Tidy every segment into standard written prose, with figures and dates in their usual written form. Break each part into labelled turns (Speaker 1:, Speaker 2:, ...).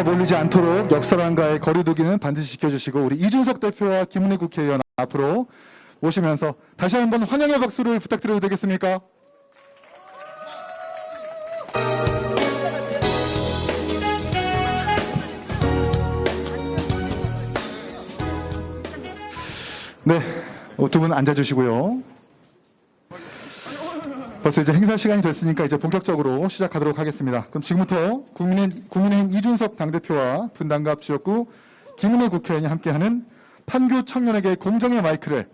Speaker 1: 서로가 몰리지 않도록 옆 사람과의 거리두기는 반드시 지켜주시고 우리 이준석 대표와 김은혜 국회의원 앞으로 모시면서 다시 한번 환영의 박수를 부탁드려도 되겠습니까? 네, 두 분 앉아주시고요. 벌써 이제 행사 시간이 됐으니까 이제 본격적으로 시작하도록 하겠습니다. 그럼 지금부터 국민의힘 이준석 당대표와 분당갑 지역구 김은혜 국회의원이 함께하는 판교 청년에게 공정의 마이크를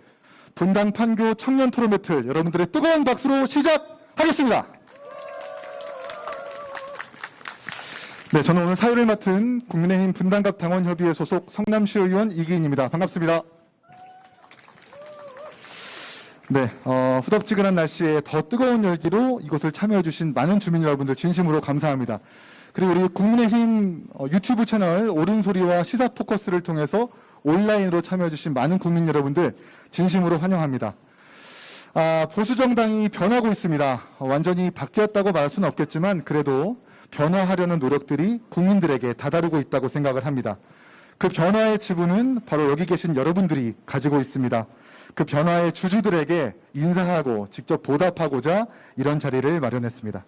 Speaker 1: 분당 판교 청년 토론 배틀 여러분들의 뜨거운 박수로 시작하겠습니다. 네, 저는 오늘 사회를 맡은 국민의힘 분당갑 당원협의회 소속 성남시 의원 이기인입니다. 반갑습니다. 네, 후덥지근한 날씨에 더 뜨거운 열기로 이곳을 참여해주신 많은 주민 여러분들 진심으로 감사합니다. 그리고 우리 국민의힘 유튜브 채널 옳은소리와 시사포커스를 통해서 온라인으로 참여해주신 많은 국민 여러분들 진심으로 환영합니다. 보수정당이 변하고 있습니다. 완전히 바뀌었다고 말할 수는 없겠지만 그래도 변화하려는 노력들이 국민들에게 다다르고 있다고 생각을 합니다. 그 변화의 지분은 바로 여기 계신 여러분들이 가지고 있습니다. 그 변화의 주주들에게 인사하고 직접 보답하고자 이런 자리를 마련했습니다.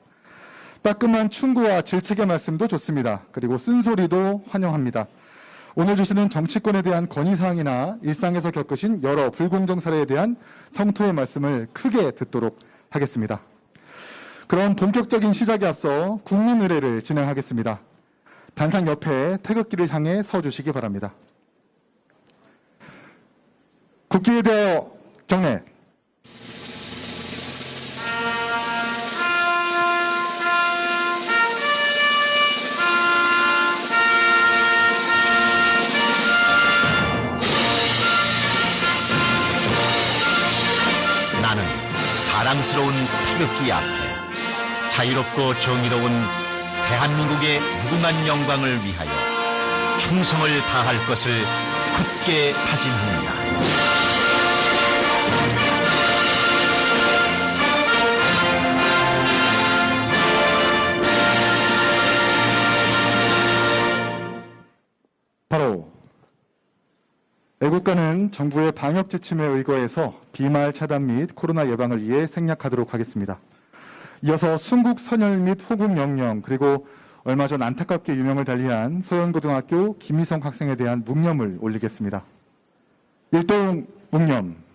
Speaker 1: 따끔한 충고와 질책의 말씀도 좋습니다. 그리고 쓴소리도 환영합니다. 오늘 주시는 정치권에 대한 건의사항이나 일상에서 겪으신 여러 불공정 사례에 대한 성토의 말씀을 크게 듣도록 하겠습니다. 그럼 본격적인 시작에 앞서 국민의례를 진행하겠습니다. 단상 옆에 태극기를 향해 서주시기 바랍니다. 국기에 대하여 경례.
Speaker 2: 나는 자랑스러운 태극기 앞에 자유롭고 정의로운 대한민국의 무궁한 영광을 위하여 충성을 다할 것을 굳게 다짐합니다.
Speaker 1: 바로 애국가는 정부의 방역 지침에 의거해서 비말 차단 및 코로나 예방을 위해 생략하도록 하겠습니다. 이어서 순국 선열 및 호국 명령 그리고 얼마 전 안타깝게 유명을 달리한 서현고등학교 김희성 학생에 대한 묵념을 올리겠습니다. 일동 묵념.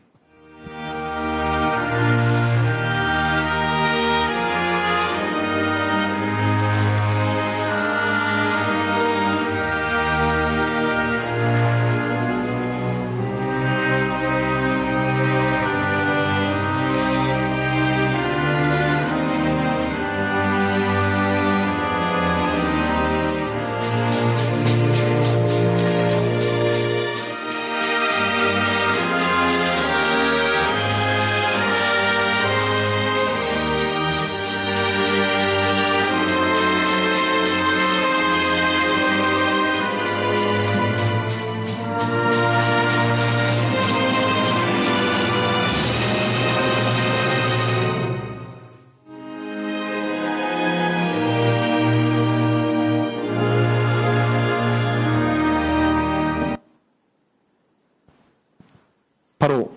Speaker 1: 바로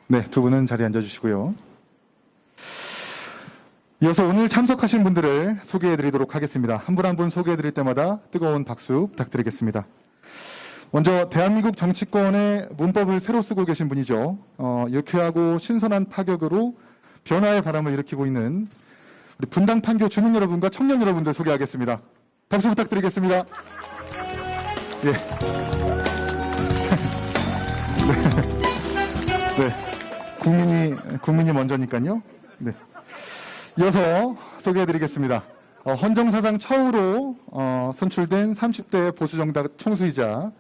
Speaker 1: 네, 두 분은 자리에 앉아주시고요. 이어서 오늘 참석하신 분들을 소개해드리도록 하겠습니다. 한 분 한 분 소개해드릴 때마다 뜨거운 박수 부탁드리겠습니다. 먼저 대한민국 정치권의 문법을 새로 쓰고 계신 분이죠. 유쾌하고 신선한 파격으로 변화의 바람을 일으키고 있는 우리 분당 판교 주민 여러분과 청년 여러분들 소개하겠습니다. 박수 부탁드리겠습니다. 예. 네, 국민이 먼저니까요. 네. 이어서 소개해드리겠습니다. 헌정사상 처음으로 선출된 30대 보수정당 총수이자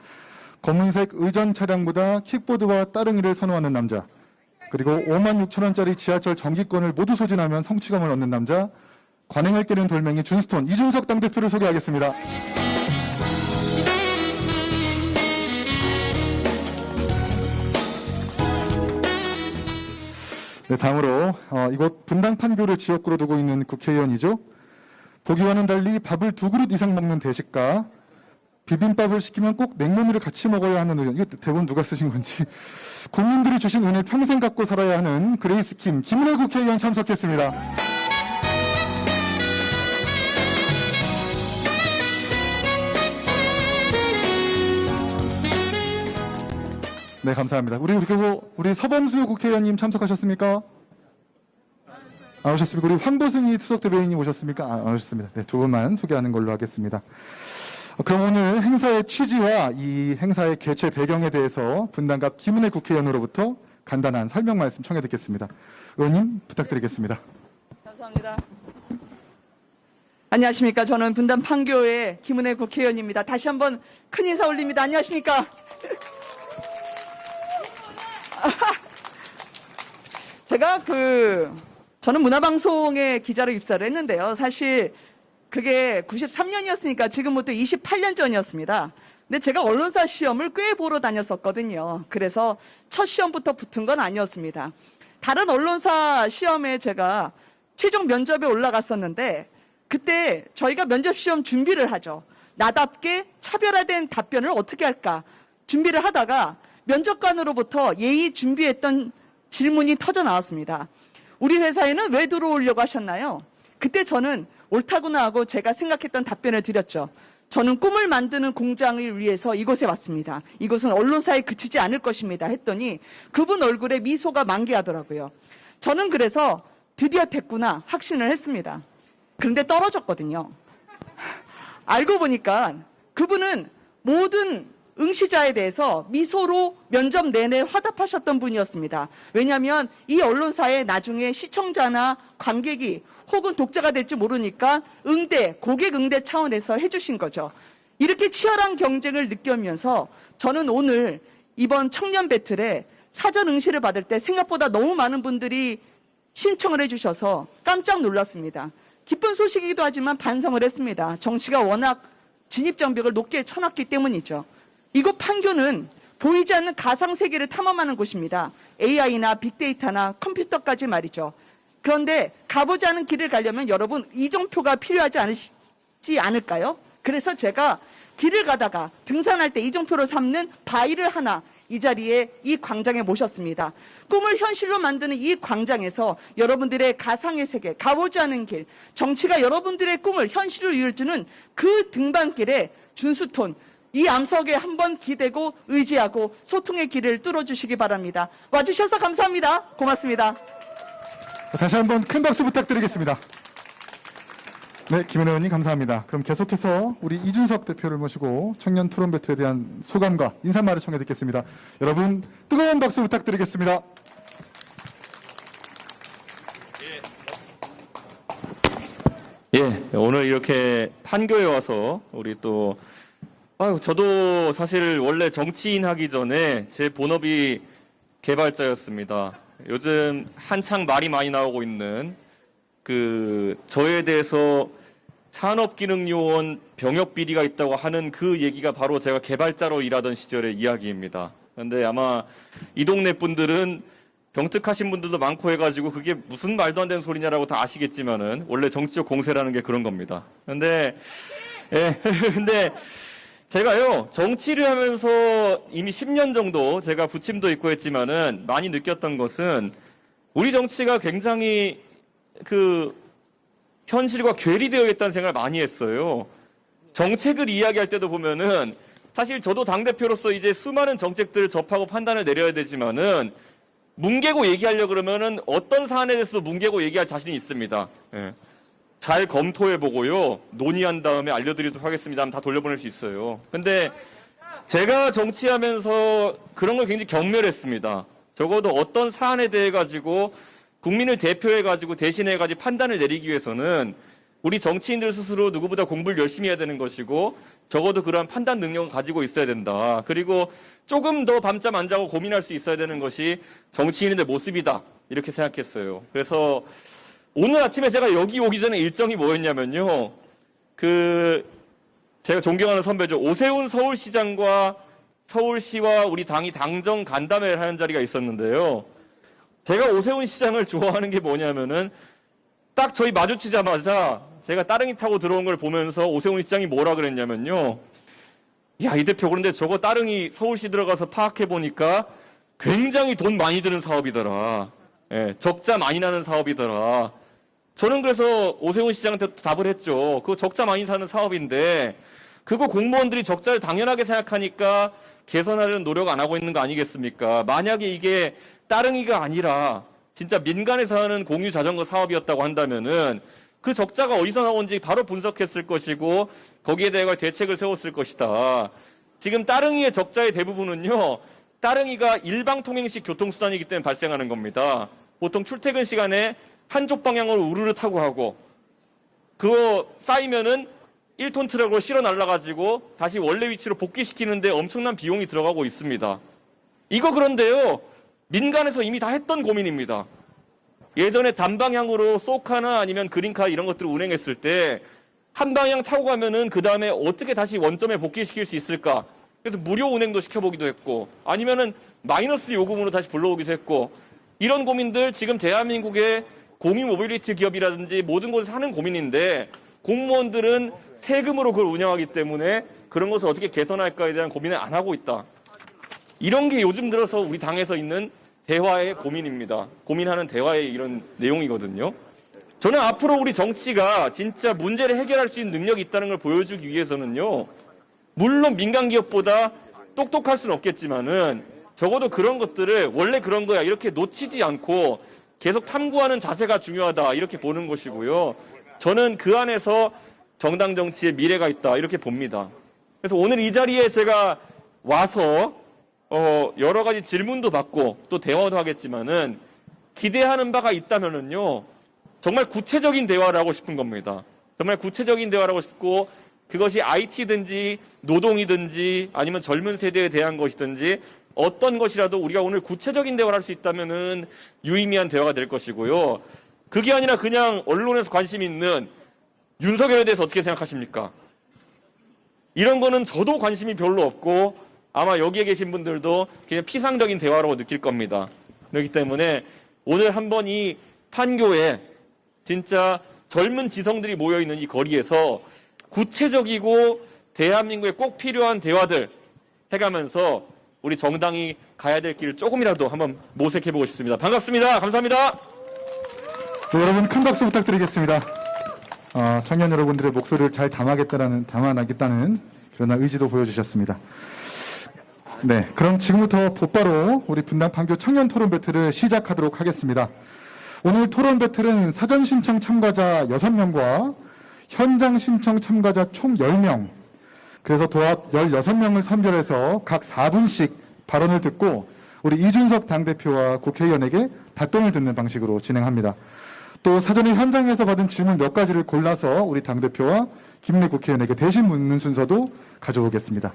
Speaker 1: 검은색 의전 차량보다 킥보드와 따릉이를 선호하는 남자, 그리고 5만 6천 원짜리 지하철 정기권을 모두 소진하면 성취감을 얻는 남자, 관행을 깨는 돌멩이 준스톤 이준석 당대표를 소개하겠습니다. 네, 다음으로 이곳 분당 판교를 지역구로 두고 있는 국회의원이죠. 보기와는 달리 밥을 2그릇 이상 먹는 대식가, 비빔밥을 시키면 꼭 냉면으로 같이 먹어야 하는 의견. 이거 대본 누가 쓰신 건지. 국민들이 주신 운을 평생 갖고 살아야 하는 그레이스 킴, 김은혜 국회의원 참석했습니다. 네, 감사합니다. 그리고 우리 서범수 국회의원님 참석하셨습니까? 안 오셨습니까? 우리 황보승희 수석대변인님 오셨습니까? 안 오셨습니다. 네, 두 분만 소개하는 걸로 하겠습니다. 그럼 오늘 행사의 취지와 이 행사의 개최 배경에 대해서 분당갑 김은혜 국회의원으로부터 간단한 설명 말씀 청해 듣겠습니다. 의원님 부탁드리겠습니다.
Speaker 3: 감사합니다. 안녕하십니까. 저는 분당 판교의 김은혜 국회의원입니다. 다시 한번 큰 인사 올립니다. 안녕하십니까. 제가 저는 문화방송에 기자로 입사를 했는데요. 사실 그게 93년이었으니까 지금부터 28년 전이었습니다. 근데 제가 언론사 시험을 꽤 보러 다녔었거든요. 그래서 첫 시험부터 붙은 건 아니었습니다. 다른 언론사 시험에 제가 최종 면접에 올라갔었는데 그때 저희가 면접 시험 준비를 하죠. 나답게 차별화된 답변을 어떻게 할까 준비를 하다가 면접관으로부터 예의 준비했던 질문이 터져 나왔습니다. 우리 회사에는 왜 들어오려고 하셨나요? 그때 저는 옳다구나 하고 제가 생각했던 답변을 드렸죠. 저는 꿈을 만드는 공장을 위해서 이곳에 왔습니다. 이곳은 언론사에 그치지 않을 것입니다. 했더니 그분 얼굴에 미소가 만개하더라고요. 저는 그래서 드디어 됐구나 확신을 했습니다. 그런데 떨어졌거든요. 알고 보니까 그분은 모든 응시자에 대해서 미소로 면접 내내 화답하셨던 분이었습니다. 왜냐하면 이 언론사에 나중에 시청자나 관객이 혹은 독자가 될지 모르니까 고객 응대 차원에서 해주신 거죠. 이렇게 치열한 경쟁을 느끼면서 저는 오늘 이번 청년 배틀에 사전 응시를 받을 때 생각보다 너무 많은 분들이 신청을 해주셔서 깜짝 놀랐습니다. 기쁜 소식이기도 하지만 반성을 했습니다. 정치가 워낙 진입장벽을 높게 쳐놨기 때문이죠. 이곳 판교는 보이지 않는 가상세계를 탐험하는 곳입니다. AI나 빅데이터나 컴퓨터까지 말이죠. 그런데 가보지 않은 길을 가려면 여러분 이정표가 필요하지 않을까요? 그래서 제가 길을 가다가 등산할 때 이정표로 삼는 바위를 하나 이 자리에 이 광장에 모셨습니다. 꿈을 현실로 만드는 이 광장에서 여러분들의 가상의 세계, 가보지 않은 길, 정치가 여러분들의 꿈을 현실로 이루어주는 그 등반길에 준수톤, 이 암석에 한번 기대고 의지하고 소통의 길을 뚫어주시기 바랍니다. 와주셔서 감사합니다. 고맙습니다.
Speaker 1: 다시 한번 큰 박수 부탁드리겠습니다. 네, 김은혜 의원님 감사합니다. 그럼 계속해서 우리 이준석 대표를 모시고 청년 토론 배틀에 대한 소감과 인사말을 청해 듣겠습니다. 여러분 뜨거운 박수 부탁드리겠습니다.
Speaker 4: 예, 오늘 이렇게 판교에 와서 우리 또 저도 사실 원래 정치인 하기 전에 제 본업이 개발자였습니다. 요즘 한창 말이 많이 나오고 있는 저에 대해서 산업기능요원 병역 비리가 있다고 하는 그 얘기가 바로 제가 개발자로 일하던 시절의 이야기입니다. 그런데 아마 이 동네 분들은 병특하신 분들도 많고 해가지고 그게 무슨 말도 안 되는 소리냐라고 다 아시겠지만은 원래 정치적 공세라는 게 그런 겁니다. 근데 제가요, 정치를 하면서 이미 10년 정도 제가 부침도 있고 했지만은 많이 느꼈던 것은 우리 정치가 굉장히 현실과 괴리되어 있다는 생각을 많이 했어요. 정책을 이야기할 때도 보면은 사실 저도 당대표로서 이제 수많은 정책들을 접하고 판단을 내려야 되지만은 뭉개고 얘기하려고 그러면은 어떤 사안에 대해서도 뭉개고 얘기할 자신이 있습니다. 예. 잘 검토해보고요. 논의한 다음에 알려드리도록 하겠습니다 하면 다 돌려보낼 수 있어요. 근데 제가 정치하면서 그런 걸 굉장히 경멸했습니다. 적어도 어떤 사안에 대해 가지고 국민을 대표해가지고 대신해가지고 판단을 내리기 위해서는 우리 정치인들 스스로 누구보다 공부를 열심히 해야 되는 것이고 적어도 그러한 판단 능력을 가지고 있어야 된다. 그리고 조금 더 밤잠 안 자고 고민할 수 있어야 되는 것이 정치인의 모습이다. 이렇게 생각했어요. 그래서 오늘 아침에 제가 여기 오기 전에 일정이 뭐였냐면요. 제가 존경하는 선배죠. 오세훈 서울시장과 서울시와 우리 당이 당정 간담회를 하는 자리가 있었는데요. 제가 오세훈 시장을 좋아하는 게 뭐냐면은 딱 저희 마주치자마자 제가 따릉이 타고 들어온 걸 보면서 오세훈 시장이 뭐라 그랬냐면요. 야, 이 대표 그런데 저거 따릉이 서울시 들어가서 파악해 보니까 굉장히 돈 많이 드는 사업이더라. 예, 적자 많이 나는 사업이더라. 저는 그래서 오세훈 시장한테 답을 했죠. 그거 적자 많이 사는 사업인데 그거 공무원들이 적자를 당연하게 생각하니까 개선하려는 노력 안 하고 있는 거 아니겠습니까? 만약에 이게 따릉이가 아니라 진짜 민간에서 하는 공유 자전거 사업이었다고 한다면은 그 적자가 어디서 나온지 바로 분석했을 것이고 거기에 대해 대책을 세웠을 것이다. 지금 따릉이의 적자의 대부분은요, 따릉이가 일방통행식 교통수단이기 때문에 발생하는 겁니다. 보통 출퇴근 시간에 한쪽 방향으로 우르르 타고 하고 그거 쌓이면은 1톤 트럭으로 실어 날라가지고 다시 원래 위치로 복귀시키는데 엄청난 비용이 들어가고 있습니다. 이거 그런데요, 민간에서 이미 다 했던 고민입니다. 예전에 단방향으로 쏘카나 아니면 그린카 이런 것들을 운행했을 때 한 방향 타고 가면은 그 다음에 어떻게 다시 원점에 복귀시킬 수 있을까? 그래서 무료 운행도 시켜보기도 했고 아니면은 마이너스 요금으로 다시 불러오기도 했고 이런 고민들 지금 대한민국의 공유 모빌리티 기업이라든지 모든 곳에서 하는 고민인데 공무원들은 세금으로 그걸 운영하기 때문에 그런 것을 어떻게 개선할까에 대한 고민을 안 하고 있다. 이런 게 요즘 들어서 우리 당에서 있는 대화의 고민입니다. 고민하는 대화의 이런 내용이거든요. 저는 앞으로 우리 정치가 진짜 문제를 해결할 수 있는 능력이 있다는 걸 보여주기 위해서는요. 물론 민간 기업보다 똑똑할 수는 없겠지만은 적어도 그런 것들을 원래 그런 거야 이렇게 놓치지 않고 계속 탐구하는 자세가 중요하다 이렇게 보는 것이고요. 저는 그 안에서 정당 정치의 미래가 있다 이렇게 봅니다. 그래서 오늘 이 자리에 제가 와서 여러 가지 질문도 받고 또 대화도 하겠지만은 기대하는 바가 있다면은요. 정말 구체적인 대화를 하고 싶은 겁니다. 정말 구체적인 대화를 하고 싶고 그것이 IT든지 노동이든지 아니면 젊은 세대에 대한 것이든지 어떤 것이라도 우리가 오늘 구체적인 대화를 할 수 있다면은 유의미한 대화가 될 것이고요. 그게 아니라 그냥 언론에서 관심 있는 윤석열에 대해서 어떻게 생각하십니까? 이런 거는 저도 관심이 별로 없고 아마 여기에 계신 분들도 그냥 피상적인 대화라고 느낄 겁니다. 그렇기 때문에 오늘 한번 이 판교에 진짜 젊은 지성들이 모여있는 이 거리에서 구체적이고 대한민국에 꼭 필요한 대화들 해가면서 우리 정당이 가야 될 길을 조금이라도 한번 모색해보고 싶습니다. 반갑습니다. 감사합니다.
Speaker 1: 네, 여러분 큰 박수 부탁드리겠습니다. 청년 여러분들의 목소리를 잘 담아나겠다는 그런 의지도 보여주셨습니다. 네, 그럼 지금부터 곧바로 우리 분당 판교 청년 토론 배틀을 시작하도록 하겠습니다. 오늘 토론 배틀은 사전 신청 참가자 6명과 현장 신청 참가자 총 10명, 그래서 도합 16명을 선별해서 각 4분씩 발언을 듣고 우리 이준석 당대표와 국회의원에게 답변을 듣는 방식으로 진행합니다. 또 사전에 현장에서 받은 질문 몇 가지를 골라서 우리 당대표와 김은혜 국회의원에게 대신 묻는 순서도 가져오겠습니다.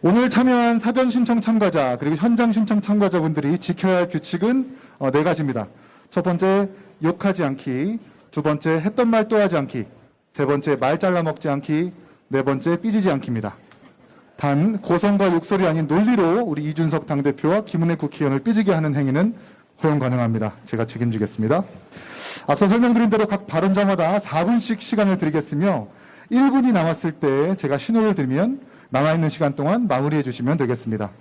Speaker 1: 오늘 참여한 사전 신청 참가자 그리고 현장 신청 참가자분들이 지켜야 할 규칙은 4가지입니다. 첫 번째, 욕하지 않기. 두 번째, 했던 말 또 하지 않기. 세 번째, 말 잘라 먹지 않기. 네 번째, 삐지지 않기입니다. 단 고성과 욕설이 아닌 논리로 우리 이준석 당대표와 김은혜 국회의원을 삐지게 하는 행위는 허용 가능합니다. 제가 책임지겠습니다. 앞서 설명드린 대로 각 발언자마다 4분씩 시간을 드리겠으며 1분이 남았을 때 제가 신호를 드리면 남아있는 시간 동안 마무리해 주시면 되겠습니다.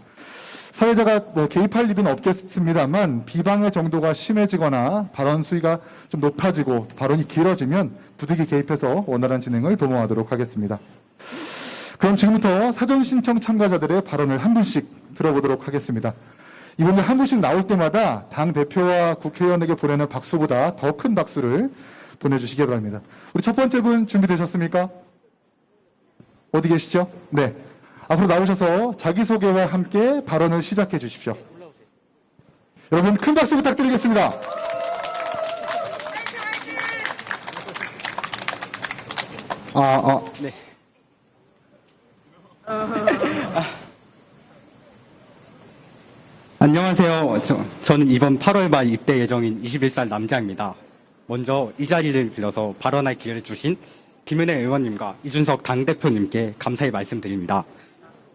Speaker 1: 사회자가 개입할 일은 없겠습니다만 비방의 정도가 심해지거나 발언 수위가 좀 높아지고 발언이 길어지면 부득이 개입해서 원활한 진행을 도모하도록 하겠습니다. 그럼 지금부터 사전 신청 참가자들의 발언을 한 분씩 들어보도록 하겠습니다. 이분들 한 분씩 나올 때마다 당 대표와 국회의원에게 보내는 박수보다 더 큰 박수를 보내주시기 바랍니다. 우리 첫 번째 분 준비되셨습니까? 어디 계시죠? 네. 앞으로 나오셔서 자기소개와 함께 발언을 시작해 주십시오. 여러분 큰 박수 부탁드리겠습니다.
Speaker 5: 네. 안녕하세요. 저는 이번 8월 말 입대 예정인 21살 남자입니다. 먼저 이 자리를 빌어서 발언할 기회를 주신 김은혜 의원님과 이준석 당대표님께 감사의 말씀드립니다.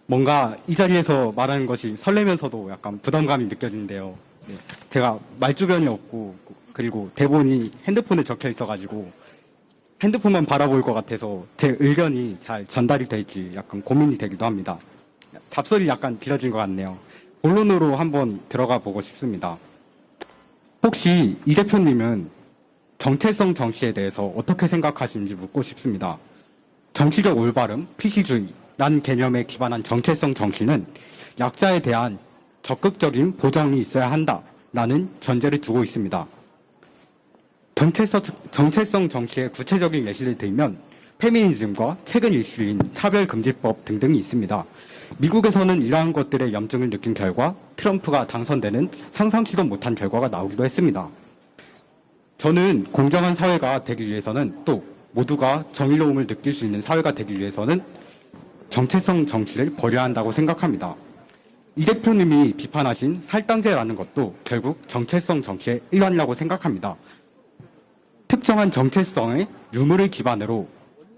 Speaker 5: 뭔가 이 자리에서 말하는 것이 설레면서도 약간 부담감이 느껴지는데요. 네. 제가 말주변이 없고 그리고 대본이 핸드폰에 적혀 있어가지고 핸드폰만 바라볼 것 같아서 제 의견이 잘 전달이 될지 약간 고민이 되기도 합니다. 잡설이 약간 길어진 것 같네요. 본론으로 한번 들어가 보고 싶습니다. 혹시 이 대표님은 정체성 정치에 대해서 어떻게 생각하시는지 묻고 싶습니다. 정치적 올바름, 피시주의라는 개념에 기반한 정체성 정치는 약자에 대한 적극적인 보장이 있어야 한다라는 전제를 두고 있습니다. 정체성 정치의 구체적인 예시를 들면 페미니즘과 최근 이슈인 차별금지법 등등이 있습니다. 미국에서는 이러한 것들의 염증을 느낀 결과 트럼프가 당선되는 상상치도 못한 결과가 나오기도 했습니다. 저는 공정한 사회가 되기 위해서는 또 모두가 정의로움을 느낄 수 있는 사회가 되기 위해서는 정체성 정치를 버려야 한다고 생각합니다. 이 대표님이 비판하신 할당제라는 것도 결국 정체성 정치의 일환이라고 생각합니다. 특정한 정체성의 유무를 기반으로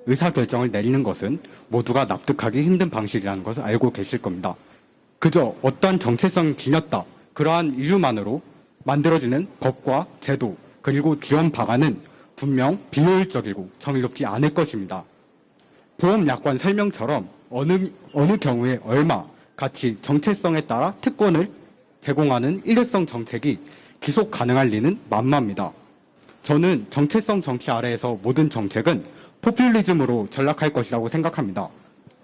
Speaker 5: 의사결정을 내리는 것은 모두가 납득하기 힘든 방식이라는 것을 알고 계실 겁니다. 그저 어떠한 정체성이 기녔다, 그러한 이유만으로 만들어지는 법과 제도 그리고 지원 방안은 분명 비효율적이고 정의롭지 않을 것입니다. 보험약관 설명처럼 어느 경우에 얼마 같이 정체성에 따라 특권을 제공하는 일회성 정책이 지속 가능할 리는 만무합니다. 저는 정체성 정치 아래에서 모든 정책은 포퓰리즘으로 전락할 것이라고 생각합니다.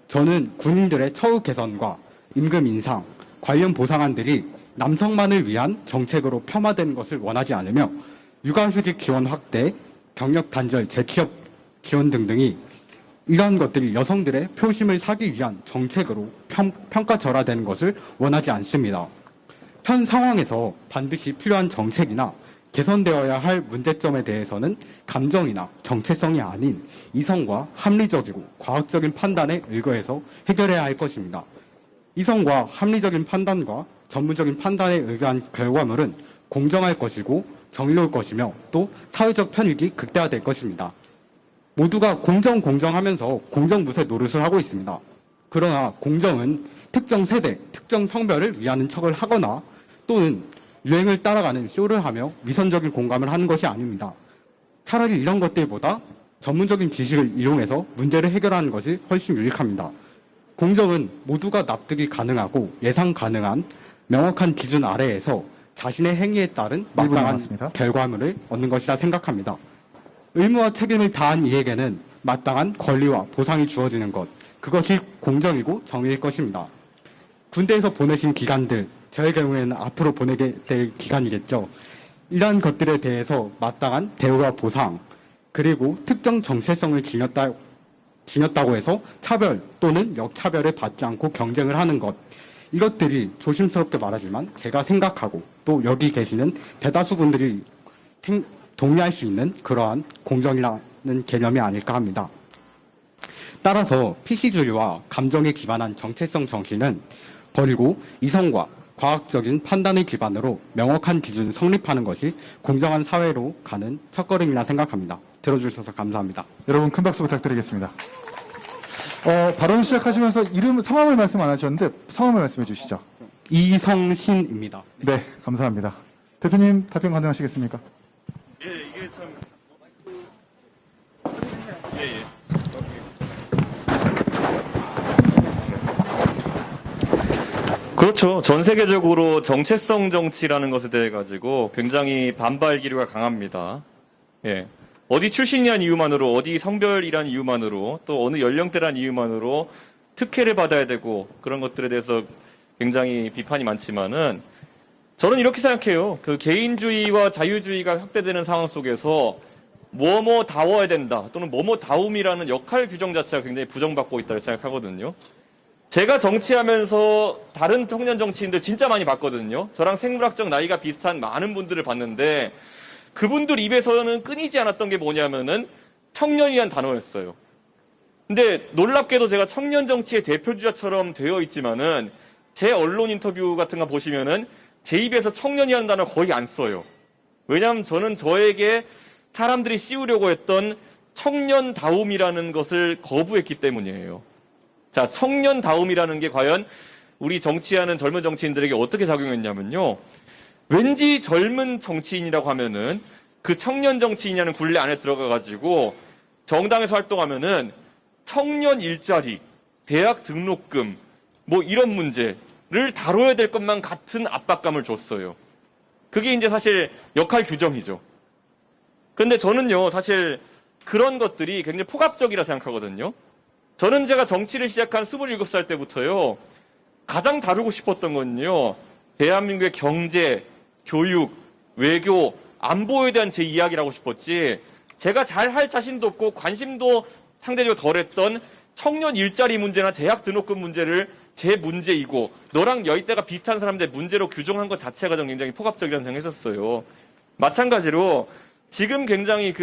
Speaker 5: 저는 군인들의 처우 개선과 임금 인상, 관련 보상안들이 남성만을 위한 정책으로 폄하되는 것을 원하지 않으며 육아휴직 지원 확대, 경력 단절, 재취업 지원 등등이 이러한 것들이 여성들의 표심을 사기 위한 정책으로 평가절하되는 것을 원하지 않습니다. 현 상황에서 반드시 필요한 정책이나 개선되어야 할 문제점에 대해서는 감정이나 정체성이 아닌 이성과 합리적이고 과학적인 판단에 의거해서 해결해야 할 것입니다. 이성과 합리적인 판단과 전문적인 판단에 의거한 결과물은 공정할 것이고 정의로울 것이며 또 사회적 편익이 극대화될 것입니다. 모두가 공정하면서 공정무쇠 노릇을 하고 있습니다. 그러나 공정은 특정 세대, 특정 성별을 위하는 척을 하거나 또는 유행을 따라가는 쇼를 하며 위선적인 공감을 하는 것이 아닙니다. 차라리 이런 것들보다 전문적인 지식을 이용해서 문제를 해결하는 것이 훨씬 유익합니다. 공정은 모두가 납득이 가능하고 예상 가능한 명확한 기준 아래에서 자신의 행위에 따른 마땅한
Speaker 1: 남았습니다.
Speaker 5: 결과물을 얻는 것이라 생각합니다. 의무와 책임을 다한 이에게는 마땅한 권리와 보상이 주어지는 것, 그것이 공정이고 정의일 것입니다. 군대에서 보내신 기간들, 저의 경우에는 앞으로 보내게 될 기간이겠죠. 이러한 것들에 대해서 마땅한 대우와 보상, 그리고 특정 정체성을 지녔다고 해서 차별 또는 역차별을 받지 않고 경쟁을 하는 것, 이것들이 조심스럽게 말하지만 제가 생각하고 또 여기 계시는 대다수 분들이 동의할 수 있는 그러한 공정이라는 개념이 아닐까 합니다. 따라서 PC주의와 감정에 기반한 정체성 정치는 버리고 이성과 과학적인 판단을 기반으로 명확한 기준을 성립하는 것이 공정한 사회로 가는 첫걸음이라 생각합니다. 들어주셔서 감사합니다.
Speaker 1: 여러분 큰 박수 부탁드리겠습니다. 발언 시작하시면서 성함을 말씀 안 하셨는데 성함을 말씀해 주시죠.
Speaker 5: 이성신입니다.
Speaker 1: 네, 감사합니다. 대표님 답변 가능하시겠습니까?
Speaker 4: 예, 이게 참. 그렇죠. 전 세계적으로 정체성 정치라는 것에 대해 가지고 굉장히 반발 기류가 강합니다. 예. 어디 출신이란 이유만으로, 어디 성별이란 이유만으로, 또 어느 연령대란 이유만으로 특혜를 받아야 되고 그런 것들에 대해서 굉장히 비판이 많지만은 저는 이렇게 생각해요. 그 개인주의와 자유주의가 확대되는 상황 속에서 뭐뭐 다워야 된다 또는 뭐뭐 다움이라는 역할 규정 자체가 굉장히 부정받고 있다고 생각하거든요. 제가 정치하면서 다른 청년 정치인들 진짜 많이 봤거든요. 저랑 생물학적 나이가 비슷한 많은 분들을 봤는데 그분들 입에서는 끊이지 않았던 게 뭐냐면은 청년이란 단어였어요. 근데 놀랍게도 제가 청년 정치의 대표주자처럼 되어 있지만은 제 언론 인터뷰 같은 거 보시면은 제 입에서 청년이라는 단어 거의 안 써요. 왜냐하면 저는 저에게 사람들이 씌우려고 했던 청년다움이라는 것을 거부했기 때문이에요. 자, 청년다움이라는 게 과연 우리 정치하는 젊은 정치인들에게 어떻게 작용했냐면요. 왠지 젊은 정치인이라고 하면은 그 청년 정치인이라는 굴레 안에 들어가가지고 정당에서 활동하면은 청년 일자리, 대학 등록금, 뭐 이런 문제를 다뤄야 될 것만 같은 압박감을 줬어요. 그게 이제 사실 역할 규정이죠. 그런데 저는요, 사실 그런 것들이 굉장히 포괄적이라 생각하거든요. 저는 제가 정치를 시작한 27살 때부터요, 가장 다루고 싶었던 건요, 대한민국의 경제, 교육, 외교, 안보에 대한 제 이야기를 하고 싶었지, 제가 잘할 자신도 없고 관심도 상대적으로 덜했던 청년 일자리 문제나 대학 등록금 문제를 제 문제이고 너랑 여의대가 비슷한 사람들 문제로 규정한 것 자체가 전 굉장히 포괄적이라는 생각했었어요. 마찬가지로 지금 굉장히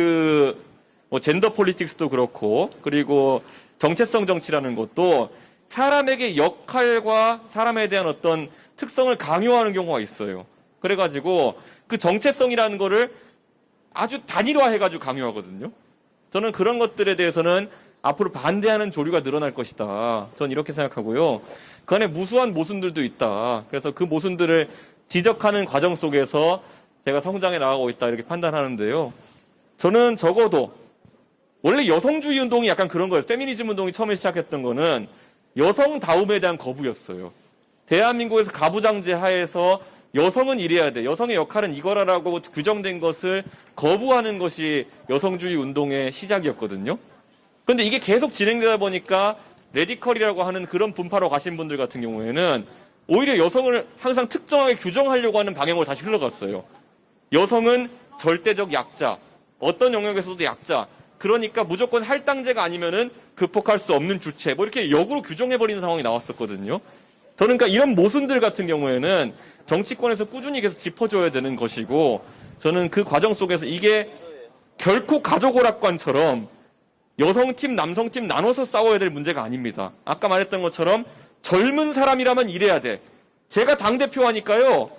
Speaker 4: 뭐 젠더 폴리틱스도 그렇고 그리고 정체성 정치라는 것도 사람에게 역할과 사람에 대한 어떤 특성을 강요하는 경우가 있어요. 그래가지고 그 정체성이라는 거를 아주 단일화해가지고 강요하거든요. 저는 그런 것들에 대해서는 앞으로 반대하는 조류가 늘어날 것이다. 전 이렇게 생각하고요. 그 안에 무수한 모순들도 있다. 그래서 그 모순들을 지적하는 과정 속에서 제가 성장해 나가고 있다. 이렇게 판단하는데요. 저는 적어도 원래 여성주의 운동이 약간 그런 거예요. 페미니즘 운동이 처음에 시작했던 거는 여성다움에 대한 거부였어요. 대한민국에서 가부장제 하에서 여성은 이래야 돼. 여성의 역할은 이거라라고 규정된 것을 거부하는 것이 여성주의 운동의 시작이었거든요. 그런데 이게 계속 진행되다 보니까 레디컬이라고 하는 그런 분파로 가신 분들 같은 경우에는 오히려 여성을 항상 특정하게 규정하려고 하는 방향으로 다시 흘러갔어요. 여성은 절대적 약자, 어떤 영역에서도 약자, 그러니까 무조건 할당제가 아니면은 극복할 수 없는 주체, 뭐 이렇게 역으로 규정해버리는 상황이 나왔었거든요. 저는 그러니까 이런 모순들 같은 경우에는 정치권에서 꾸준히 계속 짚어줘야 되는 것이고, 저는 그 과정 속에서 이게 결코 가족오락관처럼 여성팀, 남성팀 나눠서 싸워야 될 문제가 아닙니다. 아까 말했던 것처럼 젊은 사람이라면 이래야 돼. 제가 당대표 하니까요,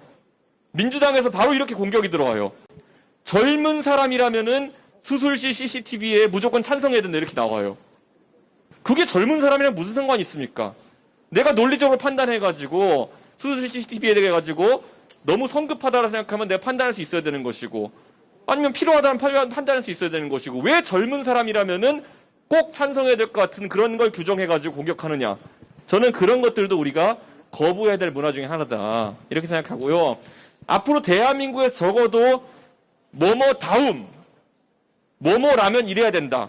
Speaker 4: 민주당에서 바로 이렇게 공격이 들어와요. 젊은 사람이라면은 수술실 CCTV에 무조건 찬성해야 된다 이렇게 나와요. 그게 젊은 사람이랑 무슨 상관이 있습니까? 내가 논리적으로 판단해가지고 수술실 CCTV에 대해 가지고 너무 성급하다고 생각하면 내가 판단할 수 있어야 되는 것이고, 아니면 필요하다면 판단할 수 있어야 되는 것이고, 왜 젊은 사람이라면은 꼭 찬성해야 될 것 같은 그런 걸 규정해가지고 공격하느냐. 저는 그런 것들도 우리가 거부해야 될 문화 중에 하나다 이렇게 생각하고요. 앞으로 대한민국에 적어도 뭐뭐다움, 뭐뭐라면 이래야 된다,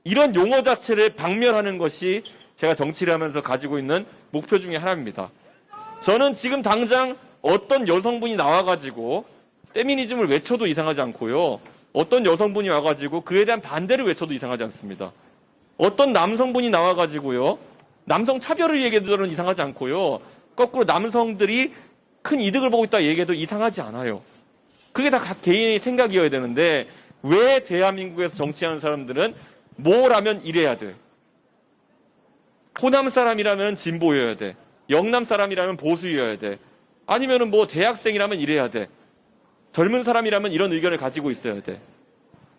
Speaker 4: 이런 용어 자체를 박멸하는 것이 제가 정치를 하면서 가지고 있는 목표 중에 하나입니다. 저는 지금 당장 어떤 여성분이 나와가지고 페미니즘을 외쳐도 이상하지 않고요. 어떤 여성분이 와가지고 그에 대한 반대를 외쳐도 이상하지 않습니다. 어떤 남성분이 나와가지고요, 남성 차별을 얘기해도 저는 이상하지 않고요. 거꾸로 남성들이 큰 이득을 보고 있다 얘기해도 이상하지 않아요. 그게 다 각 개인의 생각이어야 되는데, 왜 대한민국에서 정치하는 사람들은 뭐라면 이래야 돼, 호남 사람이라면 진보여야 돼, 영남 사람이라면 보수여야 돼, 아니면은 뭐 대학생이라면 이래야 돼, 젊은 사람이라면 이런 의견을 가지고 있어야 돼,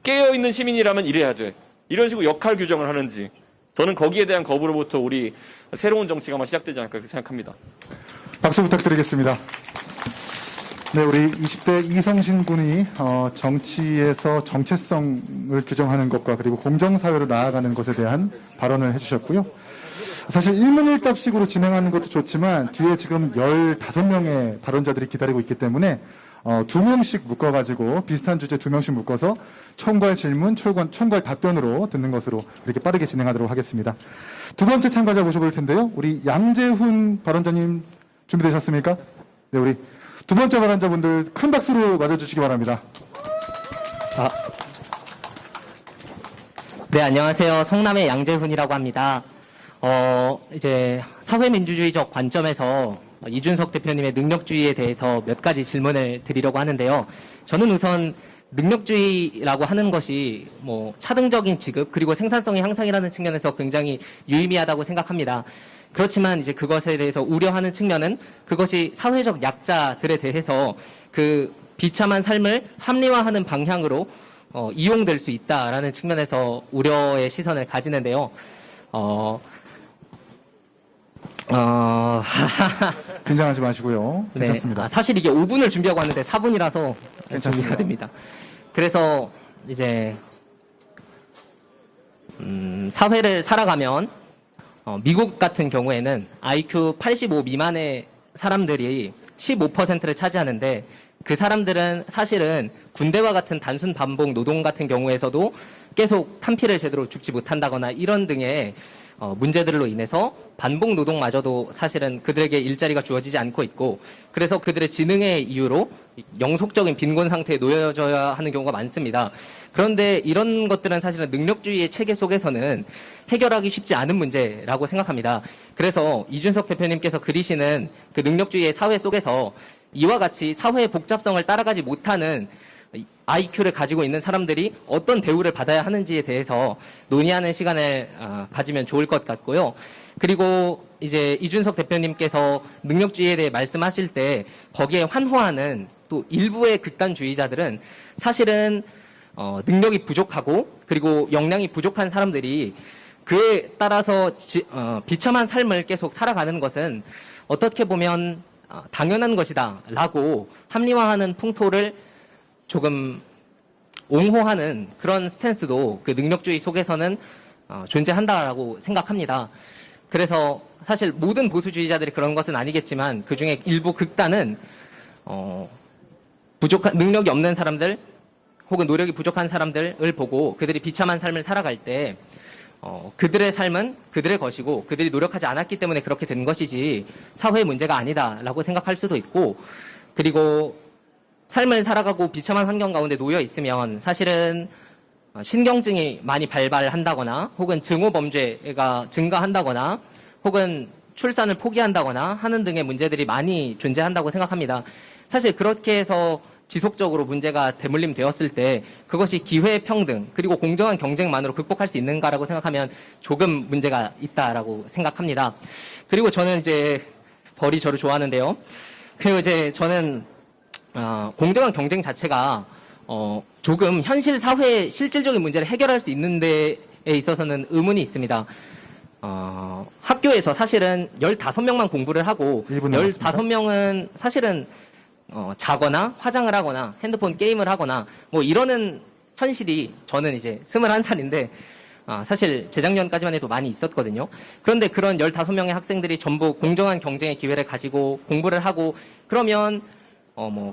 Speaker 4: 깨어있는 시민이라면 이래야 돼, 이런 식으로 역할 규정을 하는지, 저는 거기에 대한 거부로부터 우리 새로운 정치가 아마 시작되지 않을까 그렇게 생각합니다.
Speaker 1: 박수 부탁드리겠습니다. 네, 우리 20대 이성신 군이 정치에서 정체성을 규정하는 것과 그리고 공정사회로 나아가는 것에 대한 발언을 해주셨고요. 사실 일문일답식으로 진행하는 것도 좋지만 뒤에 지금 15명의 발언자들이 기다리고 있기 때문에 2명씩 묶어가지고 비슷한 주제 2명씩 묶어서 총괄 질문, 총괄 답변으로 듣는 것으로 이렇게 빠르게 진행하도록 하겠습니다. 두 번째 참가자 모셔볼 텐데요. 우리 양재훈 발언자님 준비되셨습니까? 네, 우리 두 번째 발언자분들 큰 박수로 맞아주시기 바랍니다.
Speaker 6: 네, 안녕하세요. 성남의 양재훈이라고 합니다. 이제 사회민주주의적 관점에서 이준석 대표님의 능력주의에 대해서 몇 가지 질문을 드리려고 하는데요. 저는 우선 능력주의라고 하는 것이 뭐 차등적인 지급 그리고 생산성의 향상이라는 측면에서 굉장히 유의미하다고 생각합니다. 그렇지만 이제 그것에 대해서 우려하는 측면은 그것이 사회적 약자들에 대해서 그 비참한 삶을 합리화하는 방향으로 이용될 수 있다라는 측면에서 우려의 시선을 가지는데요.
Speaker 1: 긴장하지 마시고요.
Speaker 6: 네,
Speaker 1: 괜찮습니다.
Speaker 6: 사실 이게 5분을 준비하고 왔는데 4분이라서
Speaker 1: 괜찮습니다.
Speaker 6: 준비해야 됩니다. 그래서 이제 사회를 살아가면 미국 같은 경우에는 IQ 85 미만의 사람들이 15%를 차지하는데 그 사람들은 사실은 군대와 같은 단순 반복 노동 같은 경우에서도 계속 탄피를 제대로 줍지 못한다거나 이런 등의 문제들로 인해서 반복 노동마저도 사실은 그들에게 일자리가 주어지지 않고 있고 그래서 그들의 지능의 이유로 영속적인 빈곤 상태에 놓여져야 하는 경우가 많습니다. 그런데 이런 것들은 사실은 능력주의의 체계 속에서는 해결하기 쉽지 않은 문제라고 생각합니다. 그래서 이준석 대표님께서 그리시는 그 능력주의의 사회 속에서 이와 같이 사회의 복잡성을 따라가지 못하는 IQ를 가지고 있는 사람들이 어떤 대우를 받아야 하는지에 대해서 논의하는 시간을 가지면 좋을 것 같고요. 그리고 이제 이준석 대표님께서 능력주의에 대해 말씀하실 때 거기에 환호하는 또 일부의 극단주의자들은 사실은 능력이 부족하고 그리고 역량이 부족한 사람들이 그에 따라서 비참한 삶을 계속 살아가는 것은 어떻게 보면 당연한 것이다 라고 합리화하는 풍토를 조금 옹호하는 그런 스탠스도 그 능력주의 속에서는 존재한다라고 생각합니다. 그래서 사실 모든 보수주의자들이 그런 것은 아니겠지만 그중에 일부 극단은 부족한 능력이 없는 사람들 혹은 노력이 부족한 사람들을 보고 그들이 비참한 삶을 살아갈 때 그들의 삶은 그들의 것이고 그들이 노력하지 않았기 때문에 그렇게 된 것이지 사회의 문제가 아니다라고 생각할 수도 있고 그리고 삶을 살아가고 비참한 환경 가운데 놓여 있으면 사실은 신경증이 많이 발발한다거나 혹은 증오 범죄가 증가한다거나 혹은 출산을 포기한다거나 하는 등의 문제들이 많이 존재한다고 생각합니다. 사실 그렇게 해서 지속적으로 문제가 대물림되었을 때 그것이 기회 평등 그리고 공정한 경쟁만으로 극복할 수 있는가라고 생각하면 조금 문제가 있다라고 생각합니다. 그리고 저는 이제 벌이 저를 좋아하는데요. 그리고 이제 저는 공정한 경쟁 자체가 조금 현실 사회의 실질적인 문제를 해결할 수 있는 데에 있어서는 의문이 있습니다. 학교에서 사실은 15명만 공부를 하고 15명은 사실은 자거나 화장을 하거나 핸드폰 게임을 하거나 뭐 이러는 현실이 저는 이제 21살인데 사실 재작년까지만 해도 많이 있었거든요. 그런데 그런 15명의 학생들이 전부 공정한 경쟁의 기회를 가지고 공부를 하고 그러면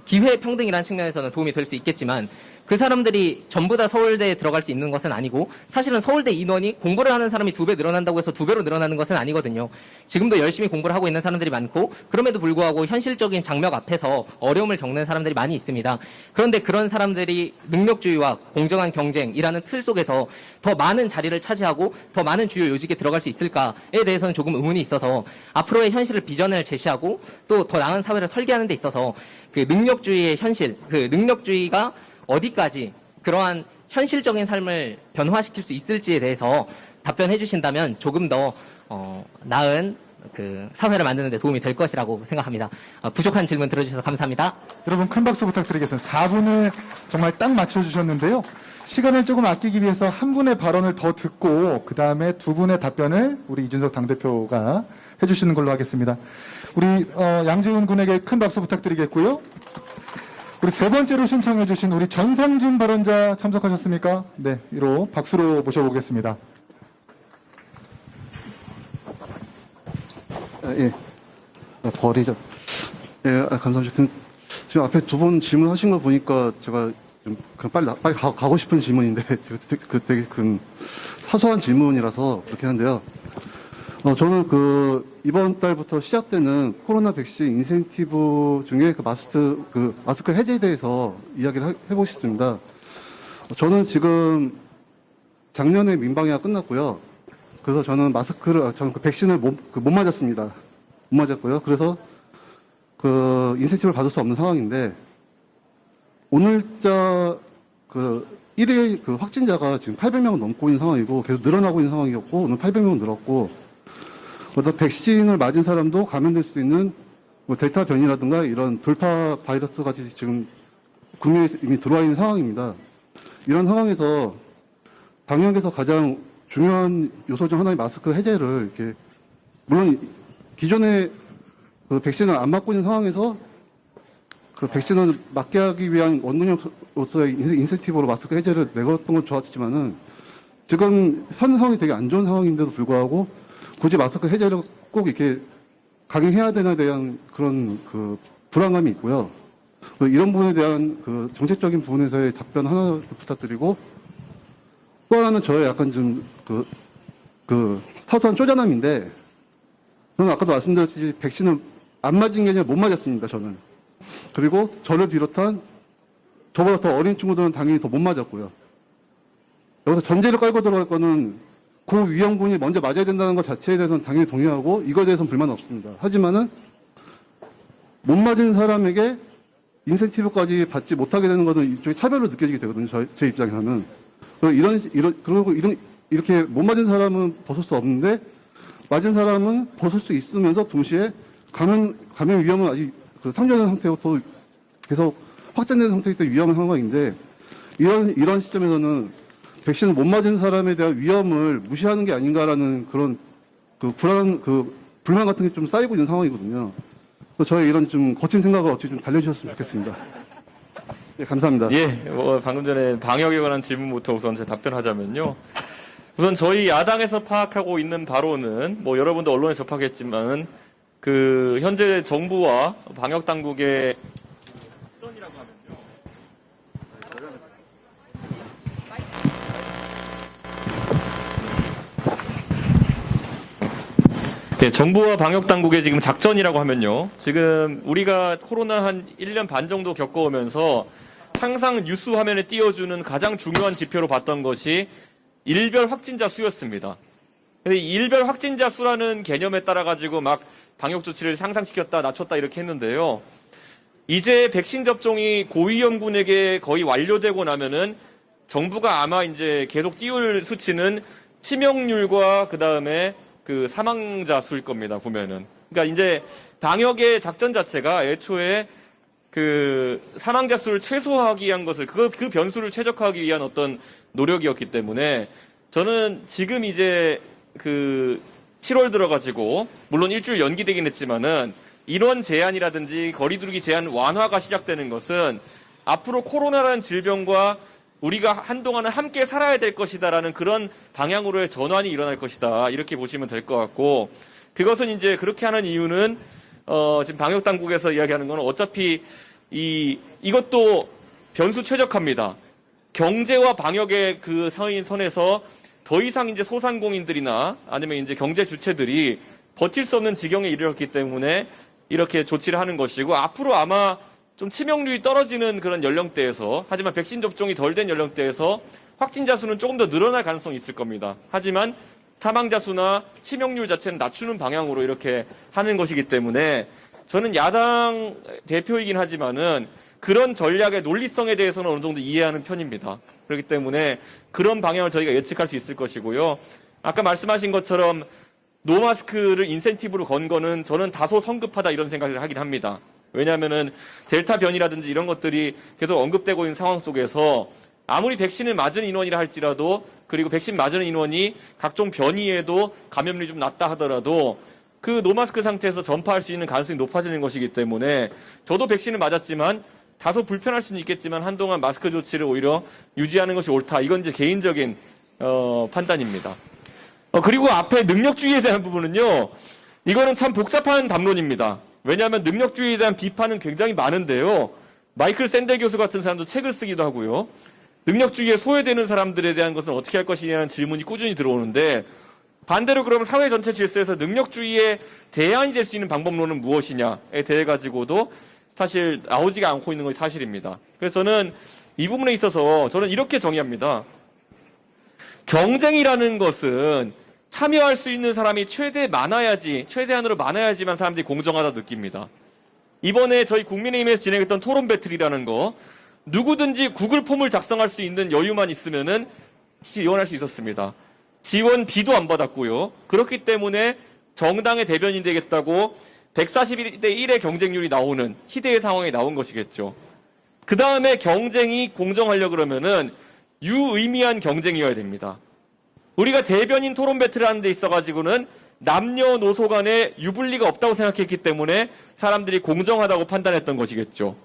Speaker 6: 기회 평등이라는 측면에서는 도움이 될 수 있겠지만 그 사람들이 전부 다 서울대에 들어갈 수 있는 것은 아니고 사실은 서울대 인원이 공부를 하는 사람이 2배 늘어난다고 해서 2배로 늘어나는 것은 아니거든요. 지금도 열심히 공부를 하고 있는 사람들이 많고 그럼에도 불구하고 현실적인 장벽 앞에서 어려움을 겪는 사람들이 많이 있습니다. 그런데 그런 사람들이 능력주의와 공정한 경쟁이라는 틀 속에서 더 많은 자리를 차지하고 더 많은 주요 요직에 들어갈 수 있을까에 대해서는 조금 의문이 있어서 앞으로의 현실을 비전을 제시하고 또 더 나은 사회를 설계하는 데 있어서 그 능력주의의 현실, 그 능력주의가 어디까지 그러한 현실적인 삶을 변화시킬 수 있을지에 대해서 답변해 주신다면 조금 더 나은 그 사회를 만드는 데 도움이 될 것이라고 생각합니다. 부족한 질문 들어주셔서 감사합니다.
Speaker 1: 여러분 큰 박수 부탁드리겠습니다. 4분을 정말 딱 맞춰주셨는데요. 시간을 조금 아끼기 위해서 한 분의 발언을 더 듣고 그 다음에 두 분의 답변을 우리 이준석 당대표가 해주시는 걸로 하겠습니다. 우리 양재훈 군에게 큰 박수 부탁드리겠고요. 우리 세 번째로 신청해 주신 우리 전상진 발언자 참석하셨습니까? 네, 이로 박수로 모셔보겠습니다.
Speaker 7: 예, 벌이죠. 예, 감사합니다. 지금 앞에 두 번 질문하신 거 보니까 제가 좀 그냥 빨리 가고 싶은 질문인데 되게 사소한 질문이라서 그렇긴 한데요. 저는 이번 달부터 시작되는 코로나 백신 인센티브 중에 마스크 해제에 대해서 이야기를 해보고 싶습니다. 저는 지금 작년에 민방위가 끝났고요. 그래서 저는 저는 백신을 못 맞았습니다. 못 맞았고요. 그래서 인센티브를 받을 수 없는 상황인데, 오늘자 1일 확진자가 지금 800명 넘고 있는 상황이고, 계속 늘어나고 있는 상황이었고, 오늘 800명 늘었고, 그래서 백신을 맞은 사람도 감염될 수 있는 델타 변이라든가 이런 돌파 바이러스 같이 지금 국내에 이미 들어와 있는 상황입니다. 이런 상황에서 방역에서 가장 중요한 요소 중 하나인 마스크 해제를 물론 기존에 백신을 안 맞고 있는 상황에서 백신을 맞게 하기 위한 원동력으로서의 인센티브로 마스크 해제를 내걸었던 건 좋았지만은 지금 현 상황이 되게 안 좋은 상황인데도 불구하고 굳이 마스크 해제를 꼭 이렇게 강행해야 되나에 대한 그런 그 불안감이 있고요. 이런 부분에 대한 그 정책적인 부분에서의 답변 하나 부탁드리고, 또 하나는 저의 약간 좀 사소한 쪼잔함인데, 저는 아까도 말씀드렸듯이 백신을 안 맞은 게 아니라 못 맞았습니다, 저는. 그리고 저를 비롯한 저보다 더 어린 친구들은 당연히 더 못 맞았고요. 여기서 전제를 깔고 들어갈 거는 그 위험군이 먼저 맞아야 된다는 것 자체에 대해서는 당연히 동의하고 이거에 대해서는 불만 없습니다. 하지만은 못 맞은 사람에게 인센티브까지 받지 못하게 되는 것은 이쪽에 차별로 느껴지게 되거든요. 제 입장에서는. 그리고 이렇게 못 맞은 사람은 벗을 수 없는데 맞은 사람은 벗을 수 있으면서 동시에 감염 위험은 아직 그 상존된 상태고 또 계속 확산된 상태이기 때문에 위험한 상황인데, 이런 시점에서는 백신을 못 맞은 사람에 대한 위험을 무시하는 게 아닌가라는 그런 불만 같은 게 좀 쌓이고 있는 상황이거든요. 그래서 저의 이런 좀 거친 생각을 어떻게 좀 달래주셨으면 좋겠습니다. 네, 감사합니다.
Speaker 4: 예, 방금 전에 방역에 관한 질문부터 우선 제가 답변하자면요. 우선 저희 야당에서 파악하고 있는 바로는 여러분도 언론에 접하겠지만 현재 정부와 방역 당국의 네, 정부와 방역 당국의 지금 작전이라고 하면요. 지금 우리가 코로나 한 1년 반 정도 겪어오면서 항상 뉴스 화면에 띄워주는 가장 중요한 지표로 봤던 것이 일별 확진자 수였습니다. 근데 일별 확진자 수라는 개념에 따라 가지고 막 방역 조치를 상상시켰다, 낮췄다 이렇게 했는데요. 이제 백신 접종이 고위험군에게 거의 완료되고 나면은 정부가 아마 이제 계속 띄울 수치는 치명률과 그다음에 사망자 수일 겁니다, 보면은. 그러니까 이제 방역의 작전 자체가 애초에 사망자 수를 최소화하기 위한 것을, 그 변수를 최적화하기 위한 어떤 노력이었기 때문에 저는 지금 이제 7월 들어가지고, 물론 일주일 연기되긴 했지만은 인원 제한이라든지 거리두기 제한 완화가 시작되는 것은 앞으로 코로나라는 질병과 우리가 한동안은 함께 살아야 될 것이다라는 그런 방향으로의 전환이 일어날 것이다. 이렇게 보시면 될 것 같고, 그것은 이제 그렇게 하는 이유는 지금 방역 당국에서 이야기하는 건 어차피 이것도 변수 최적화입니다. 경제와 방역의 선에서 더 이상 이제 소상공인들이나 아니면 이제 경제 주체들이 버틸 수 없는 지경에 이르렀기 때문에 이렇게 조치를 하는 것이고, 앞으로 아마 좀 치명률이 떨어지는 그런 연령대에서, 하지만 백신 접종이 덜 된 연령대에서 확진자 수는 조금 더 늘어날 가능성이 있을 겁니다. 하지만 사망자 수나 치명률 자체는 낮추는 방향으로 이렇게 하는 것이기 때문에 저는 야당 대표이긴 하지만은 그런 전략의 논리성에 대해서는 어느 정도 이해하는 편입니다. 그렇기 때문에 그런 방향을 저희가 예측할 수 있을 것이고요. 아까 말씀하신 것처럼 노마스크를 인센티브로 건 거는 저는 다소 성급하다 이런 생각을 하긴 합니다. 왜냐하면은 델타 변이라든지 이런 것들이 계속 언급되고 있는 상황 속에서 아무리 백신을 맞은 인원이라 할지라도, 그리고 백신 맞은 인원이 각종 변이에도 감염률이 좀 낮다 하더라도 그 노마스크 상태에서 전파할 수 있는 가능성이 높아지는 것이기 때문에 저도 백신을 맞았지만 다소 불편할 수는 있겠지만 한동안 마스크 조치를 오히려 유지하는 것이 옳다. 이건 이제 개인적인 판단입니다. 그리고 앞에 능력주의에 대한 부분은요. 이거는 참 복잡한 담론입니다. 왜냐하면 능력주의에 대한 비판은 굉장히 많은데요. 마이클 샌델 교수 같은 사람도 책을 쓰기도 하고요. 능력주의에 소외되는 사람들에 대한 것은 어떻게 할 것이냐는 질문이 꾸준히 들어오는데, 반대로 그러면 사회 전체 질서에서 능력주의에 대안이 될 수 있는 방법론은 무엇이냐에 대해 가지고도 사실 나오지가 않고 있는 것이 사실입니다. 그래서 저는 이 부분에 있어서 저는 이렇게 정의합니다. 경쟁이라는 것은 참여할 수 있는 사람이 최대한으로 많아야지만 사람들이 공정하다 느낍니다. 이번에 저희 국민의힘에서 진행했던 토론 배틀이라는 거, 누구든지 구글 폼을 작성할 수 있는 여유만 있으면은 지원할 수 있었습니다. 지원비도 안 받았고요. 그렇기 때문에 정당의 대변인 되겠다고 141대 1의 경쟁률이 나오는 희대의 상황이 나온 것이겠죠. 그 다음에 경쟁이 공정하려고 그러면은 유의미한 경쟁이어야 됩니다. 우리가 대변인 토론 배틀을 하는 데 있어가지고는 남녀노소 간에 유불리가 없다고 생각했기 때문에 사람들이 공정하다고 판단했던 것이겠죠.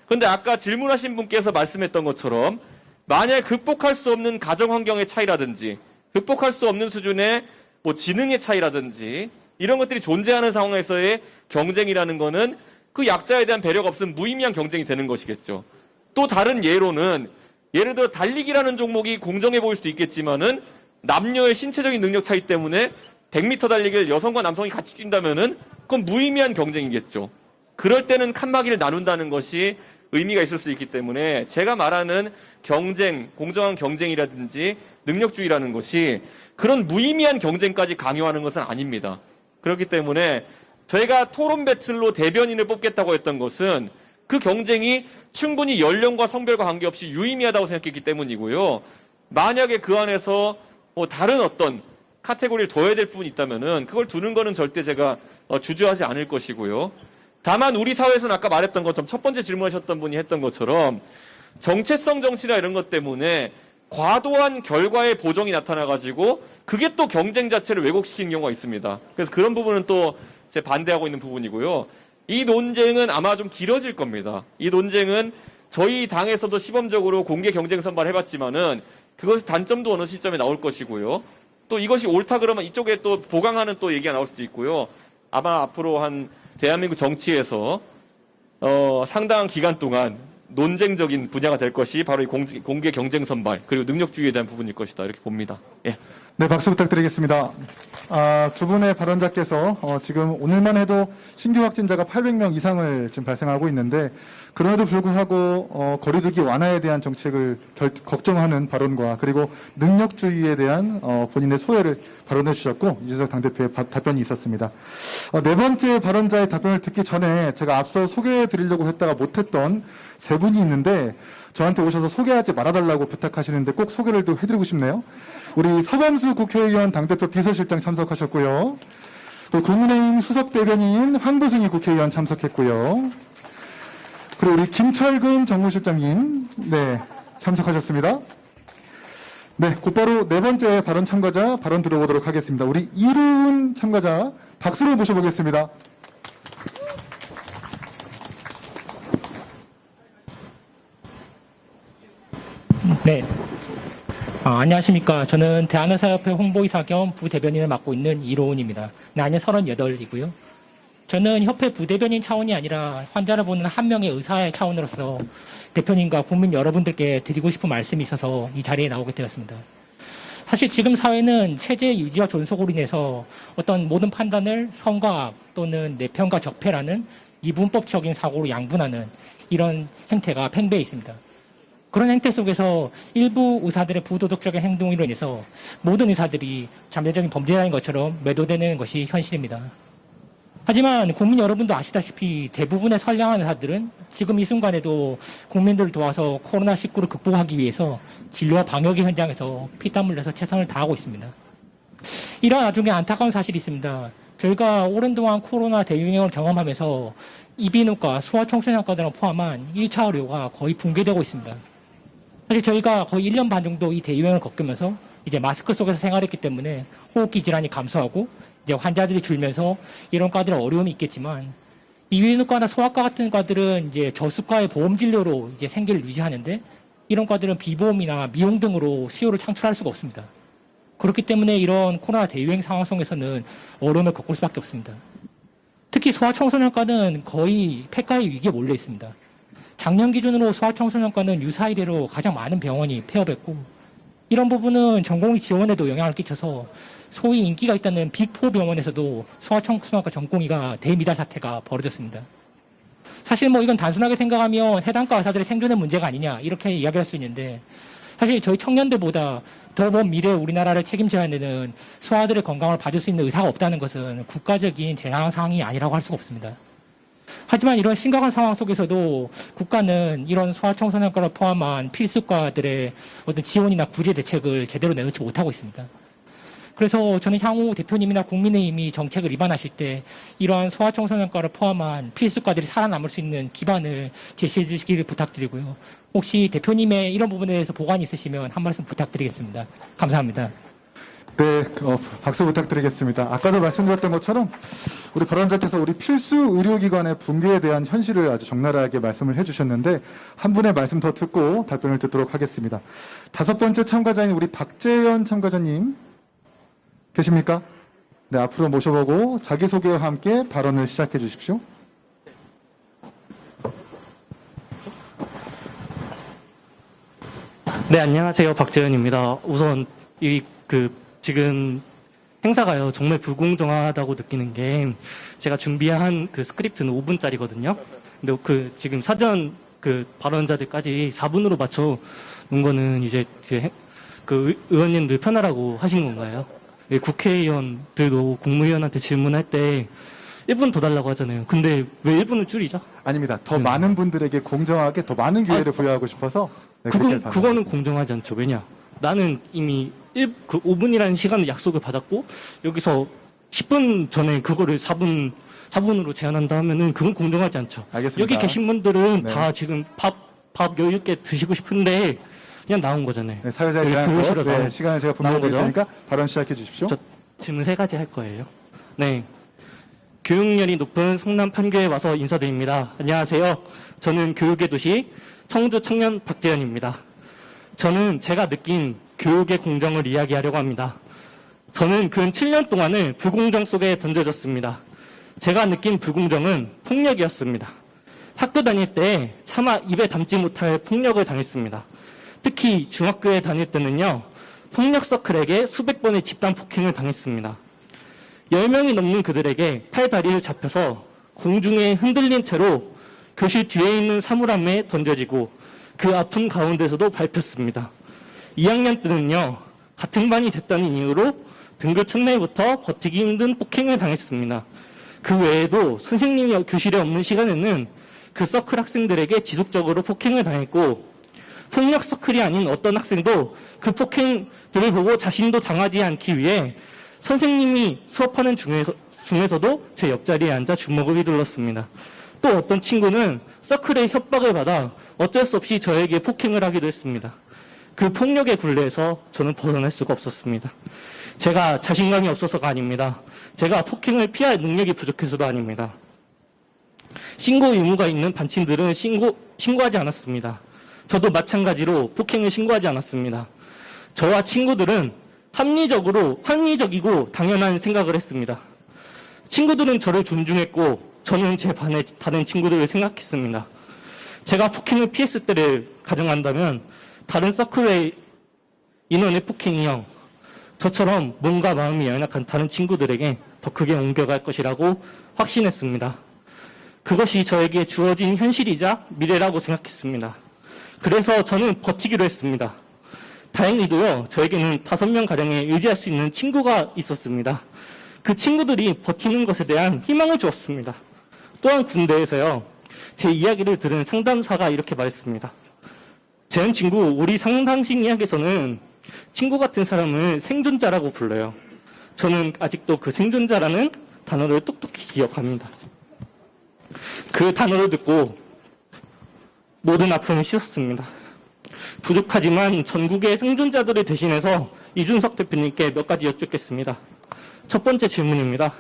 Speaker 4: 그런데 아까 질문하신 분께서 말씀했던 것처럼 만약 극복할 수 없는 가정 환경의 차이라든지 극복할 수 없는 수준의 뭐 지능의 차이라든지 이런 것들이 존재하는 상황에서의 경쟁이라는 거는 그 약자에 대한 배려가 없으면 무의미한 경쟁이 되는 것이겠죠. 또 다른 예로는 예를 들어 달리기라는 종목이 공정해 보일 수도 있겠지만은 남녀의 신체적인 능력 차이 때문에 100m 달리기를 여성과 남성이 같이 뛴다면은 그건 무의미한 경쟁이겠죠. 그럴 때는 칸막이를 나눈다는 것이 의미가 있을 수 있기 때문에 제가 말하는 경쟁, 공정한 경쟁이라든지 능력주의라는 것이 그런 무의미한 경쟁까지 강요하는 것은 아닙니다. 그렇기 때문에 저희가 토론 배틀로 대변인을 뽑겠다고 했던 것은 그 경쟁이 충분히 연령과 성별과 관계없이 유의미하다고 생각했기 때문이고요. 만약에 그 안에서 뭐 다른 어떤 카테고리를 둬야 될 부분이 있다면은 그걸 두는 거는 절대 제가 주저하지 않을 것이고요. 다만 우리 사회에서는 아까 말했던 것처럼 첫 번째 질문하셨던 분이 했던 것처럼 정체성 정치나 이런 것 때문에 과도한 결과의 보정이 나타나가지고 그게 또 경쟁 자체를 왜곡시키는 경우가 있습니다. 그래서 그런 부분은 또 제 반대하고 있는 부분이고요. 이 논쟁은 아마 좀 길어질 겁니다. 이 논쟁은 저희 당에서도 시범적으로 공개 경쟁 선발을 해봤지만은 그것의 단점도 어느 시점에 나올 것이고요. 또 이것이 옳다 그러면 이쪽에 또 보강하는 또 얘기가 나올 수도 있고요. 아마 앞으로 한 대한민국 정치에서 상당한 기간 동안 논쟁적인 분야가 될 것이 바로 이 공개 경쟁 선발 그리고 능력주의에 대한 부분일 것이다 이렇게 봅니다. 예.
Speaker 1: 네, 박수 부탁드리겠습니다. 두 분의 발언자께서 지금 오늘만 해도 신규 확진자가 800명 이상을 지금 발생하고 있는데 그럼에도 불구하고 거리두기 완화에 대한 정책을 걱정하는 발언과 그리고 능력주의에 대한 본인의 소회를 발언해 주셨고 이준석 당대표의 답변이 있었습니다. 네 번째 발언자의 답변을 듣기 전에 제가 앞서 소개해 드리려고 했다가 못했던 세 분이 있는데 저한테 오셔서 소개하지 말아달라고 부탁하시는데 꼭 소개를 또 해드리고 싶네요. 우리 서범수 국회의원 당대표 비서실장 참석하셨고요. 또 국민의힘 수석 대변인인 황보승희 국회의원 참석했고요. 그리고 우리 김철근 정무실장님, 네, 참석하셨습니다. 네, 곧바로 네 번째 발언 참가자 발언 들어보도록 하겠습니다. 우리 이루은 참가자 박수로 모셔보겠습니다.
Speaker 8: 네. 안녕하십니까. 저는 대한의사협회 홍보이사 겸 부대변인을 맡고 있는 이로운입니다. 나이는 38이고요. 저는 협회 부대변인 차원이 아니라 환자를 보는 한 명의 의사의 차원으로서 대표님과 국민 여러분들께 드리고 싶은 말씀이 있어서 이 자리에 나오게 되었습니다. 사실 지금 사회는 체제 유지와 존속으로 인해서 어떤 모든 판단을 선과 악 또는 내 편과 적폐라는 이분법적인 사고로 양분하는 이런 행태가 팽배해 있습니다. 그런 행태 속에서 일부 의사들의 부도덕적인 행동으로 인해서 모든 의사들이 잠재적인 범죄자인 것처럼 매도되는 것이 현실입니다. 하지만 국민 여러분도 아시다시피 대부분의 선량한 의사들은 지금 이 순간에도 국민들을 도와서 코로나19를 극복하기 위해서 진료와 방역의 현장에서 피땀 흘려서 최선을 다하고 있습니다. 이러한 와중에 안타까운 사실이 있습니다. 저희가 오랜 동안 코로나 대유행을 경험하면서 이비인후과, 소아청소년과 등을 포함한 1차 의료가 거의 붕괴되고 있습니다. 사실 저희가 거의 1년 반 정도 이 대유행을 겪으면서 이제 마스크 속에서 생활했기 때문에 호흡기 질환이 감소하고 이제 환자들이 줄면서 이런 과들은 어려움이 있겠지만 이비인후과나 소아과 같은 과들은 이제 저수가의 보험 진료로 이제 생계를 유지하는데 이런 과들은 비보험이나 미용 등으로 수요를 창출할 수가 없습니다. 그렇기 때문에 이런 코로나 대유행 상황 속에서는 어려움을 겪을 수밖에 없습니다. 특히 소아청소년과는 거의 폐가의 위기에 몰려 있습니다. 작년 기준으로 소아청소년과는 유사 이래로 가장 많은 병원이 폐업했고 이런 부분은 전공의 지원에도 영향을 끼쳐서 소위 인기가 있다는 빅4 병원에서도 소아청소년과 전공의가 대미달 사태가 벌어졌습니다. 사실 이건 단순하게 생각하면 해당과 의사들의 생존의 문제가 아니냐 이렇게 이야기할 수 있는데 사실 저희 청년들보다 더 먼 미래 우리나라를 책임져야 되는 소아들의 건강을 봐줄 수 있는 의사가 없다는 것은 국가적인 재앙 상황이 아니라고 할 수가 없습니다. 하지만 이런 심각한 상황 속에서도 국가는 이런 소아청소년과를 포함한 필수과들의 어떤 지원이나 구제 대책을 제대로 내놓지 못하고 있습니다. 그래서 저는 향후 대표님이나 국민의힘이 정책을 입안하실 때 이러한 소아청소년과를 포함한 필수과들이 살아남을 수 있는 기반을 제시해 주시기를 부탁드리고요. 혹시 대표님의 이런 부분에 대해서 보관이 있으시면 한 말씀 부탁드리겠습니다. 감사합니다.
Speaker 1: 네, 박수 부탁드리겠습니다. 아까도 말씀드렸던 것처럼 우리 발언자께서 우리 필수 의료기관의 붕괴에 대한 현실을 아주 적나라하게 말씀을 해주셨는데 한 분의 말씀 더 듣고 답변을 듣도록 하겠습니다. 5번째 참가자인 우리 박재현 참가자님 계십니까? 네, 앞으로 모셔보고 자기소개와 함께 발언을 시작해 주십시오.
Speaker 8: 네, 안녕하세요. 박재현입니다. 우선 지금 행사가요 정말 불공정하다고 느끼는 게 제가 준비한 그 스크립트는 5분짜리거든요. 근데 지금 사전 발언자들까지 4분으로 맞춰 놓은 거는 이제 의원님들 편하라고 하신 건가요? 국회의원들도 국무위원한테 질문할 때 1분 더 달라고 하잖아요. 근데 왜 1분을 줄이죠?
Speaker 1: 아닙니다. 더 많은 분들에게 공정하게 더 많은 기회를 부여하고 싶어서 네,
Speaker 8: 그거는 공정하지 않죠. 왜냐? 나는 이미 5분이라는 시간을 약속을 받았고 여기서 10분 전에 그거를 4분으로 제한한다 하면은 그건 공정하지 않죠.
Speaker 1: 알겠습니다.
Speaker 8: 여기 계신 분들은
Speaker 1: 네.
Speaker 8: 다 지금 밥 여유 있게 드시고 싶은데 그냥 나온 거잖아요.
Speaker 1: 네, 사회자에
Speaker 8: 여기
Speaker 1: 대한 것,
Speaker 8: 들으시러
Speaker 1: 네,
Speaker 8: 나온
Speaker 1: 시간을 제가 분명히 드릴
Speaker 8: 거죠?
Speaker 1: 테니까 발언 시작해 주십시오.
Speaker 8: 저 질문 3가지 할 거예요. 네. 교육열이 높은 성남 판교에 와서 인사드립니다. 안녕하세요. 저는 교육의 도시 청주 청년 박재현입니다. 저는 제가 느낀 교육의 공정을 이야기하려고 합니다. 저는 근 7년 동안을 불공정 속에 던져졌습니다. 제가 느낀 불공정은 폭력이었습니다. 학교 다닐 때 차마 입에 담지 못할 폭력을 당했습니다. 특히 중학교에 다닐 때는요, 폭력 서클에게 수백 번의 집단 폭행을 당했습니다. 10명이 넘는 그들에게 팔다리를 잡혀서 공중에 흔들린 채로 교실 뒤에 있는 사물함에 던져지고 그 아픔 가운데서도 밟혔습니다. 2학년 때는요, 같은 반이 됐다는 이유로 등교 첫날부터 버티기 힘든 폭행을 당했습니다. 그 외에도 선생님이 교실에 없는 시간에는 그 서클 학생들에게 지속적으로 폭행을 당했고, 폭력 서클이 아닌 어떤 학생도 그 폭행들을 보고 자신도 당하지 않기 위해 선생님이 수업하는 중에서도 제 옆자리에 앉아 주먹을 휘둘렀습니다. 또 어떤 친구는 서클의 협박을 받아 어쩔 수 없이 저에게 폭행을 하기도 했습니다. 그 폭력의 굴레에서 저는 벗어날 수가 없었습니다. 제가 자신감이 없어서가 아닙니다. 제가 폭행을 피할 능력이 부족해서도 아닙니다. 신고 의무가 있는 반친들은 신고하지 않았습니다. 저도 마찬가지로 폭행을 신고하지 않았습니다. 저와 친구들은 합리적이고 당연한 생각을 했습니다. 친구들은 저를 존중했고 저는 제 반의 다른 친구들을 생각했습니다. 제가 폭행을 피했을 때를 가정한다면 다른 서클의 인원의 폭행이요, 저처럼 몸과 마음이 연약한 다른 친구들에게 더 크게 옮겨갈 것이라고 확신했습니다. 그것이 저에게 주어진 현실이자 미래라고 생각했습니다. 그래서 저는 버티기로 했습니다. 다행히도요, 저에게는 5명가량의 의지할 수 있는 친구가 있었습니다. 그 친구들이 버티는 것에 대한 희망을 주었습니다. 또한 군대에서요, 제 이야기를 들은 상담사가 이렇게 말했습니다. 재현 친구, 우리 상담식 이야기에서는 친구 같은 사람을 생존자라고 불러요. 저는 아직도 그 생존자라는 단어를 똑똑히 기억합니다. 그 단어를 듣고 모든 아픔을 씻었습니다. 부족하지만 전국의 생존자들을 대신해서 이준석 대표님께 몇 가지 여쭙겠습니다. 첫 번째 질문입니다.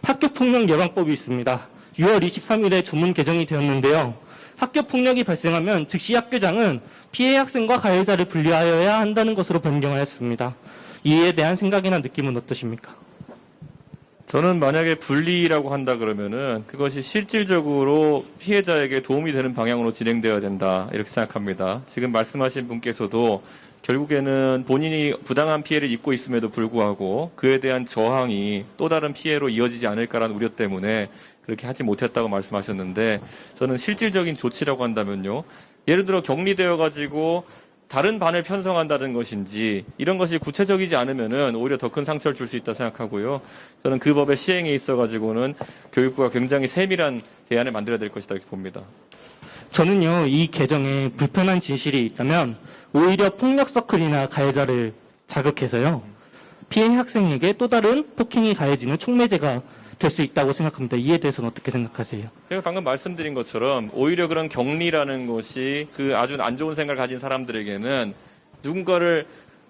Speaker 8: 학교폭력 예방법이 있습니다. 6월 23일에 조문 개정이 되었는데요. 학교폭력이 발생하면 즉시 학교장은 피해 학생과 가해자를 분리하여야 한다는 것으로 변경하였습니다. 이에 대한 생각이나 느낌은 어떠십니까?
Speaker 4: 저는 만약에 분리라고 한다 그러면은 그것이 실질적으로 피해자에게 도움이 되는 방향으로 진행되어야 된다, 이렇게 생각합니다. 지금 말씀하신 분께서도 결국에는 본인이 부당한 피해를 입고 있음에도 불구하고 그에 대한 저항이 또 다른 피해로 이어지지 않을까라는 우려 때문에 그렇게 하지 못했다고 말씀하셨는데, 저는 실질적인 조치라고 한다면요, 예를 들어 격리되어 가지고 다른 반을 편성한다는 것인지 이런 것이 구체적이지 않으면은 오히려 더 큰 상처를 줄 수 있다 생각하고요. 저는 그 법의 시행에 있어 가지고는 교육부가 굉장히 세밀한 대안을 만들어야 될 것이다, 이렇게 봅니다.
Speaker 8: 저는요, 이 개정에 불편한 진실이 있다면 오히려 폭력 서클이나 가해자를 자극해서요, 피해 학생에게 또 다른 폭행이 가해지는 촉매제가 될 수 있다고 생각합니다. 이에 대해서는 어떻게 생각하세요?
Speaker 4: 제가 방금 말씀드린 것처럼 오히려 그런 격리라는 것이 그 아주 안 좋은 생각을 가진 사람들에게는 누군가를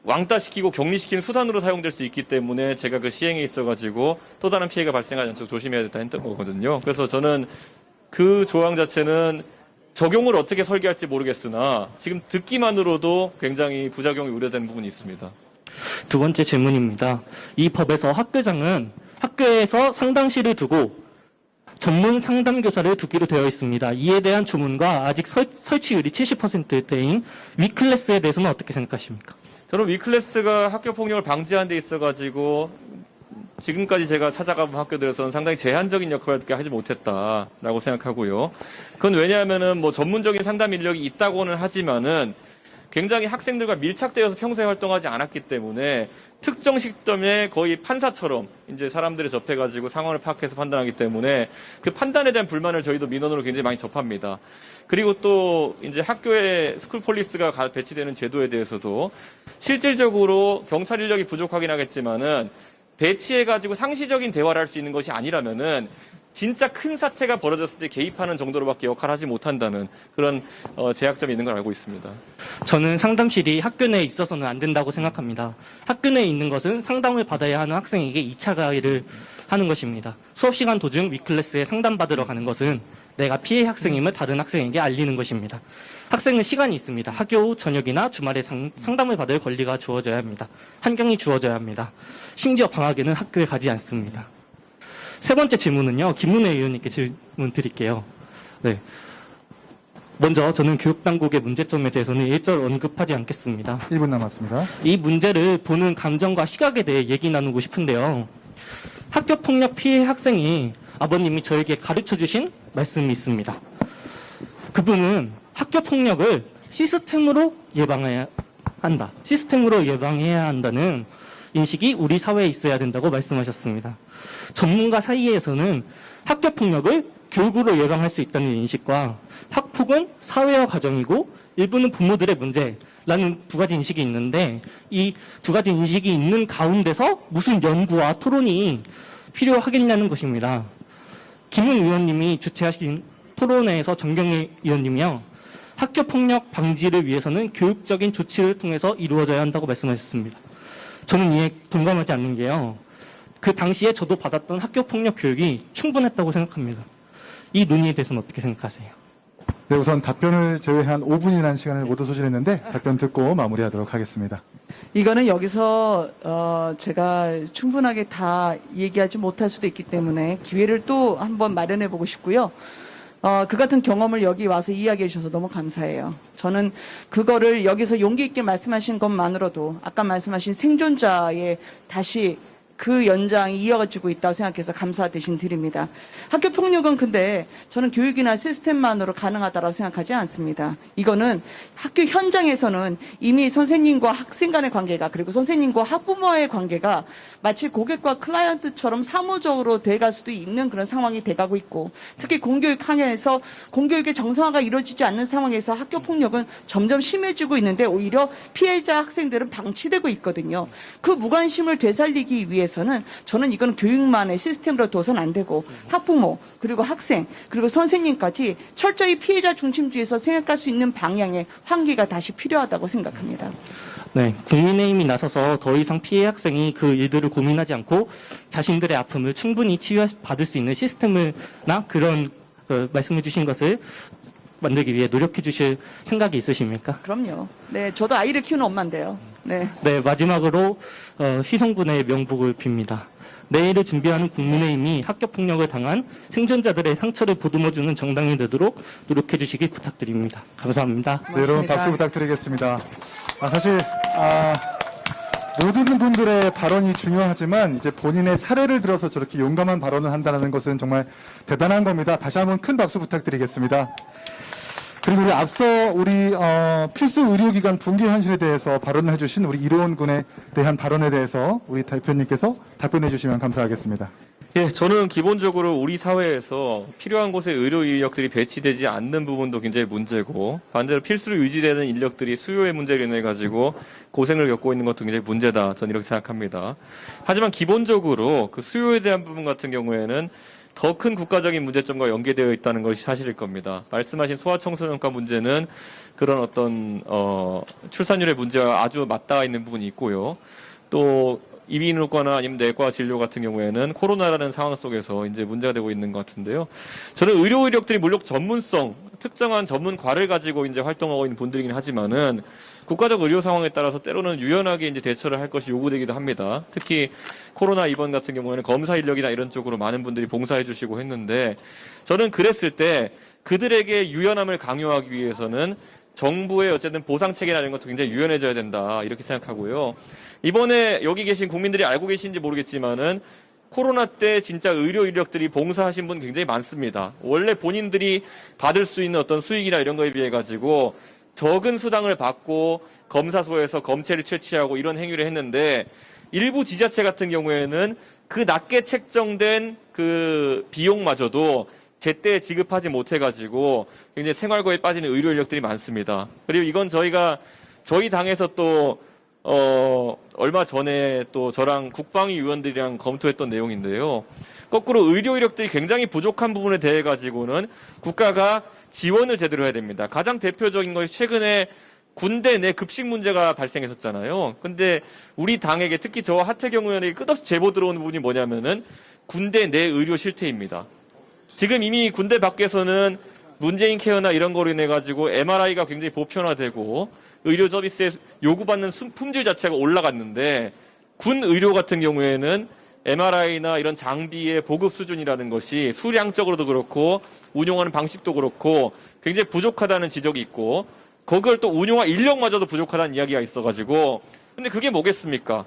Speaker 4: 왕따시키고 격리시키는 수단으로 사용될 수 있기 때문에 제가 그 시행에 있어가지고 또 다른 피해가 발생하지 않도록 조심해야 된다 했던 거거든요. 그래서 저는 그 조항 자체는 적용을 어떻게 설계할지 모르겠으나 지금 듣기만으로도 굉장히 부작용이 우려되는 부분이 있습니다.
Speaker 8: 두 번째 질문입니다. 이 법에서 학교장은 학교에서 상담실을 두고 전문 상담교사를 두기로 되어 있습니다. 이에 대한 조문과 아직 설치율이 70%대인 위클래스에 대해서는 어떻게 생각하십니까?
Speaker 4: 저는 위클래스가 학교 폭력을 방지하는 데 있어가지고 지금까지 제가 찾아가본 학교들에서는 상당히 제한적인 역할을 하지 못했다라고 생각하고요. 그건 왜냐하면은 뭐 전문적인 상담 인력이 있다고는 하지만은 굉장히 학생들과 밀착되어서 평소에 활동하지 않았기 때문에 특정 시점에 거의 판사처럼 이제 사람들이 접해가지고 상황을 파악해서 판단하기 때문에 그 판단에 대한 불만을 저희도 민원으로 굉장히 많이 접합니다. 그리고 또 이제 학교에 스쿨 폴리스가 배치되는 제도에 대해서도 실질적으로 경찰 인력이 부족하긴 하겠지만은 배치해가지고 상시적인 대화를 할 수 있는 것이 아니라면은 진짜 큰 사태가 벌어졌을 때 개입하는 정도로밖에 역할을 하지 못한다는 그런 제약점이 있는 걸 알고 있습니다.
Speaker 8: 저는 상담실이 학교 내에 있어서는 안 된다고 생각합니다. 학교 내에 있는 것은 상담을 받아야 하는 학생에게 2차 가해를 하는 것입니다. 수업 시간 도중 위클래스에 상담받으러 가는 것은 내가 피해 학생임을 다른 학생에게 알리는 것입니다. 학생은 시간이 있습니다. 학교 후 저녁이나 주말에 상담을 받을 권리가 주어져야 합니다. 환경이 주어져야 합니다. 심지어 방학에는 학교에 가지 않습니다. 세 번째 질문은요, 김문혜 의원님께 질문 드릴게요. 네. 먼저 저는 교육당국의 문제점에 대해서는 일절 언급하지 않겠습니다.
Speaker 1: 1분 남았습니다.
Speaker 8: 이 문제를 보는 감정과 시각에 대해 얘기 나누고 싶은데요. 학교폭력 피해 학생이 아버님이 저에게 가르쳐주신 말씀이 있습니다. 그분은 학교폭력을 시스템으로 예방해야 한다. 시스템으로 예방해야 한다는 인식이 우리 사회에 있어야 된다고 말씀하셨습니다. 전문가 사이에서는 학교폭력을 교육으로 예방할 수 있다는 인식과 학폭은 사회와 가정이고 일부는 부모들의 문제라는 두 가지 인식이 있는데 이 두 가지 인식이 있는 가운데서 무슨 연구와 토론이 필요하겠냐는 것입니다. 김은 의원님이 주최하신 토론회에서 정경희 의원님이요. 학교폭력 방지를 위해서는 교육적인 조치를 통해서 이루어져야 한다고 말씀하셨습니다. 저는 이에 동감하지 않는 게요. 그 당시에 저도 받았던 학교폭력 교육이 충분했다고 생각합니다. 이 논의에 대해서는 어떻게 생각하세요?
Speaker 1: 네, 우선 답변을 제외한 5분이라는 시간을 모두 소진했는데 답변 듣고 마무리하도록 하겠습니다.
Speaker 3: 이거는 여기서 제가 충분하게 다 얘기하지 못할 수도 있기 때문에 기회를 또 한번 마련해 보고 싶고요. 그 같은 경험을 여기 와서 이야기해 주셔서 너무 감사해요. 저는 그거를 여기서 용기 있게 말씀하신 것만으로도 아까 말씀하신 생존자의 다시 그 연장이 이어지고 있다고 생각해서 감사 대신 드립니다. 학교 폭력은 근데 저는 교육이나 시스템만으로 가능하다고 생각하지 않습니다. 이거는 학교 현장에서는 이미 선생님과 학생 간의 관계가 그리고 선생님과 학부모의 관계가 마치 고객과 클라이언트처럼 사무적으로 돼갈 수도 있는 그런 상황이 돼가고 있고 특히 공교육 학년에서 공교육의 정상화가 이루어지지 않는 상황에서 학교 폭력은 점점 심해지고 있는데 오히려 피해자 학생들은 방치되고 있거든요. 그 무관심을 되살리기 위해서는 저는 이건 교육만의 시스템으로 둬선 안 되고 학부모 그리고 학생 그리고 선생님까지 철저히 피해자 중심주의에서 생각할 수 있는 방향의 환기가 다시 필요하다고 생각합니다.
Speaker 8: 네, 국민의힘이 나서서 더 이상 피해 학생이 그 일들을 고민하지 않고 자신들의 아픔을 충분히 치유받을 수 있는 시스템을나 그런 말씀해 주신 것을 만들기 위해 노력해 주실 생각이 있으십니까?
Speaker 3: 그럼요. 네, 저도 아이를 키우는 엄마인데요. 네.
Speaker 8: 네, 마지막으로 희성군의 명복을 빕니다. 내일을 준비하는 국민의힘이 학교폭력을 당한 생존자들의 상처를 보듬어주는 정당이 되도록 노력해 주시기 부탁드립니다. 감사합니다.
Speaker 1: 네, 여러분 박수 부탁드리겠습니다. 사실 모든 분들의 발언이 중요하지만 이제 본인의 사례를 들어서 저렇게 용감한 발언을 한다는 것은 정말 대단한 겁니다. 다시 한번 큰 박수 부탁드리겠습니다. 그리고 우리 앞서 우리 필수 의료기관 붕괴 현실에 대해서 발언을 해주신 우리 이로운 군에 대한 발언에 대해서 우리 대표님께서 답변해 주시면 감사하겠습니다.
Speaker 4: 예, 저는 기본적으로 우리 사회에서 필요한 곳에 의료 인력들이 배치되지 않는 부분도 굉장히 문제고 반대로 필수로 유지되는 인력들이 수요의 문제로 인해 가지고 고생을 겪고 있는 것도 굉장히 문제다. 저는 이렇게 생각합니다. 하지만 기본적으로 그 수요에 대한 부분 같은 경우에는 더 큰 국가적인 문제점과 연계되어 있다는 것이 사실일 겁니다. 말씀하신 소아청소년과 문제는 그런 어떤 출산율의 문제와 아주 맞닿아 있는 부분이 있고요. 또 이비인후과나 아니면 내과 진료 같은 경우에는 코로나라는 상황 속에서 이제 문제가 되고 있는 것 같은데요. 저는 의료 인력들이 물론 전문성, 특정한 전문과를 가지고 이제 활동하고 있는 분들이긴 하지만은 국가적 의료 상황에 따라서 때로는 유연하게 이제 대처를 할 것이 요구되기도 합니다. 특히 코로나 입원 같은 경우에는 검사 인력이나 이런 쪽으로 많은 분들이 봉사해 주시고 했는데 저는 그랬을 때 그들에게 유연함을 강요하기 위해서는 정부의 어쨌든 보상 체계나 이런 것도 굉장히 유연해져야 된다 이렇게 생각하고요. 이번에 여기 계신 국민들이 알고 계신지 모르겠지만은 코로나 때 진짜 의료 인력들이 봉사하신 분 굉장히 많습니다. 원래 본인들이 받을 수 있는 어떤 수익이나 이런 거에 비해 가지고 적은 수당을 받고 검사소에서 검체를 채취하고 이런 행위를 했는데 일부 지자체 같은 경우에는 그 낮게 책정된 그 비용마저도 제때 지급하지 못해가지고 굉장히 생활고에 빠지는 의료 인력들이 많습니다. 그리고 이건 저희 당에서 또 얼마 전에 또 저랑 국방위 의원들이랑 검토했던 내용인데요. 거꾸로 의료 인력들이 굉장히 부족한 부분에 대해 가지고는 국가가 지원을 제대로 해야 됩니다. 가장 대표적인 것이 최근에 군대 내 급식 문제가 발생했었잖아요. 근데 우리 당에게 특히 저 하태경 의원에게 끝없이 제보 들어오는 부분이 뭐냐면은 군대 내 의료 실태입니다. 지금 이미 군대 밖에서는 문재인 케어나 이런 거로 인해 가지고 MRI가 굉장히 보편화되고 의료 서비스에 요구받는 품질 자체가 올라갔는데 군 의료 같은 경우에는 MRI나 이런 장비의 보급 수준이라는 것이 수량적으로도 그렇고 운용하는 방식도 그렇고 굉장히 부족하다는 지적이 있고 그걸 또 운용할 인력마저도 부족하다는 이야기가 있어가지고 근데 그게 뭐겠습니까?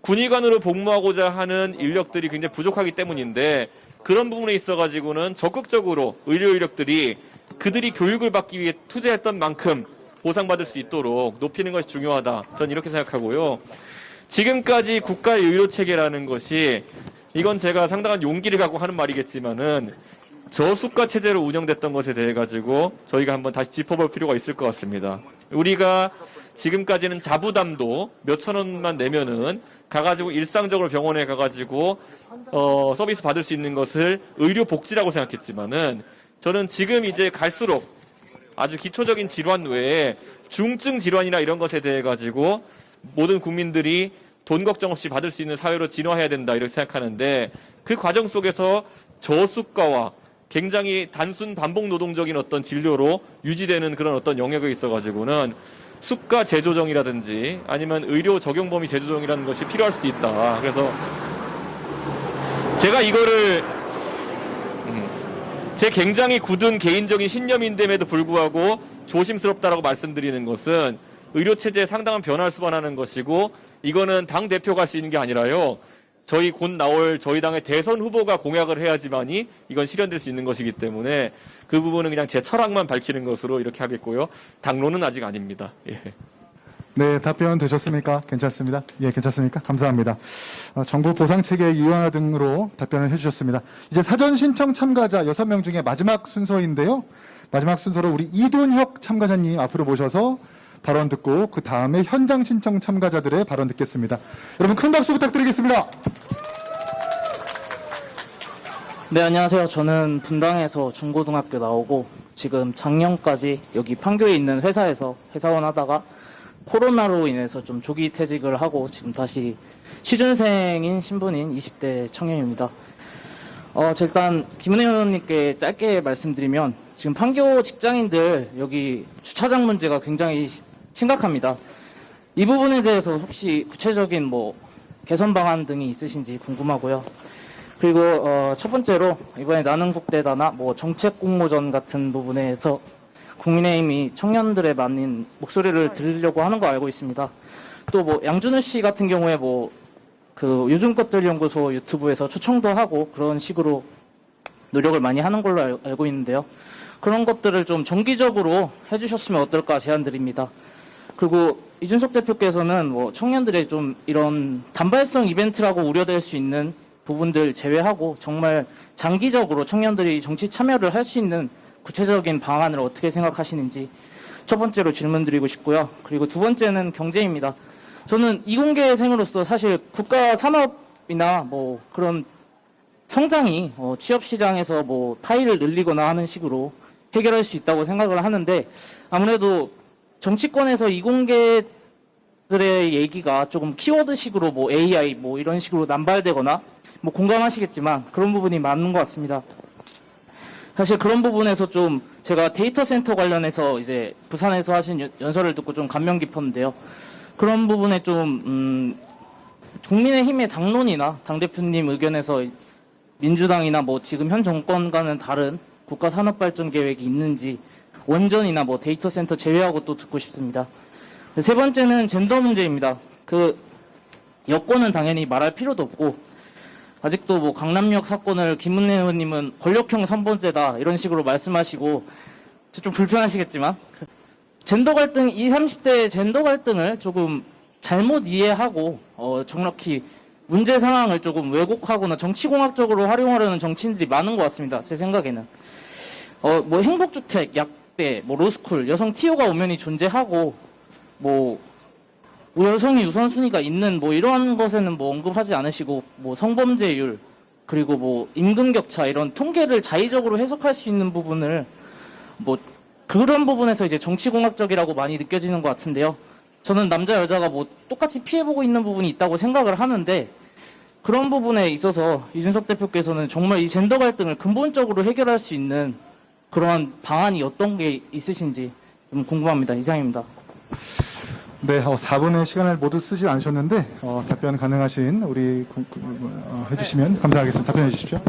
Speaker 4: 군의관으로 복무하고자 하는 인력들이 굉장히 부족하기 때문인데 그런 부분에 있어가지고는 적극적으로 의료 인력들이 그들이 교육을 받기 위해 투자했던 만큼 보상받을 수 있도록 높이는 것이 중요하다. 저는 이렇게 생각하고요. 지금까지 국가의 의료 체계라는 것이 이건 제가 상당한 용기를 갖고 하는 말이겠지만은 저수가 체제로 운영됐던 것에 대해 가지고 저희가 한번 다시 짚어볼 필요가 있을 것 같습니다. 우리가 지금까지는 자부담도 몇천 원만 내면은 가가지고 일상적으로 병원에 가가지고 서비스 받을 수 있는 것을 의료 복지라고 생각했지만은 저는 지금 이제 갈수록 아주 기초적인 질환 외에 중증 질환이나 이런 것에 대해 가지고 모든 국민들이 돈 걱정 없이 받을 수 있는 사회로 진화해야 된다 이렇게 생각하는데 그 과정 속에서 저수가와 굉장히 단순 반복 노동적인 어떤 진료로 유지되는 그런 어떤 영역에 있어 가지고는 수가 재조정이라든지 아니면 의료 적용 범위 재조정이라는 것이 필요할 수도 있다. 그래서 제가 이거를 제 굉장히 굳은 개인적인 신념인데에도 불구하고 조심스럽다라고 말씀드리는 것은 의료 체제에 상당한 변화를 수반하는 것이고 이거는 당 대표가 할 수 있는 게 아니라요. 저희 곧 나올 저희 당의 대선 후보가 공약을 해야지만이 이건 실현될 수 있는 것이기 때문에 그 부분은 그냥 제 철학만 밝히는 것으로 이렇게 하겠고요. 당론은 아직 아닙니다. 예.
Speaker 1: 네, 답변 되셨습니까? 괜찮습니다. 예, 괜찮습니까? 감사합니다. 정부 보상체계 유연화 등으로 답변을 해주셨습니다. 이제 사전 신청 참가자 6명 중에 마지막 순서인데요. 마지막 순서로 우리 이돈혁 참가자님 앞으로 모셔서 발언 듣고 그 다음에 현장 신청 참가자들의 발언 듣겠습니다. 여러분 큰 박수 부탁드리겠습니다.
Speaker 9: 네, 안녕하세요. 저는 분당에서 중고등학교 나오고 지금 작년까지 여기 판교에 있는 회사에서 회사원 하다가 코로나로 인해서 좀 조기 퇴직을 하고 지금 다시 취준생인 신분인 20대 청년입니다. 일단 김은혜 의원님께 짧게 말씀드리면 지금 판교 직장인들 여기 주차장 문제가 굉장히 심각합니다. 이 부분에 대해서 혹시 구체적인 개선 방안 등이 있으신지 궁금하고요. 그리고 첫 번째로 이번에 나는 국대다나 정책 공모전 같은 부분에서 국민의힘이 청년들의 많은 목소리를 들으려고 하는 거 알고 있습니다. 또 양준우 씨 같은 경우에 그 요즘 것들 연구소 유튜브에서 초청도 하고 그런 식으로 노력을 많이 하는 걸로 알고 있는데요. 그런 것들을 좀 정기적으로 해주셨으면 어떨까 제안드립니다. 그리고 이준석 대표께서는 청년들의 좀 이런 단발성 이벤트라고 우려될 수 있는 부분들 제외하고 정말 장기적으로 청년들이 정치 참여를 할 수 있는 구체적인 방안을 어떻게 생각하시는지 첫 번째로 질문드리고 싶고요. 그리고 두 번째는 경제입니다. 저는 이공계생으로서 사실 국가 산업이나 그런 성장이 취업 시장에서 뭐 파이를 늘리거나 하는 식으로 해결할 수 있다고 생각을 하는데 아무래도 정치권에서 이공계들의 얘기가 조금 키워드식으로 뭐 AI 뭐 이런 식으로 남발되거나 뭐 공감하시겠지만 그런 부분이 많은 것 같습니다. 사실 그런 부분에서 좀 제가 데이터 센터 관련해서 이제 부산에서 하신 연설을 듣고 좀 감명 깊었는데요. 그런 부분에 좀 국민의힘의 당론이나 당대표님 의견에서 민주당이나 뭐 지금 현 정권과는 다른 국가 산업 발전 계획이 있는지 원전이나 뭐 데이터 센터 제외하고 또 듣고 싶습니다. 세 번째는 젠더 문제입니다. 그 여권은 당연히 말할 필요도 없고 아직도 뭐 강남역 사건을 김문혜 의원님은 권력형 선본죄다 이런 식으로 말씀하시고 좀 불편하시겠지만 젠더 갈등 20, 30대의 젠더 갈등을 조금 잘못 이해하고 정확히 문제 상황을 조금 왜곡하거나 정치공학적으로 활용하려는 정치인들이 많은 것 같습니다. 제 생각에는 뭐 행복주택, 약대, 뭐 로스쿨, 여성 TO가 엄연히 존재하고 뭐 여성이 우선순위가 있는 뭐 이러한 것에는 뭐 언급하지 않으시고 뭐 성범죄율 그리고 뭐 임금 격차 이런 통계를 자의적으로 해석할 수 있는 부분을 뭐 그런 부분에서 이제 정치공학적이라고 많이 느껴지는 것 같은데요. 저는 남자 여자가 뭐 똑같이 피해보고 있는 부분이 있다고 생각을 하는데 그런 부분에 있어서 이준석 대표께서는 정말 이 젠더 갈등을 근본적으로 해결할 수 있는 그러한 방안이 어떤 게 있으신지 좀 궁금합니다. 이상입니다.
Speaker 1: 네, 4분의 시간을 모두 쓰지 않으셨는데 답변 가능하신 우리 해주시면 감사하겠습니다. 답변해 주십시오.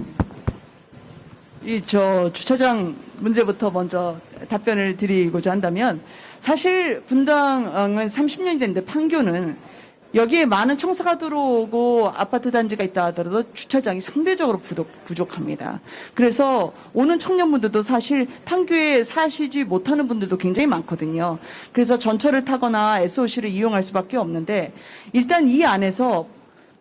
Speaker 3: 주차장 문제부터 먼저 답변을 드리고자 한다면 사실 분당은 30년이 됐는데 판교는 여기에 많은 청사가 들어오고 아파트 단지가 있다 하더라도 주차장이 상대적으로 부족합니다. 그래서 오는 청년분들도 사실 판교에 사시지 못하는 분들도 굉장히 많거든요. 그래서 전철을 타거나 SOC를 이용할 수밖에 없는데 일단 이 안에서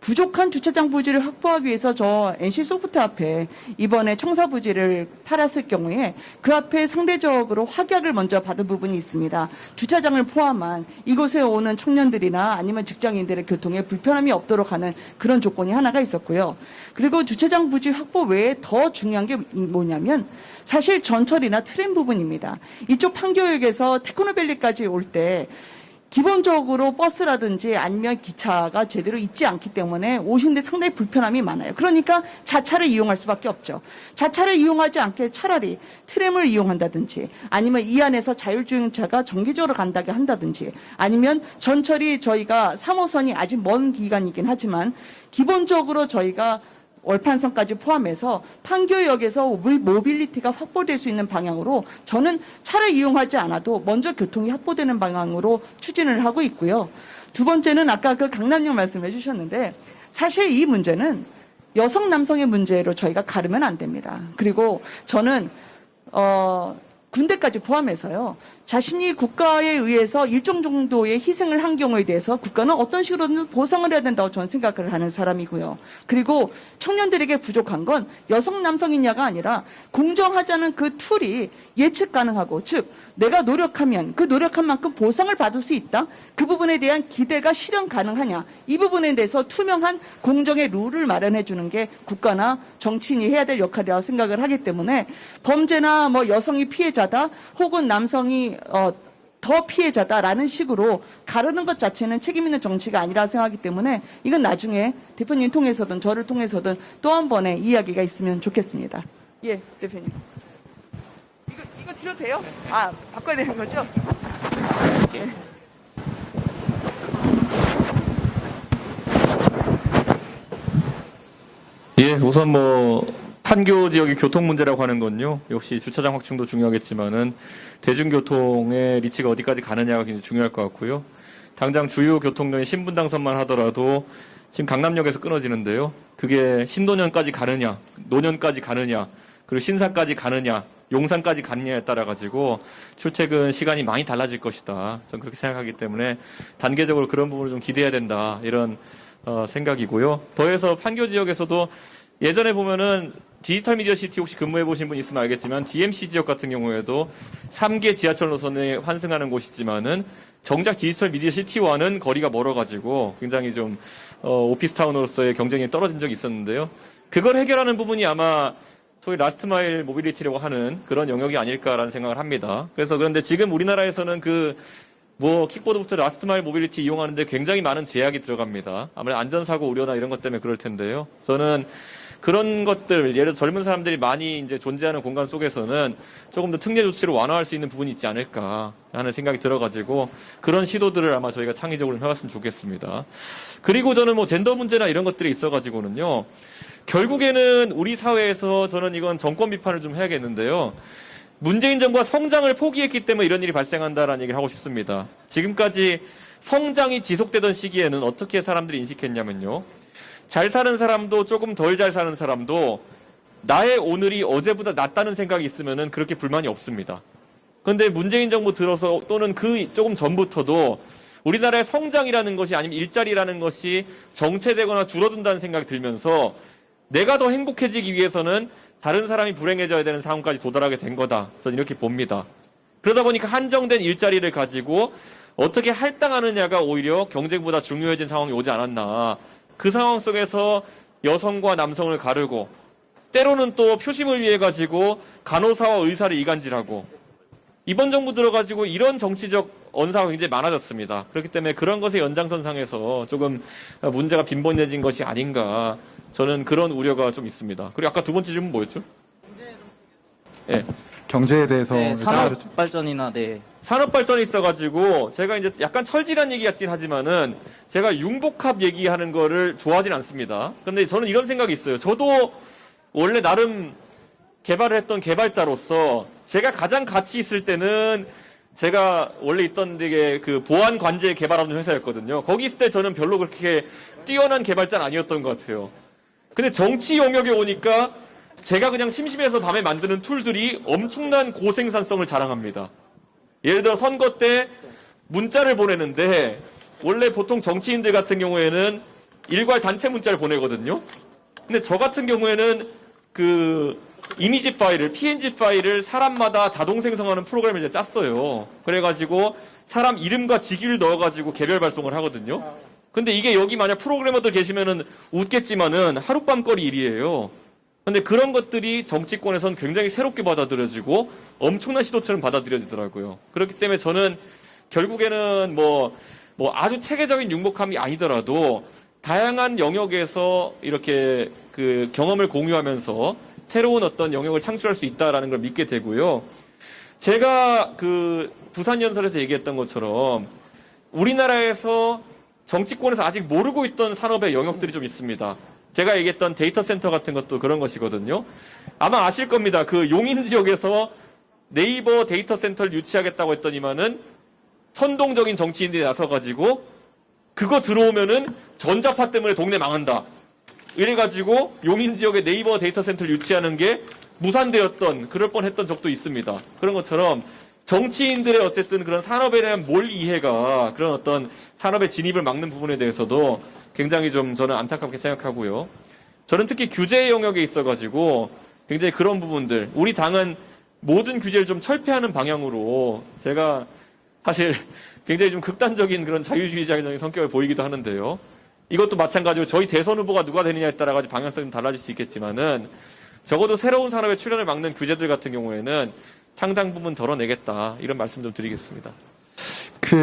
Speaker 3: 부족한 주차장 부지를 확보하기 위해서 저 NC소프트 앞에 이번에 청사 부지를 팔았을 경우에 그 앞에 상대적으로 확약을 먼저 받은 부분이 있습니다. 주차장을 포함한 이곳에 오는 청년들이나 아니면 직장인들의 교통에 불편함이 없도록 하는 그런 조건이 하나가 있었고요. 그리고 주차장 부지 확보 외에 더 중요한 게 뭐냐면 사실 전철이나 트램 부분입니다. 이쪽 판교역에서 테크노밸리까지 올 때 기본적으로 버스라든지 아니면 기차가 제대로 있지 않기 때문에 오시는데 상당히 불편함이 많아요. 그러니까 자차를 이용할 수밖에 없죠. 자차를 이용하지 않게 차라리 트램을 이용한다든지 아니면 이 안에서 자율주행차가 정기적으로 간다게 한다든지 아니면 전철이 저희가 3호선이 아직 먼 기간이긴 하지만 기본적으로 저희가 월판선까지 포함해서 판교역에서 모빌리티가 확보될 수 있는 방향으로 저는 차를 이용하지 않아도 먼저 교통이 확보되는 방향으로 추진을 하고 있고요. 두 번째는 아까 그 강남역 말씀해 주셨는데 사실 이 문제는 여성 남성의 문제로 저희가 가르면 안 됩니다. 그리고 저는 군대까지 포함해서요. 자신이 국가에 의해서 일정 정도의 희생을 한 경우에 대해서 국가는 어떤 식으로든 보상을 해야 된다고 저는 생각을 하는 사람이고요. 그리고 청년들에게 부족한 건 여성 남성이냐가 아니라 공정하자는 그 툴이 예측 가능하고 즉 내가 노력하면 그 노력한 만큼 보상을 받을 수 있다. 그 부분에 대한 기대가 실현 가능하냐. 이 부분에 대해서 투명한 공정의 룰을 마련해 주는 게 국가나 정치인이 해야 될 역할이라고 생각을 하기 때문에 범죄나 뭐 여성이 피해자다 혹은 남성이 더 피해자다라는 식으로 가르는 것 자체는 책임 있는 정치가 아니라 생각하기 때문에 이건 나중에 대표님 통해서든 저를 통해서든 또 한 번의 이야기가 있으면 좋겠습니다. 예, 대표님. 이거 드려도 돼요? 아, 바꿔야 되는 거죠? 예.
Speaker 4: 예, 우선 뭐 판교 지역의 교통 문제라고 하는 건요. 역시 주차장 확충도 중요하겠지만은 대중교통의 리치가 어디까지 가느냐가 굉장히 중요할 것 같고요. 당장 주요 교통량이 신분당선만 하더라도 지금 강남역에서 끊어지는데요. 그게 신도년까지 가느냐, 노년까지 가느냐, 그리고 신사까지 가느냐, 용산까지 가느냐에 따라 가지고 출퇴근 시간이 많이 달라질 것이다. 저는 그렇게 생각하기 때문에 단계적으로 그런 부분을 좀 기대해야 된다. 이런 생각이고요. 더해서 판교 지역에서도 예전에 보면은 디지털 미디어 시티 혹시 근무해 보신 분 있으면 알겠지만 DMC 지역 같은 경우에도 3개 지하철 노선에 환승하는 곳이지만은 정작 디지털 미디어 시티와는 거리가 멀어가지고 굉장히 좀 오피스타운으로서의 경쟁이 떨어진 적이 있었는데요. 그걸 해결하는 부분이 아마 소위 라스트 마일 모빌리티라고 하는 그런 영역이 아닐까라는 생각을 합니다. 그래서 그런데 지금 우리나라에서는 킥보드부터 라스트 마일 모빌리티 이용하는데 굉장히 많은 제약이 들어갑니다. 아무래도 안전사고 우려나 이런 것 때문에 그럴 텐데요. 저는 그런 것들, 예를 들어 젊은 사람들이 많이 이제 존재하는 공간 속에서는 조금 더 특례 조치를 완화할 수 있는 부분이 있지 않을까 하는 생각이 들어가지고 그런 시도들을 아마 저희가 창의적으로 해봤으면 좋겠습니다. 그리고 저는 젠더 문제나 이런 것들이 있어가지고는요. 결국에는 우리 사회에서 저는 이건 정권 비판을 좀 해야겠는데요. 문재인 정부가 성장을 포기했기 때문에 이런 일이 발생한다라는 얘기를 하고 싶습니다. 지금까지 성장이 지속되던 시기에는 어떻게 사람들이 인식했냐면요. 잘 사는 사람도 조금 덜 잘 사는 사람도 나의 오늘이 어제보다 낫다는 생각이 있으면은 그렇게 불만이 없습니다. 그런데 문재인 정부 들어서 또는 그 조금 전부터도 우리나라의 성장이라는 것이 아니면 일자리라는 것이 정체되거나 줄어든다는 생각이 들면서 내가 더 행복해지기 위해서는 다른 사람이 불행해져야 되는 상황까지 도달하게 된 거다. 저는 이렇게 봅니다. 그러다 보니까 한정된 일자리를 가지고 어떻게 할당하느냐가 오히려 경쟁보다 중요해진 상황이 오지 않았나. 그 상황 속에서 여성과 남성을 가르고 때로는 또 표심을 위해 가지고 간호사와 의사를 이간질하고 이번 정부 들어가지고 이런 정치적 언사가 굉장히 많아졌습니다. 그렇기 때문에 그런 것의 연장선상에서 조금 문제가 빈번해진 것이 아닌가 저는 그런 우려가 좀 있습니다. 그리고 아까 두 번째 질문 뭐였죠? 네.
Speaker 1: 경제에 대해서
Speaker 9: 네, 산업 발전이나 네.
Speaker 4: 산업 발전이 있어가지고 제가 이제 약간 철질한 얘기 같긴 하지만은 제가 융복합 얘기하는 거를 좋아하진 않습니다. 근데 저는 이런 생각이 있어요. 저도 원래 나름 개발을 했던 개발자로서 제가 가장 가치 있을 때는 제가 원래 있던 데게 그 보안 관제 개발하는 회사였거든요. 거기 있을 때 저는 별로 그렇게 뛰어난 개발자는 아니었던 것 같아요. 근데 정치 영역에 오니까 제가 그냥 심심해서 밤에 만드는 툴들이 엄청난 고생산성을 자랑합니다. 예를 들어 선거 때 문자를 보내는데 원래 보통 정치인들 같은 경우에는 일괄 단체 문자를 보내거든요. 근데 저 같은 경우에는 그 이미지 파일을, PNG 파일을 사람마다 자동 생성하는 프로그램을 이제 짰어요. 그래가지고 사람 이름과 직위를 넣어가지고 개별 발송을 하거든요. 근데 이게 여기 만약 프로그래머들 계시면은 웃겠지만은 하룻밤거리 일이에요. 근데 그런 것들이 정치권에선 굉장히 새롭게 받아들여지고 엄청난 시도처럼 받아들여지더라고요. 그렇기 때문에 저는 결국에는 뭐 아주 체계적인 융복함이 아니더라도 다양한 영역에서 이렇게 그 경험을 공유하면서 새로운 어떤 영역을 창출할 수 있다라는 걸 믿게 되고요. 제가 그 부산연설에서 얘기했던 것처럼 우리나라에서 정치권에서 아직 모르고 있던 산업의 영역들이 좀 있습니다. 제가 얘기했던 데이터 센터 같은 것도 그런 것이거든요. 아마 아실 겁니다. 그 용인 지역에서 네이버 데이터 센터를 유치하겠다고 했더니만은 선동적인 정치인들이 나서가지고 그거 들어오면은 전자파 때문에 동네 망한다. 이래가지고 용인 지역에 네이버 데이터 센터를 유치하는 게 무산되었던 그럴 뻔했던 적도 있습니다. 그런 것처럼 정치인들의 어쨌든 그런 산업에 대한 몰 이해가 그런 어떤 산업의 진입을 막는 부분에 대해서도 굉장히 좀 저는 안타깝게 생각하고요. 저는 특히 규제 영역에 있어가지고 굉장히 그런 부분들 우리 당은 모든 규제를 좀 철폐하는 방향으로 제가 사실 굉장히 좀 극단적인 그런 자유주의자적인 성격을 보이기도 하는데요. 이것도 마찬가지로 저희 대선 후보가 누가 되느냐에 따라 가지고 방향성이 좀 달라질 수 있겠지만은 적어도 새로운 산업의 출현을 막는 규제들 같은 경우에는 상당 부분 덜어내겠다 이런 말씀 좀 드리겠습니다.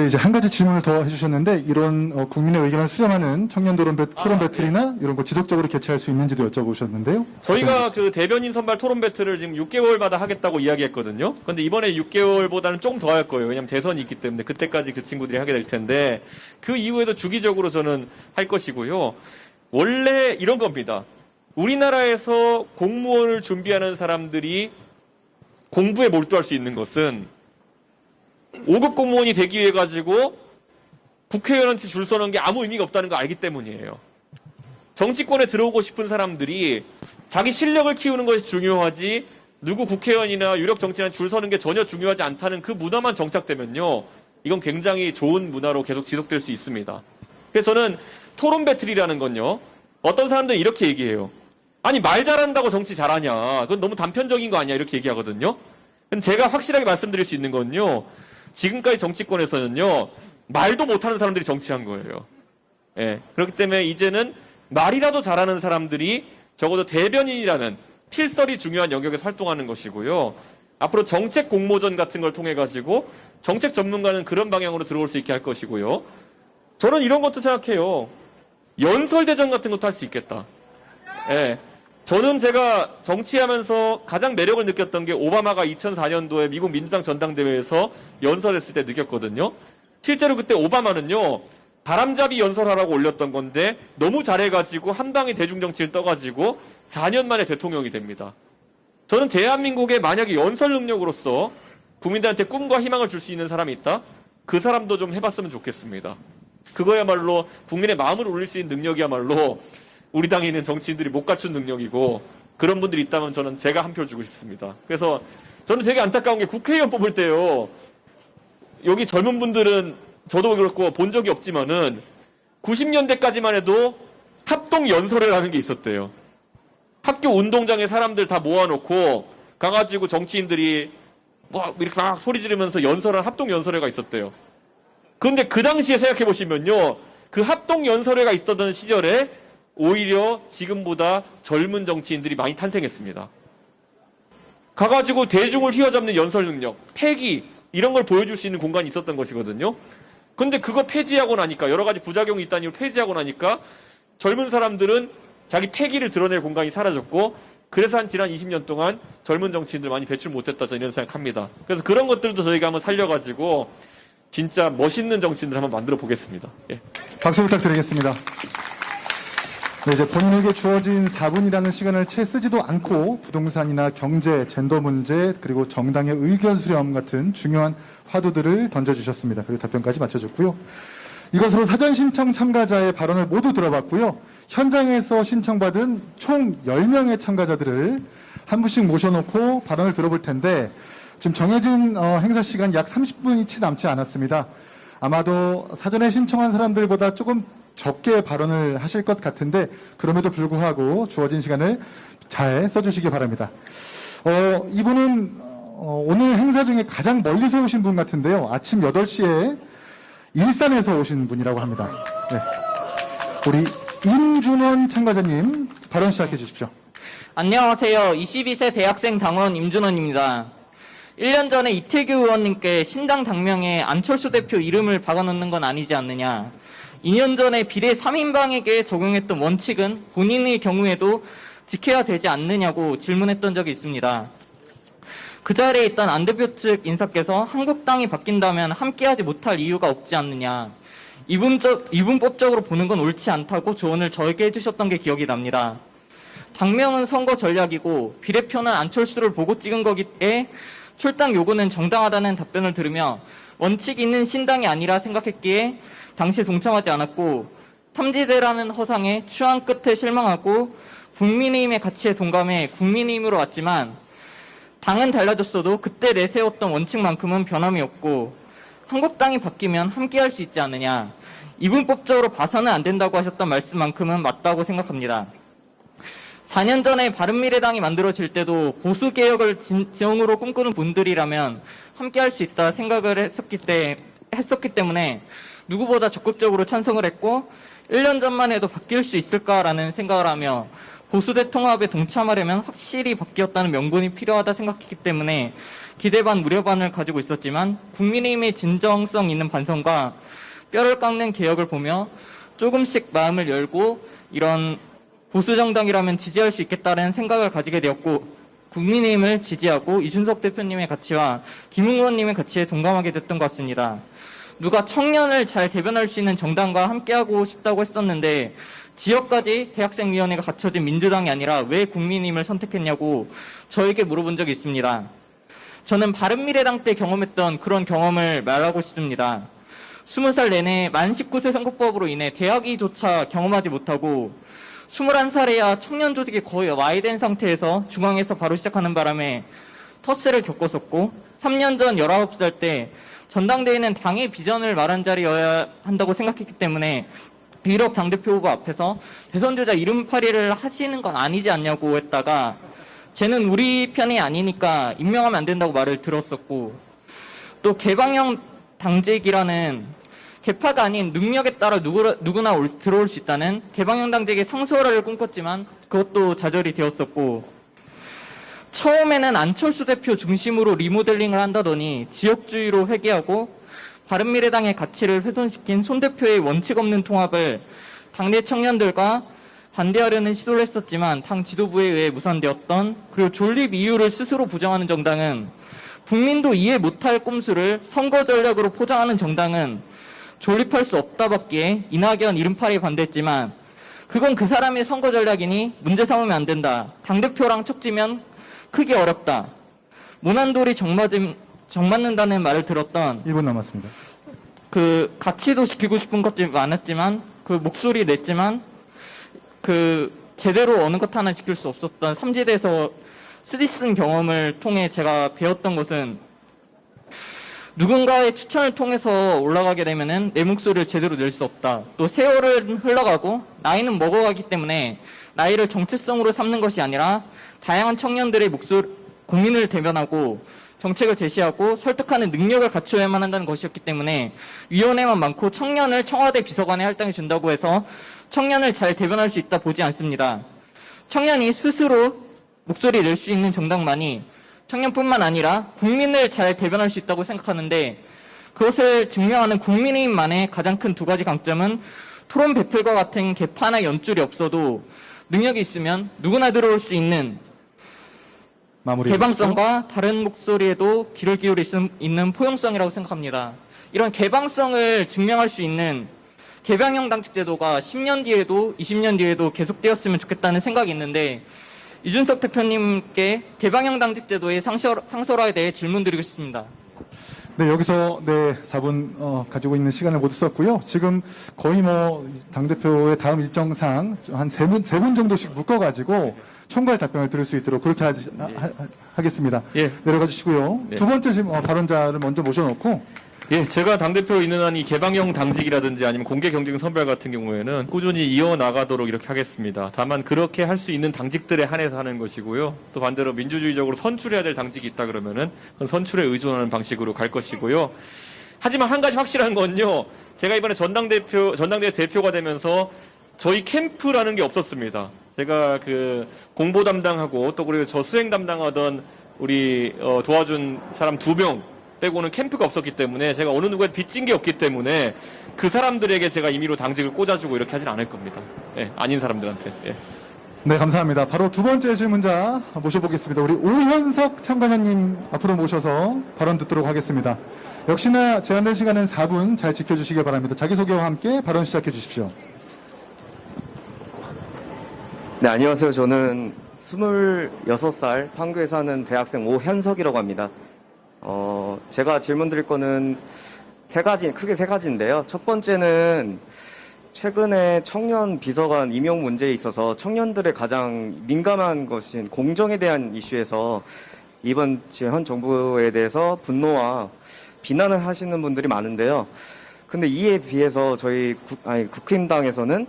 Speaker 1: 이제 한 가지 질문을 더 해주셨는데 이런 국민의 의견을 수렴하는 청년 토론 배틀이나 이런 거 지속적으로 개최할 수 있는지도 여쭤보셨는데요.
Speaker 4: 저희가 그 대변인 선발 토론 배틀을 지금 6개월마다 하겠다고 이야기했거든요. 근데 이번에 6개월보다는 조금 더 할 거예요. 왜냐하면 대선이 있기 때문에 그때까지 그 친구들이 하게 될 텐데 그 이후에도 주기적으로 저는 할 것이고요. 원래 이런 겁니다. 우리나라에서 공무원을 준비하는 사람들이 공부에 몰두할 수 있는 것은 5급 공무원이 되기 위해 가지고 국회의원한테 줄 서는 게 아무 의미가 없다는 거 알기 때문이에요. 정치권에 들어오고 싶은 사람들이 자기 실력을 키우는 것이 중요하지 누구 국회의원이나 유력 정치인한테 줄 서는 게 전혀 중요하지 않다는 그 문화만 정착되면요. 이건 굉장히 좋은 문화로 계속 지속될 수 있습니다. 그래서 저는 토론 배틀이라는 건요. 어떤 사람들은 이렇게 얘기해요. 아니 말 잘한다고 정치 잘하냐. 그건 너무 단편적인 거 아니야. 이렇게 얘기하거든요. 근데 제가 확실하게 말씀드릴 수 있는 건요. 지금까지 정치권에서는요. 말도 못하는 사람들이 정치한 거예요. 예. 그렇기 때문에 이제는 말이라도 잘하는 사람들이 적어도 대변인이라는 필설이 중요한 영역에서 활동하는 것이고요. 앞으로 정책 공모전 같은 걸 통해 가지고 정책 전문가는 그런 방향으로 들어올 수 있게 할 것이고요. 저는 이런 것도 생각해요. 연설대전 같은 것도 할 수 있겠다. 예. 저는 제가 정치하면서 가장 매력을 느꼈던 게 오바마가 2004년도에 미국 민주당 전당대회에서 연설했을 때 느꼈거든요. 실제로 그때 오바마는요, 바람잡이 연설하라고 올렸던 건데 너무 잘해가지고 한 방에 대중정치를 떠가지고 4년 만에 대통령이 됩니다. 저는 대한민국에 만약에 연설 능력으로서 국민들한테 꿈과 희망을 줄 수 있는 사람이 있다? 그 사람도 좀 해봤으면 좋겠습니다. 그거야말로 국민의 마음을 울릴 수 있는 능력이야말로 우리 당에 있는 정치인들이 못 갖춘 능력이고 그런 분들이 있다면 저는 제가 한 표 주고 싶습니다. 그래서 저는 되게 안타까운 게 국회의원 뽑을 때요. 여기 젊은 분들은 저도 그렇고 본 적이 없지만은 90년대까지만 해도 합동 연설회라는 게 있었대요. 학교 운동장에 사람들 다 모아놓고 가가지고 정치인들이 뭐 이렇게 막 소리 지르면서 연설한 합동 연설회가 있었대요. 그런데 그 당시에 생각해 보시면요, 그 합동 연설회가 있었던 시절에 오히려 지금보다 젊은 정치인들이 많이 탄생했습니다. 가가지고 대중을 휘어잡는 연설 능력, 패기 이런 걸 보여줄 수 있는 공간이 있었던 것이거든요. 근데 그거 폐지하고 나니까, 여러 가지 부작용이 있다는 이유로 폐지하고 나니까 젊은 사람들은 자기 패기를 드러낼 공간이 사라졌고, 그래서 한 지난 20년 동안 젊은 정치인들 많이 배출 못했다, 저는 이런 생각합니다. 그래서 그런 것들도 저희가 한번 살려가지고 진짜 멋있는 정치인들 한번 만들어 보겠습니다. 예.
Speaker 1: 박수 부탁드리겠습니다. 네, 이제 본인에게 주어진 4분이라는 시간을 채 쓰지도 않고 부동산이나 경제, 젠더 문제, 그리고 정당의 의견 수렴 같은 중요한 화두들을 던져주셨습니다. 그리고 답변까지 마쳐줬고요. 이것으로 사전 신청 참가자의 발언을 모두 들어봤고요. 현장에서 신청받은 총 10명의 참가자들을 한 분씩 모셔놓고 발언을 들어볼 텐데, 지금 정해진 행사 시간 약 30분이 채 남지 않았습니다. 아마도 사전에 신청한 사람들보다 조금 적게 발언을 하실 것 같은데, 그럼에도 불구하고 주어진 시간을 잘 써주시기 바랍니다. 이분은 오늘 행사 중에 가장 멀리서 오신 분 같은데요. 아침 8시에 일산에서 오신 분이라고 합니다. 네. 우리 임준원 참가자님 발언 시작해 주십시오.
Speaker 9: 안녕하세요. 22세 대학생 당원 임준원입니다. 1년 전에 이태규 의원님께 신당 당명에 안철수 대표 이름을 박아놓는 건 아니지 않느냐. 2년 전에 비례 3인방에게 적용했던 원칙은 본인의 경우에도 지켜야 되지 않느냐고 질문했던 적이 있습니다. 그 자리에 있던 안 대표 측 인사께서 한국당이 바뀐다면 함께하지 못할 이유가 없지 않느냐. 이분법적으로 보는 건 옳지 않다고 조언을 저에게 해주셨던 게 기억이 납니다. 당명은 선거 전략이고 비례표는 안철수를 보고 찍은 거기에 출당 요구는 정당하다는 답변을 들으며 원칙 있는 신당이 아니라 생각했기에 당시에 동참하지 않았고, 삼지대라는 허상에 추한 끝에 실망하고 국민의힘의 가치에 동감해 국민의힘으로 왔지만, 당은 달라졌어도 그때 내세웠던 원칙만큼은 변함이 없고 한국당이 바뀌면 함께할 수 있지 않느냐. 이분법적으로 봐서는 안 된다고 하셨던 말씀만큼은 맞다고 생각합니다. 4년 전에 바른미래당이 만들어질 때도 보수개혁을 진정으로 꿈꾸는 분들이라면 함께할 수 있다 생각을 했었기 때문에 누구보다 적극적으로 찬성을 했고, 1년 전만 해도 바뀔 수 있을까라는 생각을 하며 보수대 통합에 동참하려면 확실히 바뀌었다는 명분이 필요하다 생각했기 때문에 기대 반 우려 반을 가지고 있었지만, 국민의힘의 진정성 있는 반성과 뼈를 깎는 개혁을 보며 조금씩 마음을 열고 이런 보수정당이라면 지지할 수 있겠다는 생각을 가지게 되었고, 국민의힘을 지지하고 이준석 대표님의 가치와 김웅 의원님의 가치에 동감하게 됐던 것 같습니다. 누가 청년을 잘 대변할 수 있는 정당과 함께하고 싶다고 했었는데 지역까지 대학생위원회가 갖춰진 민주당이 아니라 왜 국민의힘을 선택했냐고 저에게 물어본 적이 있습니다. 저는 바른미래당 때 경험했던 그런 경험을 말하고 싶습니다. 20살 내내 만 19세 선거법으로 인해 대학위조차 경험하지 못하고 21살에야 청년 조직이 거의 와해된 상태에서 중앙에서 바로 시작하는 바람에 터스를 겪었었고, 3년 전 19살 때 전당대회는 당의 비전을 말한 자리여야 한다고 생각했기 때문에 비록 당대표 후보 앞에서 대선주자 이름팔이를 하시는 건 아니지 않냐고 했다가 쟤는 우리 편이 아니니까 임명하면 안 된다고 말을 들었었고, 또 개방형 당직이라는 개파가 아닌 능력에 따라 누구나 들어올 수 있다는 개방형 당직의 상수화를 꿈꿨지만 그것도 좌절이 되었었고, 처음에는 안철수 대표 중심으로 리모델링을 한다더니 지역주의로 회귀하고 바른미래당의 가치를 훼손시킨 손 대표의 원칙 없는 통합을 당내 청년들과 반대하려는 시도를 했었지만 당 지도부에 의해 무산되었던, 그리고 존립 이유를 스스로 부정하는 정당은, 국민도 이해 못할 꼼수를 선거 전략으로 포장하는 정당은 존립할 수 없다밖에 이낙연 78에 반대했지만, 그건 그 사람의 선거 전략이니 문제 삼으면 안 된다. 당대표랑 척지면 크기 어렵다. 모난돌이 정맞는다는 말을 들었던
Speaker 1: 1분 남았습니다.
Speaker 9: 그 가치도 지키고 싶은 것들이 많았지만 그 목소리 냈지만 그 제대로 어느 것 하나 지킬 수 없었던 삼지대에서 쓰디쓴 경험을 통해 제가 배웠던 것은, 누군가의 추천을 통해서 올라가게 되면은 내 목소리를 제대로 낼 수 없다. 또 세월은 흘러가고 나이는 먹어가기 때문에 나이를 정체성으로 삼는 것이 아니라 다양한 청년들의 고민을 대변하고 정책을 제시하고 설득하는 능력을 갖추어야만 한다는 것이었기 때문에, 위원회만 많고 청년을 청와대 비서관에 할당해 준다고 해서 청년을 잘 대변할 수 있다 보지 않습니다. 청년이 스스로 목소리 낼 수 있는 정당만이 청년뿐만 아니라 국민을 잘 대변할 수 있다고 생각하는데, 그것을 증명하는 국민의힘만의 가장 큰 두 가지 강점은 토론 배틀과 같은 개파나 연줄이 없어도 능력이 있으면 누구나 들어올 수 있는
Speaker 1: 마무리.
Speaker 9: 개방성과 다른 목소리에도 귀를 기울일 수 있는 포용성이라고 생각합니다. 이런 개방성을 증명할 수 있는 개방형 당직 제도가 10년 뒤에도 20년 뒤에도 계속되었으면 좋겠다는 생각이 있는데, 이준석 대표님께 개방형 당직 제도의 상설화에 대해 질문드리고 싶습니다.
Speaker 1: 네, 여기서 4분 가지고 있는 시간을 모두 썼고요. 지금 거의 당대표의 다음 일정상 한 세 분 정도씩 묶어가지고 총괄 답변을 들을 수 있도록 그렇게 하겠습니다.
Speaker 4: 예.
Speaker 1: 내려가 주시고요.
Speaker 4: 네.
Speaker 1: 두 번째 발언자를 먼저 모셔놓고,
Speaker 4: 예, 제가 당대표 있는 한 이 개방형 당직이라든지 아니면 공개 경쟁 선별 같은 경우에는 꾸준히 이어나가도록 이렇게 하겠습니다. 다만 그렇게 할 수 있는 당직들에 한해서 하는 것이고요. 또 반대로 민주주의적으로 선출해야 될 당직이 있다 그러면은 그건 선출에 의존하는 방식으로 갈 것이고요. 하지만 한 가지 확실한 건요. 제가 이번에 전당대회 대표가 되면서 저희 캠프라는 게 없었습니다. 제가 그 공보 담당하고 또 그리고 저 수행 담당하던 우리 도와준 사람 2명 빼고는 캠프가 없었기 때문에 제가 어느 누구에 빚진 게 없기 때문에 그 사람들에게 제가 임의로 당직을 꽂아주고 이렇게 하진 않을 겁니다. 예, 아닌 사람들한테. 예.
Speaker 1: 네, 감사합니다. 바로 두 번째 질문자 모셔보겠습니다. 우리 오현석 참관자님 앞으로 모셔서 발언 듣도록 하겠습니다. 역시나 제한된 시간은 4분 잘 지켜주시기 바랍니다. 자기소개와 함께 발언 시작해 주십시오.
Speaker 10: 네, 안녕하세요. 저는 26살 판교에 사는 대학생 오현석이라고 합니다. 제가 질문 드릴 거는 크게 세 가지인데요. 첫 번째는 최근에 청년 비서관 임용 문제에 있어서 청년들의 가장 민감한 것인 공정에 대한 이슈에서 이번 현 정부에 대해서 분노와 비난을 하시는 분들이 많은데요. 근데 이에 비해서 저희 국힘당에서는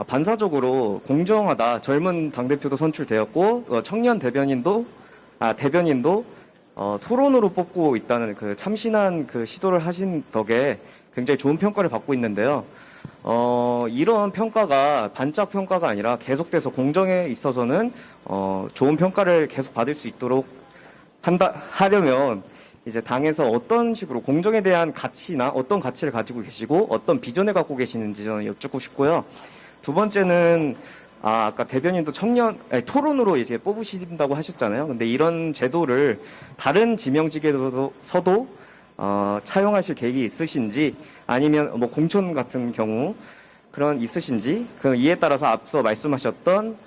Speaker 10: 반사적으로 공정하다. 젊은 당대표도 선출되었고 청년 대변인도 토론으로 뽑고 있다는 그 참신한 그 시도를 하신 덕에 굉장히 좋은 평가를 받고 있는데요. 이런 평가가 반짝 평가가 아니라 계속돼서 공정에 있어서는 좋은 평가를 계속 받을 수 있도록 하려면 이제 당에서 어떤 식으로 공정에 대한 가치나 어떤 가치를 가지고 계시고 어떤 비전을 갖고 계시는지 저는 여쭙고 싶고요. 두 번째는 아까 대변인도 토론으로 이제 뽑으신다고 하셨잖아요. 근데 이런 제도를 다른 지명직에서도 차용하실 계획이 있으신지, 아니면 공천 같은 경우 그런 있으신지, 이에 따라서 앞서 말씀하셨던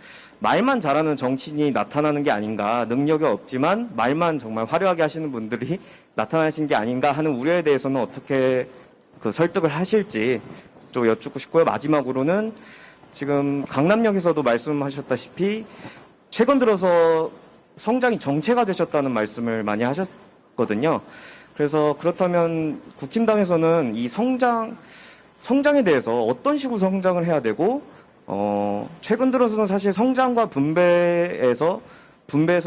Speaker 10: 말만 잘하는 정치인이 나타나는 게 아닌가, 능력이 없지만 말만 정말 화려하게 하시는 분들이 나타나신 게 아닌가 하는 우려에 대해서는 어떻게 설득을 하실지 좀 여쭙고 싶고요. 마지막으로는 지금 강남역에서도 말씀하셨다시피 최근 들어서 성장이 정체가 되셨다는 말씀을 많이 하셨거든요. 그래서 그렇다면 국힘당에서는 이 성장에 대해서 어떤 식으로 성장을 해야 되고, 최근 들어서는 사실 성장과 분배에서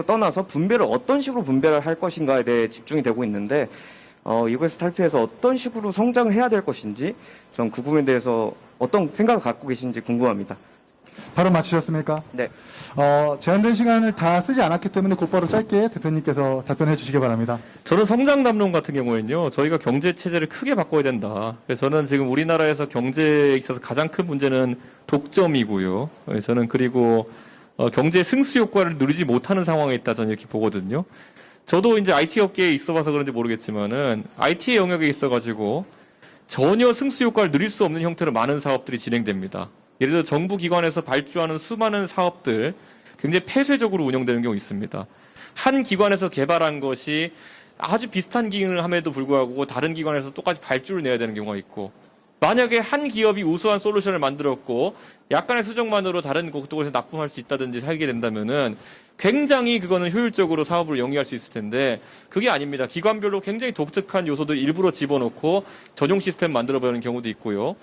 Speaker 10: 떠나서 분배를 어떤 식으로 분배를 할 것인가에 대해 집중이 되고 있는데, 이것을 탈피해서 어떤 식으로 성장을 해야 될 것인지, 전 그 부분에 대해서 어떤 생각을 갖고 계신지 궁금합니다.
Speaker 1: 바로 마치셨습니까?
Speaker 10: 네.
Speaker 1: 제한된 시간을 다 쓰지 않았기 때문에 곧바로 짧게 대표님께서 답변해 주시기 바랍니다.
Speaker 4: 저는 성장 담론 같은 경우에는요, 저희가 경제 체제를 크게 바꿔야 된다. 그래서 저는 지금 우리나라에서 경제에 있어서 가장 큰 문제는 독점이고요. 저는 그리고 경제 승수 효과를 누리지 못하는 상황에 있다, 저는 이렇게 보거든요. 저도 이제 IT 업계에 있어봐서 그런지 모르겠지만은 IT 영역에 있어가지고 전혀 승수 효과를 누릴 수 없는 형태로 많은 사업들이 진행됩니다. 예를 들어 정부 기관에서 발주하는 수많은 사업들 굉장히 폐쇄적으로 운영되는 경우 있습니다. 한 기관에서 개발한 것이 아주 비슷한 기능을 함에도 불구하고 다른 기관에서 똑같이 발주를 내야 되는 경우가 있고, 만약에 한 기업이 우수한 솔루션을 만들었고 약간의 수정만으로 다른 곳에서 납품할 수 있다든지 하게 된다면은 굉장히 그거는 효율적으로 사업을 영위할 수 있을 텐데 그게 아닙니다. 기관별로 굉장히 독특한 요소들 일부러 집어넣고 전용 시스템 만들어버리는 경우도 있고요.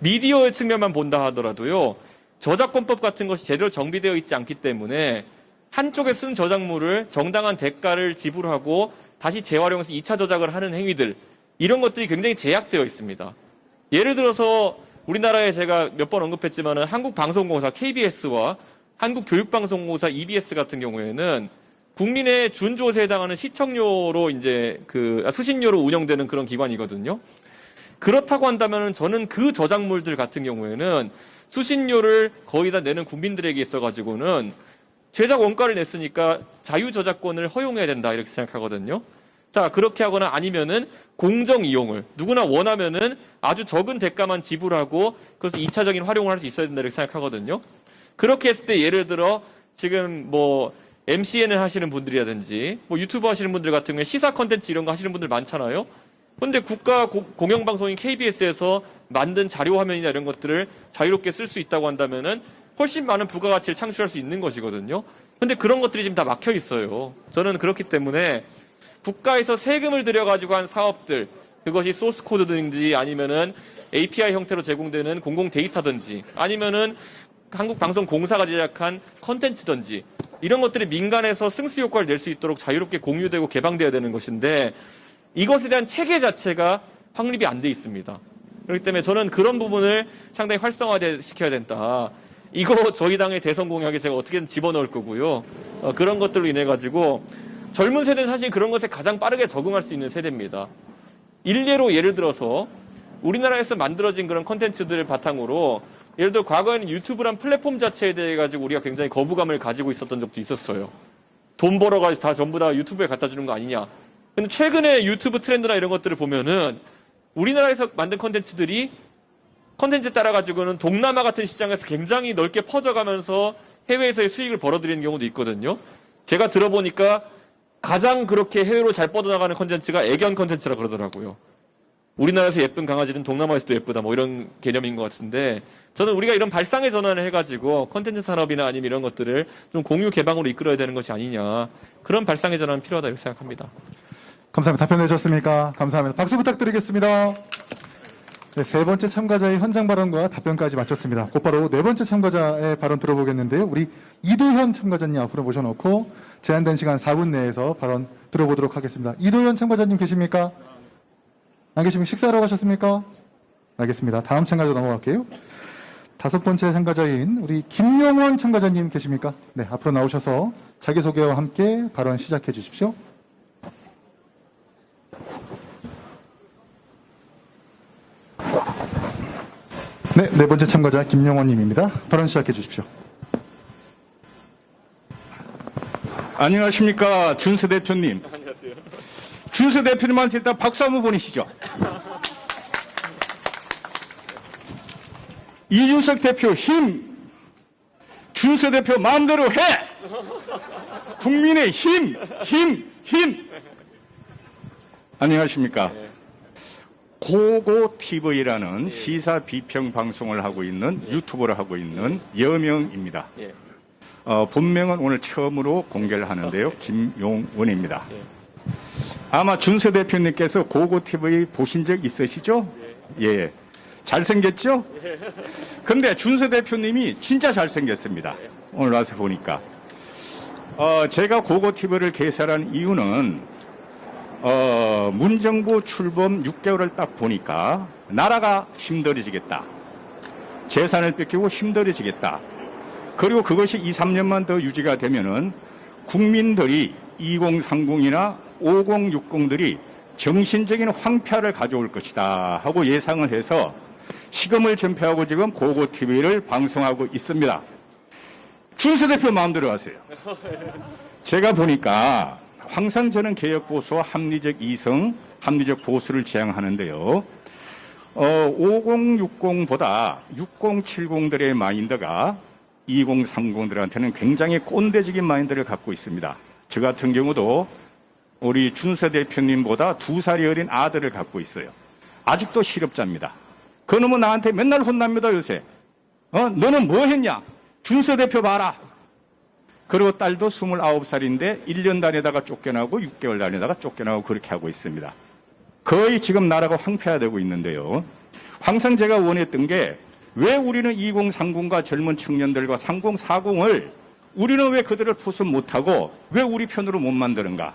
Speaker 4: 미디어의 측면만 본다 하더라도요, 저작권법 같은 것이 제대로 정비되어 있지 않기 때문에 한쪽에 쓴 저작물을 정당한 대가를 지불하고 다시 재활용해서 2차 저작을 하는 행위들, 이런 것들이 굉장히 제약되어 있습니다. 예를 들어서 우리나라에 제가 몇 번 언급했지만은 한국방송공사 KBS와 한국교육방송공사 EBS 같은 경우에는 국민의 준조세에 해당하는 시청료로 이제 수신료로 운영되는 그런 기관이거든요. 그렇다고 한다면은 저는 그 저작물들 같은 경우에는 수신료를 거의 다 내는 국민들에게 있어가지고는 제작 원가를 냈으니까 자유저작권을 허용해야 된다, 이렇게 생각하거든요. 자, 그렇게 하거나 아니면은 공정 이용을 누구나 원하면은 아주 적은 대가만 지불하고 그래서 2차적인 활용을 할 수 있어야 된다, 이렇게 생각하거든요. 그렇게 했을 때 예를 들어 지금 뭐 MCN을 하시는 분들이라든지 뭐 유튜브 하시는 분들 같은 경우에 시사 컨텐츠 이런 거 하시는 분들 많잖아요. 근데 국가 공영방송인 KBS에서 만든 자료 화면이나 이런 것들을 자유롭게 쓸 수 있다고 한다면은 훨씬 많은 부가가치를 창출할 수 있는 것이거든요. 근데 그런 것들이 지금 다 막혀 있어요. 저는 그렇기 때문에 국가에서 세금을 들여가지고 한 사업들, 그것이 소스 코드든지 아니면은 API 형태로 제공되는 공공 데이터든지 아니면은 한국방송공사가 제작한 컨텐츠든지 이런 것들이 민간에서 승수 효과를 낼 수 있도록 자유롭게 공유되고 개방되어야 되는 것인데 이것에 대한 체계 자체가 확립이 안 돼 있습니다. 그렇기 때문에 저는 그런 부분을 상당히 활성화시켜야 된다. 이거 저희 당의 대선 공약에 제가 어떻게든 집어넣을 거고요. 그런 것들로 인해 가지고 젊은 세대는 사실 그런 것에 가장 빠르게 적응할 수 있는 세대입니다. 예를 들어서 우리나라에서 만들어진 그런 컨텐츠들을 바탕으로 예를 들어 과거에는 유튜브란 플랫폼 자체에 대해 가지고 우리가 굉장히 거부감을 가지고 있었던 적도 있었어요. 돈 벌어가지고 다 전부 다 유튜브에 갖다 주는 거 아니냐. 근데 최근에 유튜브 트렌드나 이런 것들을 보면은 우리나라에서 만든 컨텐츠들이 컨텐츠 따라가지고는 동남아 같은 시장에서 굉장히 넓게 퍼져가면서 해외에서의 수익을 벌어들이는 경우도 있거든요. 제가 들어보니까 가장 그렇게 해외로 잘 뻗어나가는 컨텐츠가 애견 컨텐츠라 그러더라고요. 우리나라에서 예쁜 강아지는 동남아에서도 예쁘다, 뭐 이런 개념인 것 같은데 저는 우리가 이런 발상의 전환을 해가지고 컨텐츠 산업이나 아니면 이런 것들을 좀 공유 개방으로 이끌어야 되는 것이 아니냐, 그런 발상의 전환은 필요하다 이렇게 생각합니다.
Speaker 1: 감사합니다. 답변해 주셨습니까? 감사합니다. 박수 부탁드리겠습니다. 네, 세 번째 참가자의 현장 발언과 답변까지 마쳤습니다. 곧바로 네 번째 참가자의 발언 들어보겠는데요. 우리 이도현 참가자님 앞으로 모셔놓고 제한된 시간 4분 내에서 발언 들어보도록 하겠습니다. 이도현 참가자님 계십니까? 안 계시면 식사하러 가셨습니까? 알겠습니다. 다음 참가자 넘어갈게요. 다섯 번째 참가자인 우리 김용원 참가자님 계십니까? 네, 앞으로 나오셔서 자기소개와 함께 발언 시작해 주십시오. 네, 네 번째 참가자 김용원님입니다. 발언 시작해 주십시오.
Speaker 11: 안녕하십니까, 준수 대표님.
Speaker 4: 안녕하세요.
Speaker 11: 준수 대표님한테 일단 박수 한번 보내시죠. 이준석 대표 힘, 준수 대표 마음대로 해. 국민의 힘. 안녕하십니까. 고고 TV라는 시사 비평 방송을 하고 있는 유튜브를 하고 있는 여명입니다. 본명은 오늘 처음으로 공개를 하는데요. 김용원입니다. 아마 준서 대표님께서 고고 TV 보신 적 있으시죠? 예. 잘생겼죠? 근데 준서 대표님이 진짜 잘생겼습니다. 오늘 와서 보니까. 제가 고고 TV를 개설한 이유는 문정부 출범 6개월을 딱 보니까 나라가 힘들어지겠다. 재산을 뺏기고 힘들어지겠다. 그리고 그것이 2, 3년만 더 유지가 되면은 국민들이 2030이나 5060들이 정신적인 황폐화를 가져올 것이다 하고 예상을 해서 시금을 전폐하고 지금 고고TV를 방송하고 있습니다. 준서 대표 마음대로 하세요. 제가 보니까 항상 저는 개혁보수와 합리적 이성, 합리적 보수를 지향하는데요. 5060보다 6070들의 마인드가 2030들한테는 굉장히 꼰대적인 마인드를 갖고 있습니다. 저 같은 경우도 우리 준서 대표님보다 2살이 어린 아들을 갖고 있어요. 아직도 실업자입니다. 그놈은 나한테 맨날 혼납니다, 요새. 너는 뭐 했냐? 준서 대표 봐라. 그리고 딸도 29살인데 1년 다니다가 쫓겨나고 6개월 다니다가 쫓겨나고 그렇게 하고 있습니다. 거의 지금 나라가 황폐화되고 있는데요. 항상 제가 원했던 게 왜 우리는 2030과 젊은 청년들과 3040을 우리는 왜 그들을 포섭 못하고 왜 우리 편으로 못 만드는가?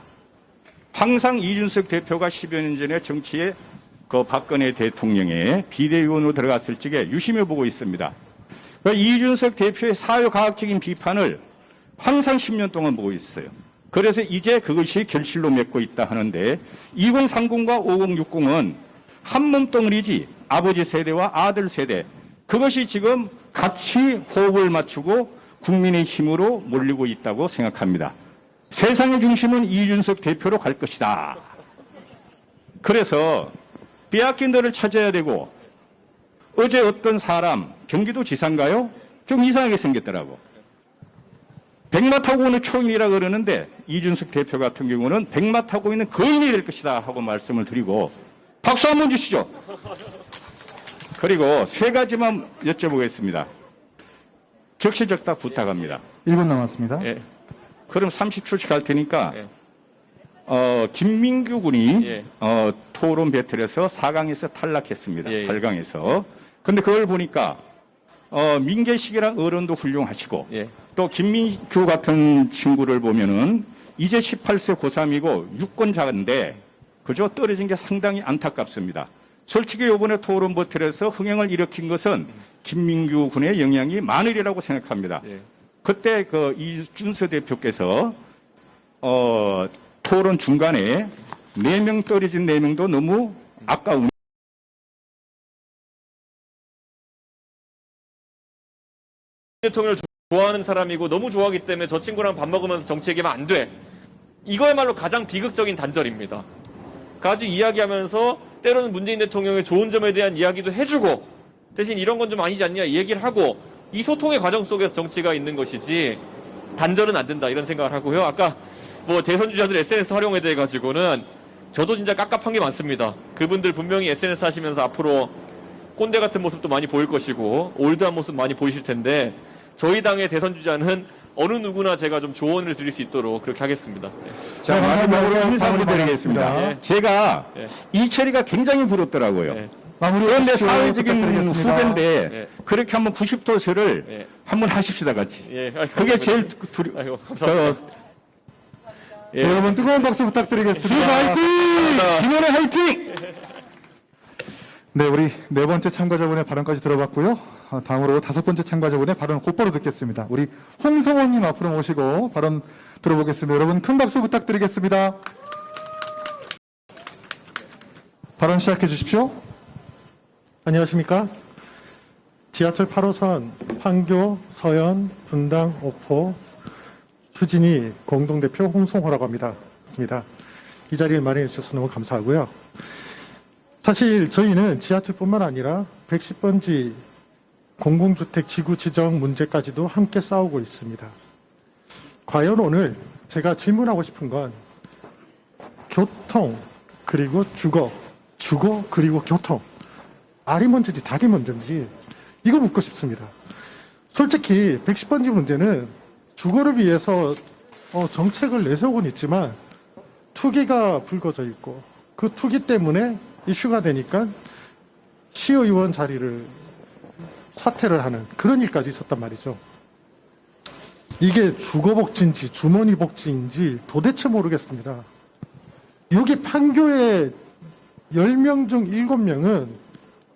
Speaker 11: 항상 이준석 대표가 10여 년 전에 정치에 그 박근혜 대통령의 비대위원으로 들어갔을 적에 유심히 보고 있습니다. 이준석 대표의 사회과학적인 비판을 항상 10년 동안 보고 있어요. 그래서 이제 그것이 결실로 맺고 있다 하는데 2030과 5060은 한 몸뚱이지 아버지 세대와 아들 세대 그것이 지금 같이 호흡을 맞추고 국민의 힘으로 몰리고 있다고 생각합니다. 세상의 중심은 이준석 대표로 갈 것이다. 그래서 빼앗긴 데를 찾아야 되고 어제 어떤 사람 경기도 지사인가요? 좀 이상하게 생겼더라고. 백마 타고 오는 초인이라 그러는데 이준석 대표 같은 경우는 백마 타고 있는 거인이 될 것이다 하고 말씀을 드리고 박수 한번 주시죠. 그리고 세 가지만 여쭤보겠습니다. 적시적답 부탁합니다.
Speaker 1: 1분 남았습니다.
Speaker 11: 예. 그럼 30초씩 할 테니까 김민규 군이
Speaker 4: 예.
Speaker 11: 토론 배틀에서 4강에서 탈락했습니다.
Speaker 4: 예, 예.
Speaker 11: 8강에서. 근데 그걸 보니까 민계식이랑 어른도 훌륭하시고
Speaker 4: 예.
Speaker 11: 또 김민규 같은 친구를 보면은 이제 18세 고3이고 유권자인데 그저 떨어진 게 상당히 안타깝습니다. 솔직히 이번에 토론 배틀에서 흥행을 일으킨 것은 김민규 군의 영향이 많으리라고 생각합니다.
Speaker 4: 예.
Speaker 11: 그때 그 이준서 대표께서 토론 중간에 4명 떨어진 4명도 너무 아까운
Speaker 4: 대통령을 좋아하는 사람이고 너무 좋아하기 때문에 저 친구랑 밥 먹으면서 정치 얘기하면 안 돼. 이거야말로 가장 비극적인 단절입니다. 가지고 이야기하면서 때로는 문재인 대통령의 좋은 점에 대한 이야기도 해주고 대신 이런 건 좀 아니지 않냐 이 얘기를 하고 이 소통의 과정 속에서 정치가 있는 것이지 단절은 안 된다 이런 생각을 하고요. 아까 뭐 대선 주자들 SNS 활용에 대해 가지고는 저도 진짜 깝깝한 게 많습니다. 그분들 분명히 SNS 하시면서 앞으로 꼰대 같은 모습도 많이 보일 것이고 올드한 모습 많이 보이실 텐데 저희 당의 대선 주자는 어느 누구나 제가 좀 조언을 드릴 수 있도록 그렇게 하겠습니다. 네.
Speaker 11: 자, 마지막으로 인사드리겠습니다.
Speaker 4: 예.
Speaker 11: 제가
Speaker 4: 예.
Speaker 11: 이철이가 굉장히 부럽더라고요.
Speaker 4: 예.
Speaker 11: 그런데 사회적인
Speaker 1: 부탁드리겠습니다.
Speaker 11: 후배인데
Speaker 4: 예.
Speaker 11: 그렇게 한번 90도서를
Speaker 4: 예.
Speaker 11: 한번 하십시다 같이.
Speaker 4: 예. 아이고,
Speaker 11: 그게 제일
Speaker 4: 아이고, 감사합니다. 예.
Speaker 1: 네, 여러분 뜨거운 박수 부탁드리겠습니다.
Speaker 11: 준서 화이팅! 김원혜 화이팅!
Speaker 1: 네, 우리 네 번째 참가자분의 발언까지 들어봤고요. 다음으로 5번째 참가자분의 발언 곧바로 듣겠습니다. 우리 홍성원님 앞으로 모시고 발언 들어보겠습니다. 여러분 큰 박수 부탁드리겠습니다. 발언 시작해 주십시오.
Speaker 12: 안녕하십니까. 지하철 8호선 판교, 서현, 분당, 오포, 추진이 공동대표 홍성호라고 합니다. 맞습니다. 이 자리를 마련해 주셔서 너무 감사하고요. 사실 저희는 지하철뿐만 아니라 110번지 공공주택 지구 지정 문제까지도 함께 싸우고 있습니다. 과연 오늘 제가 질문하고 싶은 건 교통 그리고 주거 그리고 교통 알이 먼저지 닭이 먼저인지 이거 묻고 싶습니다. 솔직히 110번지 문제는 주거를 위해서 정책을 내세우곤 있지만 투기가 불거져 있고 그 투기 때문에 이슈가 되니까 시의원 자리를 사퇴를 하는 그런 일까지 있었단 말이죠. 이게 주거복지인지 주머니복지인지 도대체 모르겠습니다. 여기 판교에 10명 중 7명은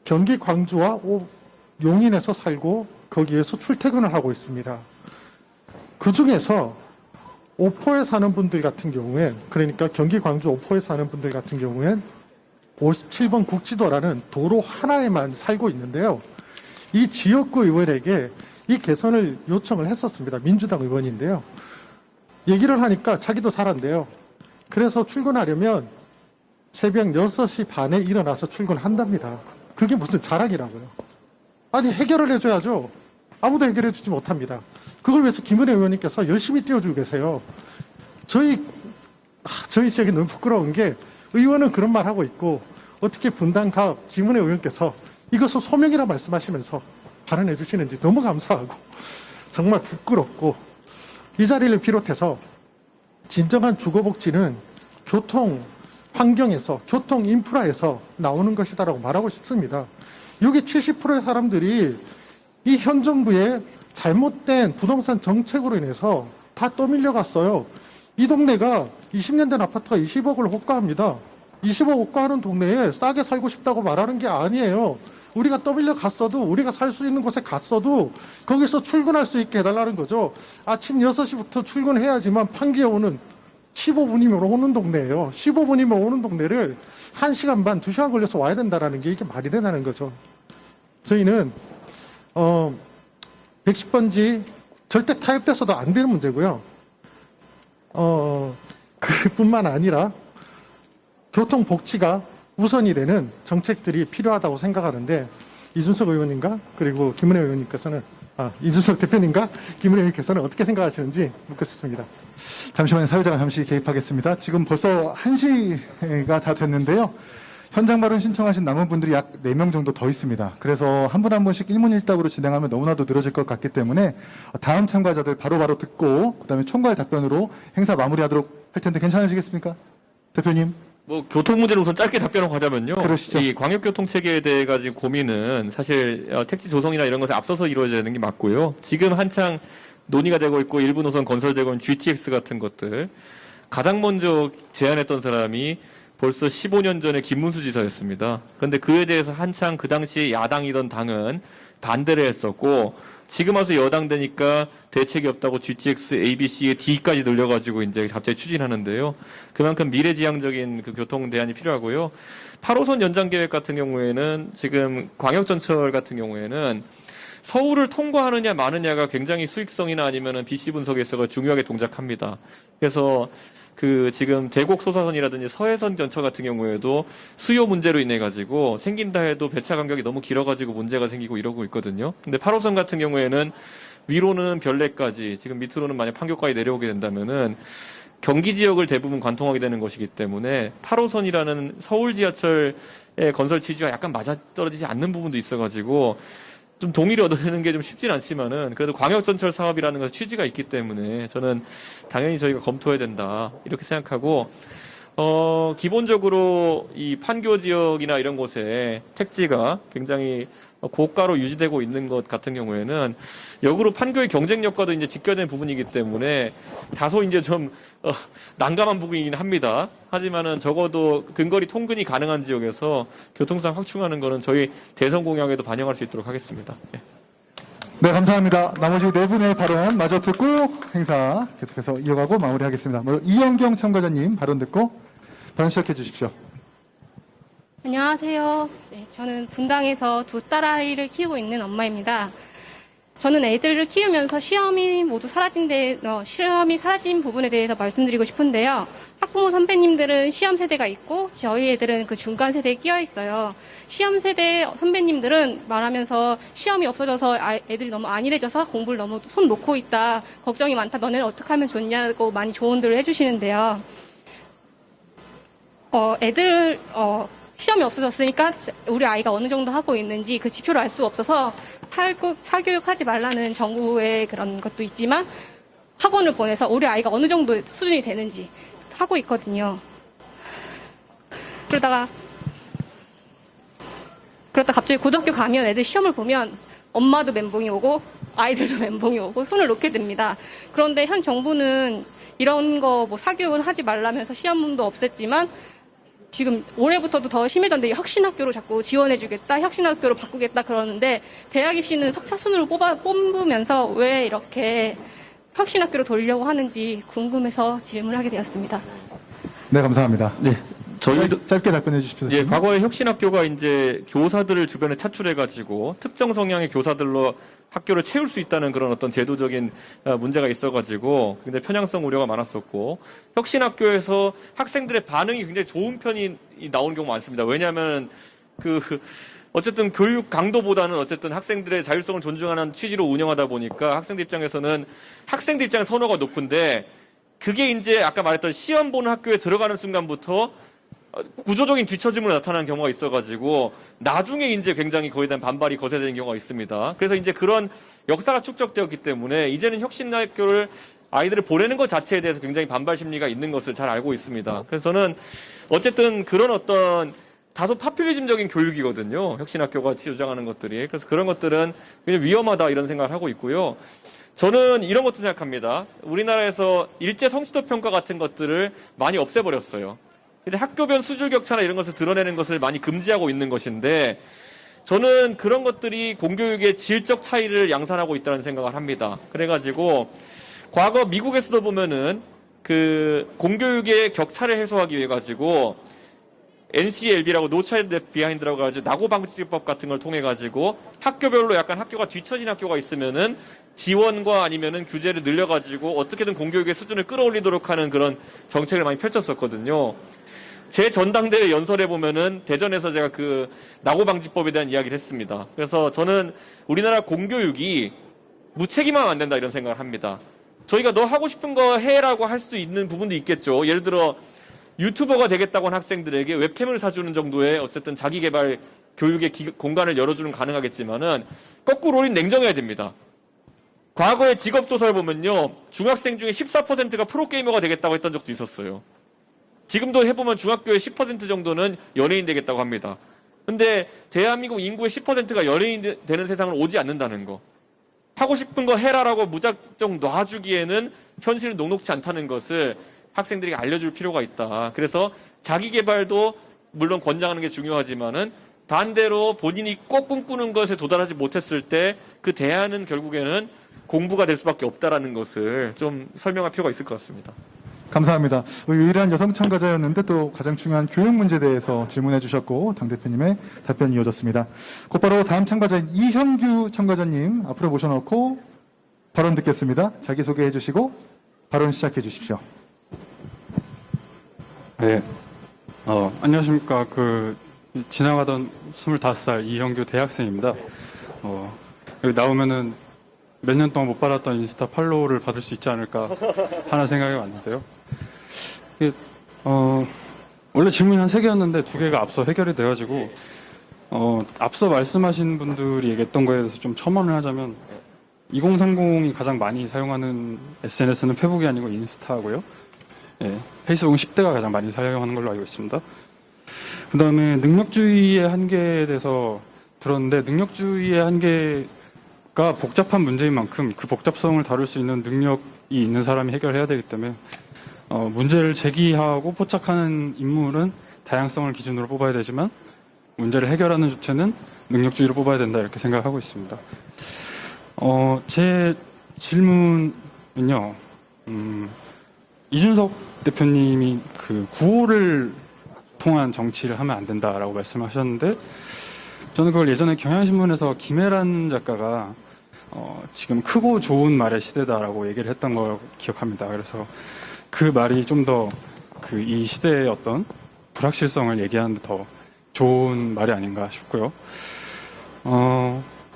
Speaker 12: 경기 광주와 용인에서 살고 거기에서 출퇴근을 하고 있습니다. 그 중에서 오포에 사는 분들 같은 경우에, 그러니까 경기 광주 오포에 사는 분들 같은 경우엔 57번 국지도라는 도로 하나에만 살고 있는데요. 이 지역구 의원에게 이 개선을 요청을 했었습니다. 민주당 의원인데요. 얘기를 하니까 자기도 잘한대요. 그래서 출근하려면 새벽 6시 반에 일어나서 출근한답니다. 그게 무슨 자랑이라고요. 아니, 해결을 해줘야죠. 아무도 해결해주지 못합니다. 그걸 위해서 김은혜 의원님께서 열심히 띄워주고 계세요. 저희 지역이 너무 부끄러운 게 의원은 그런 말 하고 있고 어떻게 분당갑 김은혜 의원께서 이것을 소명이라 말씀하시면서 발언해 주시는지 너무 감사하고 정말 부끄럽고, 이 자리를 비롯해서 진정한 주거복지는 교통 환경에서, 교통 인프라에서 나오는 것이다라고 말하고 싶습니다. 여기 70%의 사람들이 이 현 정부의 잘못된 부동산 정책으로 인해서 다 떠밀려 갔어요. 이 동네가 20년 된 아파트가 20억을 호가합니다. 20억 호가하는 동네에 싸게 살고 싶다고 말하는 게 아니에요. 우리가 떠밀려 갔어도, 우리가 살 수 있는 곳에 갔어도 거기서 출근할 수 있게 해달라는 거죠. 아침 6시부터 출근해야지만 판교에 오는 15분이면 오는 동네예요. 15분이면 오는 동네를 1시간 반, 2시간 걸려서 와야 된다는 게 이게 말이 되냐는 거죠. 저희는 110번지 절대 타협돼서도 안 되는 문제고요. 그뿐만 아니라 교통복지가 우선이 되는 정책들이 필요하다고 생각하는데, 이준석 의원님과 그리고 김은혜 의원님께서는, 이준석 대표님과 김은혜 의원님께서는 어떻게 생각하시는지 묻고 싶습니다.
Speaker 1: 잠시만요. 사회자가 잠시 개입하겠습니다. 지금 벌써 1시가 다 됐는데요. 현장 발언 신청하신 남은 분들이 약 4명 정도 더 있습니다. 그래서 한 분 한 분씩 1문 1답으로 진행하면 너무나도 늘어질 것 같기 때문에 다음 참가자들 바로바로 듣고 그다음에 총괄 답변으로 행사 마무리하도록 할 텐데 괜찮으시겠습니까? 대표님.
Speaker 4: 뭐 교통 문제를 우선 짧게 답변을 하자면요.
Speaker 1: 그러시죠.
Speaker 4: 이 광역교통 체계에 대해 가지고 고민은 사실 택지 조성이나 이런 것에 앞서서 이루어져야 되는 게 맞고요. 지금 한창 논의가 되고 있고 일부 노선 건설되고 있는 GTX 같은 것들, 가장 먼저 제안했던 사람이 벌써 15년 전에 김문수 지사였습니다. 그런데 그에 대해서 한창 그 당시 야당이던 당은 반대를 했었고, 지금 와서 여당 되니까 대책이 없다고 GTX, ABC의 D까지 늘려가지고 이제 갑자기 추진하는데요. 그만큼 미래지향적인 그 교통 대안이 필요하고요. 8호선 연장 계획 같은 경우에는 지금 광역전철 같은 경우에는 서울을 통과하느냐 마느냐가 굉장히 수익성이나 아니면은 BC 분석에 있어서 중요하게 동작합니다. 그래서 그 지금 대곡 소사선이라든지 서해선 전철 같은 경우에도 수요 문제로 인해 가지고 생긴다 해도 배차 간격이 너무 길어가지고 문제가 생기고 이러고 있거든요. 근데 8호선 같은 경우에는 위로는 별내까지, 지금 밑으로는 만약 판교까지 내려오게 된다면은 경기 지역을 대부분 관통하게 되는 것이기 때문에 8호선이라는 서울 지하철의 건설 취지와 약간 맞아떨어지지 않는 부분도 있어가지고 좀 동의를 얻어내는 게 좀 쉽진 않지만은 그래도 광역전철 사업이라는 것에 취지가 있기 때문에 저는 당연히 저희가 검토해야 된다 이렇게 생각하고, 기본적으로 이 판교 지역이나 이런 곳에 택지가 굉장히 고가로 유지되고 있는 것 같은 경우에는 역으로 판교의 경쟁력과도 이제 직결된 부분이기 때문에 다소 이제 좀 난감한 부분이긴 합니다. 하지만은 적어도 근거리 통근이 가능한 지역에서 교통상 확충하는 거는 저희 대선 공약에도 반영할 수 있도록 하겠습니다. 예.
Speaker 1: 네, 감사합니다. 나머지 4분의 발언 마저 듣고 행사 계속해서 이어가고 마무리하겠습니다. 이영경 참가자님 발언 듣고 발언 시작해 주십시오.
Speaker 13: 안녕하세요. 네, 저는 분당에서 2 딸아이를 키우고 있는 엄마입니다. 저는 애들을 키우면서 시험이 사라진 부분에 대해서 말씀드리고 싶은데요. 학부모 선배님들은 시험 세대가 있고 저희 애들은 그 중간 세대에 끼어 있어요. 시험 세대 선배님들은 말하면서 시험이 없어져서 애들이 너무 안일해져서 공부를 너무 손 놓고 있다, 걱정이 많다, 너네는 어떻게 하면 좋냐고 많이 조언들을 해주시는데요. 시험이 없어졌으니까 우리 아이가 어느 정도 하고 있는지 그 지표를 알 수 없어서 사교육하지 말라는 정부의 그런 것도 있지만 학원을 보내서 우리 아이가 어느 정도 수준이 되는지 하고 있거든요. 그러다가 갑자기 고등학교 가면 애들 시험을 보면 엄마도 멘붕이 오고 아이들도 멘붕이 오고 손을 놓게 됩니다. 그런데 현 정부는 이런 거 사교육은 하지 말라면서 시험도 없앴지만 지금 올해부터도 더 심해졌는데 혁신학교로 자꾸 지원해주겠다, 혁신학교로 바꾸겠다 그러는데 대학 입시는 석차순으로 뽑으면서 왜 이렇게 혁신학교로 돌리려고 하는지 궁금해서 질문하게 되었습니다.
Speaker 1: 네, 감사합니다.
Speaker 4: 네. 저희도
Speaker 1: 짧게 답변해 주십시오.
Speaker 4: 예, 과거에 혁신학교가 이제 교사들을 주변에 차출해가지고 특정 성향의 교사들로 학교를 채울 수 있다는 그런 어떤 제도적인 문제가 있어가지고 굉장히 편향성 우려가 많았었고, 혁신학교에서 학생들의 반응이 굉장히 좋은 편이 나오는 경우가 많습니다. 왜냐하면 어쨌든 교육 강도보다는 어쨌든 학생들의 자율성을 존중하는 취지로 운영하다 보니까 학생들 입장에서는 학생들 입장의 선호가 높은데, 그게 이제 아까 말했던 시험 보는 학교에 들어가는 순간부터 구조적인 뒤처짐으로 나타나는 경우가 있어가지고 나중에 이제 굉장히 거기에 대한 반발이 거세되는 경우가 있습니다. 그래서 이제 그런 역사가 축적되었기 때문에 이제는 혁신학교를 아이들을 보내는 것 자체에 대해서 굉장히 반발 심리가 있는 것을 잘 알고 있습니다. 그래서 저는 어쨌든 그런 어떤 다소 파퓰리즘적인 교육이거든요. 혁신학교가 주장하는 것들이. 그래서 그런 것들은 굉장히 위험하다 이런 생각을 하고 있고요. 저는 이런 것도 생각합니다. 우리나라에서 일제 성취도 평가 같은 것들을 많이 없애버렸어요. 근데 학교별 수질 격차나 이런 것을 드러내는 것을 많이 금지하고 있는 것인데, 저는 그런 것들이 공교육의 질적 차이를 양산하고 있다는 생각을 합니다. 그래가지고 과거 미국에서도 보면은 그 공교육의 격차를 해소하기 위해 가지고 NCLB라고 No Child Left Behind라고 가지고 낙오 방지법 같은 걸 통해 가지고 학교별로 약간 학교가 뒤처진 학교가 있으면은 지원과 아니면은 규제를 늘려가지고 어떻게든 공교육의 수준을 끌어올리도록 하는 그런 정책을 많이 펼쳤었거든요. 제 전당대회 연설에 보면은 대전에서 제가 그 낙오 방지법에 대한 이야기를 했습니다. 그래서 저는 우리나라 공교육이 무책임하면 안 된다 이런 생각을 합니다. 저희가 너 하고 싶은 거 해라고 할 수도 있는 부분도 있겠죠. 예를 들어 유튜버가 되겠다고 한 학생들에게 웹캠을 사주는 정도의 어쨌든 자기개발 교육의 공간을 열어주는 가능하겠지만은 거꾸로 우린 냉정해야 됩니다. 과거의 직업조사를 보면요, 중학생 중에 14%가 프로게이머가 되겠다고 했던 적도 있었어요. 지금도 해보면 중학교의 10% 정도는 연예인 되겠다고 합니다. 근데 대한민국 인구의 10%가 연예인 되는 세상을 오지 않는다는 거. 하고 싶은 거 해라라고 무작정 놔주기에는 현실은 녹록지 않다는 것을 학생들에게 알려줄 필요가 있다. 그래서 자기 개발도 물론 권장하는 게 중요하지만은 반대로 본인이 꼭 꿈꾸는 것에 도달하지 못했을 때 그 대안은 결국에는 공부가 될 수밖에 없다라는 것을 좀 설명할 필요가 있을 것 같습니다.
Speaker 1: 감사합니다. 유일한 여성 참가자였는데 또 가장 중요한 교육 문제에 대해서 질문해 주셨고 당대표님의 답변이 이어졌습니다. 곧바로 다음 참가자인 이현규 참가자님 앞으로 모셔놓고 발언 듣겠습니다. 자기소개해 주시고 발언 시작해 주십시오.
Speaker 14: 네. 안녕하십니까. 지나가던 25살 이현규 대학생입니다. 여기 나오면은 몇 년 동안 못 받았던 인스타 팔로우를 받을 수 있지 않을까 하는 생각이 왔는데요. 원래 질문이 한 3개였는데 2개가 앞서 해결이 돼가지고, 앞서 말씀하신 분들이 얘기했던 거에 대해서 좀 첨언을 하자면, 2030이 가장 많이 사용하는 SNS는 페북이 아니고 인스타고요. 예, 페이스북은 10대가 가장 많이 사용하는 걸로 알고 있습니다. 그 다음에 능력주의의 한계에 대해서 들었는데, 능력주의의 한계가 복잡한 문제인 만큼 그 복잡성을 다룰 수 있는 능력이 있는 사람이 해결해야 되기 때문에 문제를 제기하고 포착하는 인물은 다양성을 기준으로 뽑아야 되지만 문제를 해결하는 주체는 능력주의로 뽑아야 된다 이렇게 생각하고 있습니다. 제 질문은요, 이준석 대표님이 그 구호를 통한 정치를 하면 안 된다라고 말씀하셨는데, 저는 그걸 예전에 경향신문에서 김혜란 작가가 지금 크고 좋은 말의 시대다라고 얘기를 했던 걸 기억합니다. 그래서 그 말이 좀 더 이 시대의 어떤 불확실성을 얘기하는 데 더 좋은 말이 아닌가 싶고요.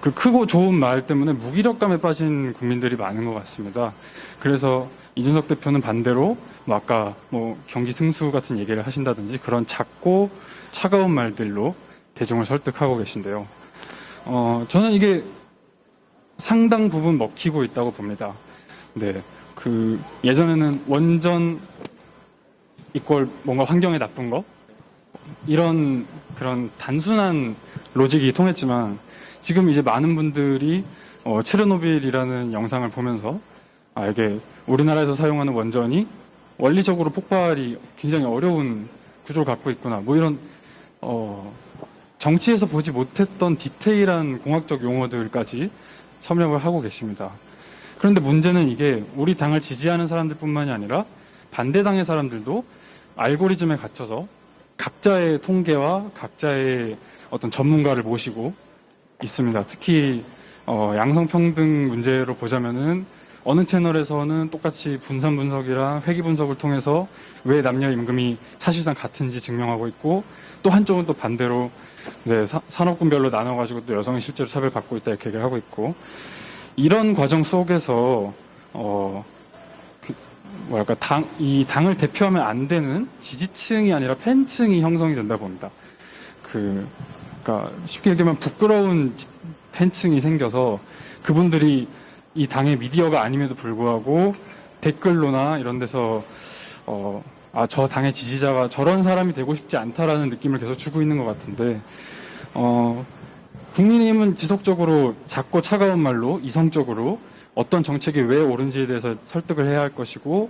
Speaker 14: 그 크고 좋은 말 때문에 무기력감에 빠진 국민들이 많은 것 같습니다. 그래서 이준석 대표는 반대로 아까 경기 승수 같은 얘기를 하신다든지 그런 작고 차가운 말들로 대중을 설득하고 계신데요. 저는 이게 상당 부분 먹히고 있다고 봅니다. 네, 예전에는 원전 이꼴 뭔가 환경에 나쁜 거 이런 그런 단순한 로직이 통했지만 지금 이제 많은 분들이 체르노빌이라는 영상을 보면서 이게 우리나라에서 사용하는 원전이 원리적으로 폭발이 굉장히 어려운 구조를 갖고 있구나. 이런 정치에서 보지 못했던 디테일한 공학적 용어들까지 섭렵을 하고 계십니다. 그런데 문제는 이게 우리 당을 지지하는 사람들뿐만이 아니라 반대당의 사람들도 알고리즘에 갇혀서 각자의 통계와 각자의 어떤 전문가를 모시고 있습니다. 특히 양성평등 문제로 보자면은 어느 채널에서는 똑같이 분산 분석이랑 회귀 분석을 통해서 왜 남녀 임금이 사실상 같은지 증명하고 있고, 또 한쪽은 또 반대로 네, 산업군별로 나눠가지고 또 여성이 실제로 차별받고 있다 이렇게 얘기를 하고 있고, 이런 과정 속에서 이 당을 대표하면 안 되는 지지층이 아니라 팬층이 형성이 된다 봅니다. 그러니까 쉽게 얘기하면 부끄러운 팬층이 생겨서 그분들이 이 당의 미디어가 아님에도 불구하고 댓글로나 이런 데서 저 당의 지지자가 저런 사람이 되고 싶지 않다라는 느낌을 계속 주고 있는 것 같은데, 국민의힘은 지속적으로 작고 차가운 말로 이성적으로 어떤 정책이 왜 옳은지에 대해서 설득을 해야 할 것이고,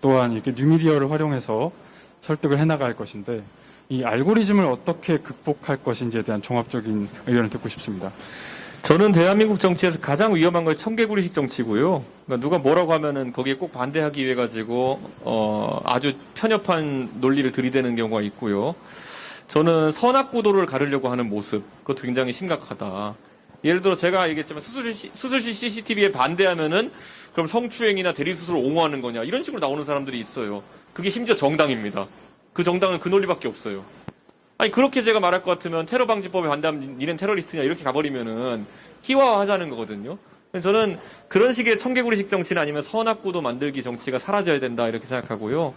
Speaker 14: 또한 이렇게 뉴미디어를 활용해서 설득을 해나갈 것인데, 이 알고리즘을 어떻게 극복할 것인지에 대한 종합적인 의견을 듣고 싶습니다.
Speaker 4: 저는 대한민국 정치에서 가장 위험한 건 청개구리식 정치고요. 그러니까 누가 뭐라고 하면은 거기에 꼭 반대하기 위해 가지고 아주 편협한 논리를 들이대는 경우가 있고요. 저는 선악구도를 가르려고 하는 모습, 그것도 굉장히 심각하다. 예를 들어 제가 얘기했지만 수술실 CCTV에 반대하면은 그럼 성추행이나 대리수술을 옹호하는 거냐, 이런 식으로 나오는 사람들이 있어요. 그게 심지어 정당입니다. 그 정당은 그 논리밖에 없어요. 아니 그렇게 제가 말할 것 같으면 테러방지법에 반대하면 니는 테러리스트냐 이렇게 가버리면은 희화화하자는 거거든요. 그래서 저는 그런 식의 청개구리식 정치는 아니면 선악구도 만들기 정치가 사라져야 된다 이렇게 생각하고요.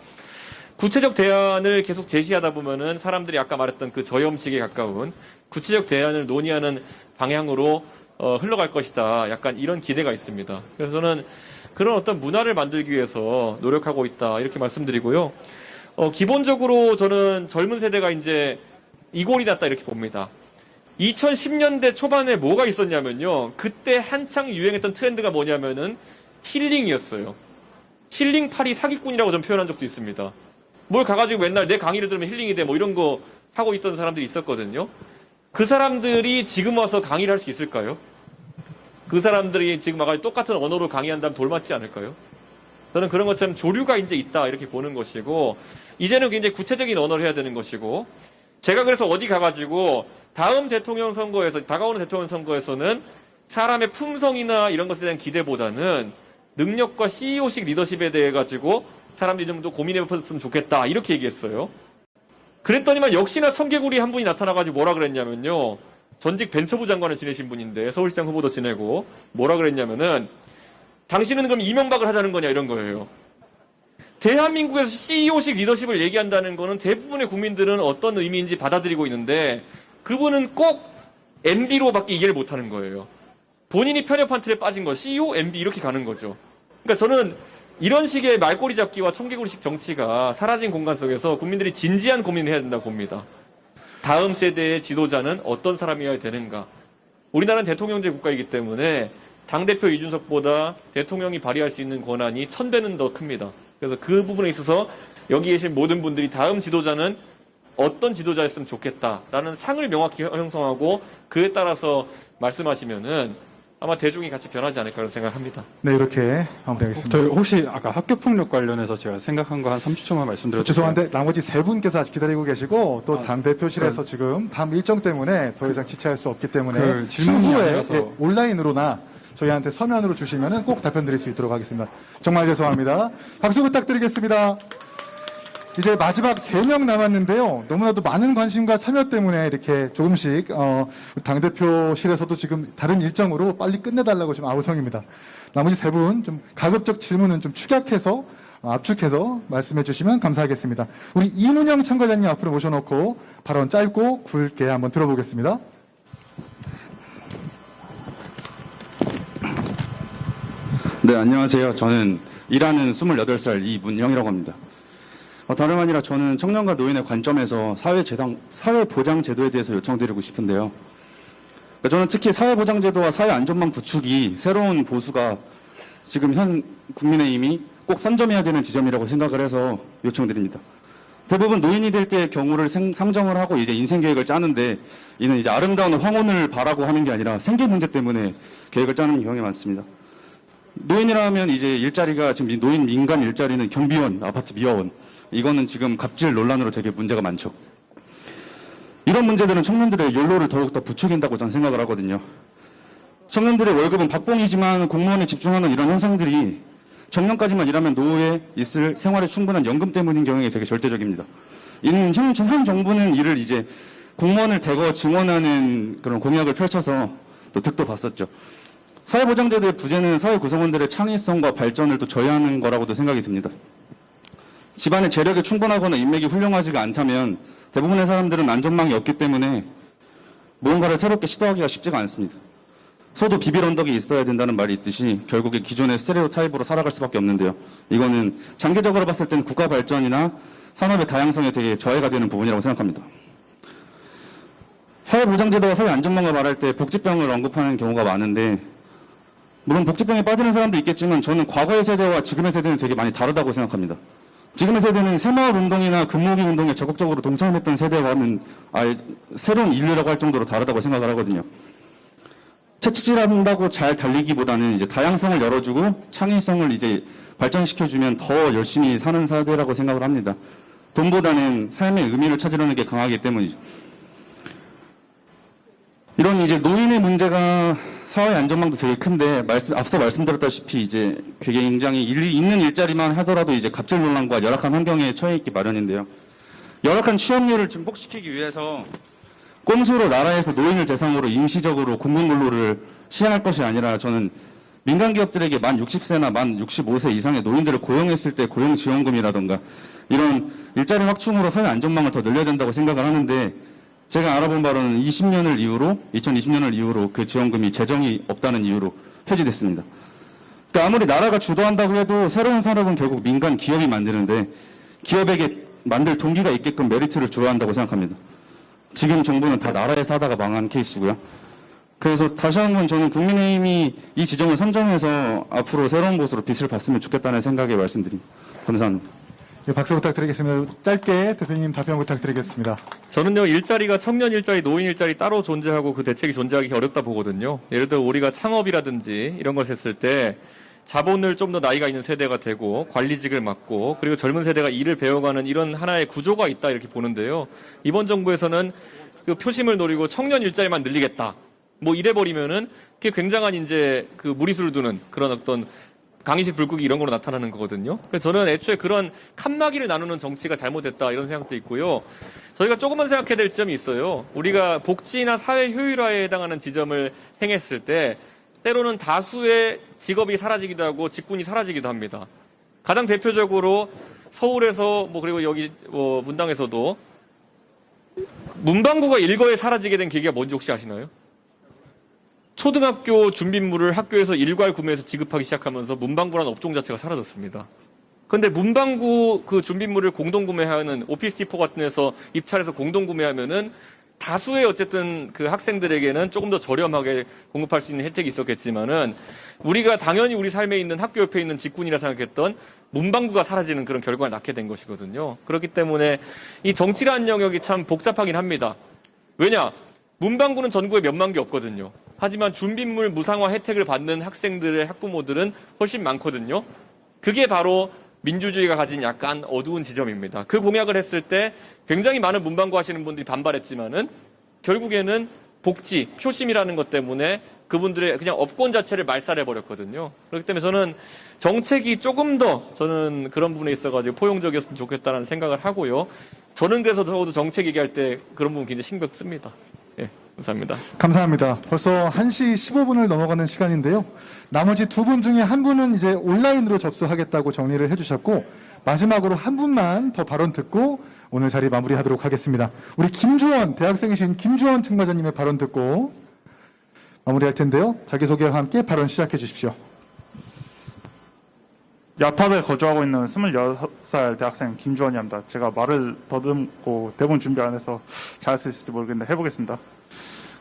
Speaker 4: 구체적 대안을 계속 제시하다 보면은 사람들이 아까 말했던 그 저염식에 가까운 구체적 대안을 논의하는 방향으로 흘러갈 것이다. 약간 이런 기대가 있습니다. 그래서 저는 그런 어떤 문화를 만들기 위해서 노력하고 있다 이렇게 말씀드리고요. 기본적으로 저는 젊은 세대가 이제 이골이 났다 이렇게 봅니다. 2010년대 초반에 뭐가 있었냐면요. 그때 한창 유행했던 트렌드가 뭐냐면은 힐링이었어요. 힐링팔이 사기꾼이라고 좀 표현한 적도 있습니다. 뭘 가가지고 맨날 내 강의를 들으면 힐링이 돼 뭐 이런 거 하고 있던 사람들이 있었거든요. 그 사람들이 지금 와서 강의를 할 수 있을까요? 그 사람들이 지금 와가지고 똑같은 언어로 강의한다면 돌맞지 않을까요? 저는 그런 것처럼 조류가 이제 있다 이렇게 보는 것이고, 이제는 굉장히 구체적인 언어를 해야 되는 것이고, 제가 그래서 어디 가가지고 다가오는 대통령 선거에서는 사람의 품성이나 이런 것에 대한 기대보다는 능력과 CEO식 리더십에 대해 가지고 사람들이 좀 더 고민해봤으면 좋겠다 이렇게 얘기했어요. 그랬더니만 역시나 청개구리 한 분이 나타나가지고 뭐라 그랬냐면요. 전직 벤처부 장관을 지내신 분인데 서울시장 후보도 지내고 뭐라 그랬냐면은 당신은 그럼 이명박을 하자는 거냐 이런 거예요. 대한민국에서 CEO식 리더십을 얘기한다는 거는 대부분의 국민들은 어떤 의미인지 받아들이고 있는데 그분은 꼭 MB로밖에 이해를 못하는 거예요. 본인이 편협한 틀에 빠진 거 CEO, MB 이렇게 가는 거죠. 그러니까 저는 이런 식의 말꼬리 잡기와 청개구리식 정치가 사라진 공간 속에서 국민들이 진지한 고민을 해야 된다고 봅니다. 다음 세대의 지도자는 어떤 사람이어야 되는가. 우리나라는 대통령제 국가이기 때문에 당대표 이준석보다 대통령이 발휘할 수 있는 권한이 1000배는 더 큽니다. 그래서 그 부분에 있어서 여기 계신 모든 분들이 다음 지도자는 어떤 지도자였으면 좋겠다라는 상을 명확히 형성하고 그에 따라서 말씀하시면은 아마 대중이 같이 변하지 않을까 생각합니다.
Speaker 1: 네, 이렇게 마무리하겠습니다.
Speaker 14: 저희 혹시 아까 학교폭력 관련해서 제가 생각한 거 한 30초만 말씀드려도
Speaker 1: 죄송한데 나머지 세 분께서 아직 기다리고 계시고 또 당대표실에서 지금 다음 일정 때문에 더 이상 지체할 수 없기 때문에
Speaker 14: 질문이
Speaker 1: 추후에
Speaker 14: 아니라서.
Speaker 1: 온라인으로나 저희한테 서면으로 주시면은 꼭 답변 드릴 수 있도록 하겠습니다. 정말 죄송합니다. 박수 부탁드리겠습니다. 이제 마지막 3명 남았는데요. 너무나도 많은 관심과 참여 때문에 이렇게 조금씩 당대표실에서도 지금 다른 일정으로 빨리 끝내달라고 지금 아우성입니다. 나머지 3분 좀 가급적 질문은 좀 축약해서 압축해서 말씀해 주시면 감사하겠습니다. 우리 이문영 참가자님 앞으로 모셔놓고 발언 짧고 굵게 한번 들어보겠습니다.
Speaker 15: 네, 안녕하세요. 저는 일하는 28살 이문영이라고 합니다. 다름 아니라 저는 청년과 노인의 관점에서 사회보장제도에 대해서 요청드리고 싶은데요. 저는 특히 사회보장제도와 사회안전망 구축이 새로운 보수가 지금 현 국민의힘이 꼭 선점해야 되는 지점이라고 생각을 해서 요청드립니다. 대부분 노인이 될 때의 경우를 상정을 하고 이제 인생 계획을 짜는데 이는 이제 아름다운 황혼을 바라고 하는 게 아니라 생계 문제 때문에 계획을 짜는 경우가 많습니다. 노인이라면 이제 일자리가 지금 이 노인 민간 일자리는 경비원, 아파트 미화원. 이거는 지금 갑질 논란으로 되게 문제가 많죠. 이런 문제들은 청년들의 연로를 더욱더 부추긴다고 저는 생각을 하거든요. 청년들의 월급은 박봉이지만 공무원에 집중하는 이런 현상들이 정년까지만 일하면 노후에 있을 생활에 충분한 연금 때문인 경우에 되게 절대적입니다. 현 정부는 이를 이제 공무원을 대거 증원하는 그런 공약을 펼쳐서 또 득도 봤었죠. 사회보장제도의 부재는 사회 구성원들의 창의성과 발전을 또 저해하는 거라고도 생각이 듭니다. 집안의 재력이 충분하거나 인맥이 훌륭하지가 않다면 대부분의 사람들은 안전망이 없기 때문에 무언가를 새롭게 시도하기가 쉽지가 않습니다. 소도 비빌 언덕이 있어야 된다는 말이 있듯이 결국에 기존의 스테레오 타입으로 살아갈 수밖에 없는데요. 이거는 장기적으로 봤을 때는 국가 발전이나 산업의 다양성에 되게 저해가 되는 부분이라고 생각합니다. 사회보장제도와 사회안전망을 말할 때 복지병을 언급하는 경우가 많은데 물론 복지병에 빠지는 사람도 있겠지만 저는 과거의 세대와 지금의 세대는 되게 많이 다르다고 생각합니다. 지금의 세대는 새마을 운동이나 금모기 운동에 적극적으로 동참했던 세대와는 아예 새로운 인류라고 할 정도로 다르다고 생각을 하거든요. 채찍질한다고 잘 달리기보다는 이제 다양성을 열어주고 창의성을 이제 발전시켜주면 더 열심히 사는 세대라고 생각을 합니다. 돈보다는 삶의 의미를 찾으려는 게 강하기 때문이죠. 이런 이제 노인의 문제가 사회 안전망도 되게 큰데 앞서 말씀드렸다시피 이제 굉장히 일이 있는 일자리만 하더라도 이제 갑질 논란과 열악한 환경에 처해 있기 마련인데요. 열악한 취업률을 증폭시키기 위해서 꼼수로 나라에서 노인을 대상으로 임시적으로 공공근로를 시행할 것이 아니라 저는 민간 기업들에게 만 60세나 만 65세 이상의 노인들을 고용했을 때 고용지원금이라던가 이런 일자리 확충으로 사회 안전망을 더 늘려야 된다고 생각을 하는데 제가 알아본 바로는 2020년을 이후로 그 지원금이 재정이 없다는 이유로 폐지됐습니다. 그러니까 아무리 나라가 주도한다고 해도 새로운 산업은 결국 민간 기업이 만드는데 기업에게 만들 동기가 있게끔 메리트를 주어야 한다고 생각합니다. 지금 정부는 다 나라에서 하다가 망한 케이스고요. 그래서 다시 한번 저는 국민의힘이 이 지점을 선정해서 앞으로 새로운 곳으로 빛을 봤으면 좋겠다는 생각에 말씀드립니다. 감사합니다.
Speaker 1: 네, 박수 부탁드리겠습니다. 짧게 대표님 답변 부탁드리겠습니다.
Speaker 4: 저는요, 일자리가 청년 일자리, 노인 일자리 따로 존재하고 그 대책이 존재하기 어렵다 보거든요. 예를 들어 우리가 창업이라든지 이런 걸 했을 때 자본을 좀 더 나이가 있는 세대가 되고 관리직을 맡고 그리고 젊은 세대가 일을 배워가는 이런 하나의 구조가 있다 이렇게 보는데요. 이번 정부에서는 그 표심을 노리고 청년 일자리만 늘리겠다. 뭐 이래버리면은 그게 굉장한 이제 그 무리수를 두는 그런 어떤 강의식 불국이 이런 거로 나타나는 거거든요. 그래서 저는 애초에 그런 칸막이를 나누는 정치가 잘못됐다 이런 생각도 있고요. 저희가 조금만 생각해야 될 지점이 있어요. 우리가 복지나 사회 효율화에 해당하는 지점을 행했을 때 때로는 다수의 직업이 사라지기도 하고 직군이 사라지기도 합니다. 가장 대표적으로 서울에서 뭐 그리고 여기 뭐 문당에서도 문방구가 일거에 사라지게 된 계기가 뭔지 혹시 아시나요? 초등학교 준비물을 학교에서 일괄 구매해서 지급하기 시작하면서 문방구라는 업종 자체가 사라졌습니다. 그런데 문방구 그 준비물을 공동 구매하는 오피스디포 같은 데서 입찰해서 공동 구매하면은 다수의 어쨌든 그 학생들에게는 조금 더 저렴하게 공급할 수 있는 혜택이 있었겠지만은 우리가 당연히 우리 삶에 있는 학교 옆에 있는 직군이라 생각했던 문방구가 사라지는 그런 결과를 낳게 된 것이거든요. 그렇기 때문에 이 정치라는 영역이 참 복잡하긴 합니다. 왜냐? 문방구는 전국에 몇만 개 없거든요. 하지만 준비물 무상화 혜택을 받는 학생들의 학부모들은 훨씬 많거든요. 그게 바로 민주주의가 가진 약간 어두운 지점입니다. 그 공약을 했을 때 굉장히 많은 문방구 하시는 분들이 반발했지만은 결국에는 복지, 표심이라는 것 때문에 그분들의 그냥 업권 자체를 말살해버렸거든요. 그렇기 때문에 저는 정책이 조금 더 저는 그런 부분에 있어가지고 포용적이었으면 좋겠다는 생각을 하고요. 저는 그래서 저도 정책 얘기할 때 그런 부분 굉장히 신경 씁니다. 예, 감사합니다.
Speaker 1: 감사합니다. 벌써 1시 15분을 넘어가는 시간인데요. 나머지 두 분 중에 한 분은 이제 온라인으로 접수하겠다고 정리를 해주셨고 마지막으로 한 분만 더 발언 듣고 오늘 자리 마무리하도록 하겠습니다. 우리 김주원, 대학생이신 김주원 청과장님의 발언 듣고 마무리할 텐데요. 자기소개와 함께 발언 시작해 주십시오.
Speaker 16: 야탑에 거주하고 있는 26살 대학생 김주원이랍니다. 제가 말을 더듬고 대본 준비 안 해서 잘할 수 있을지 모르겠는데 해보겠습니다.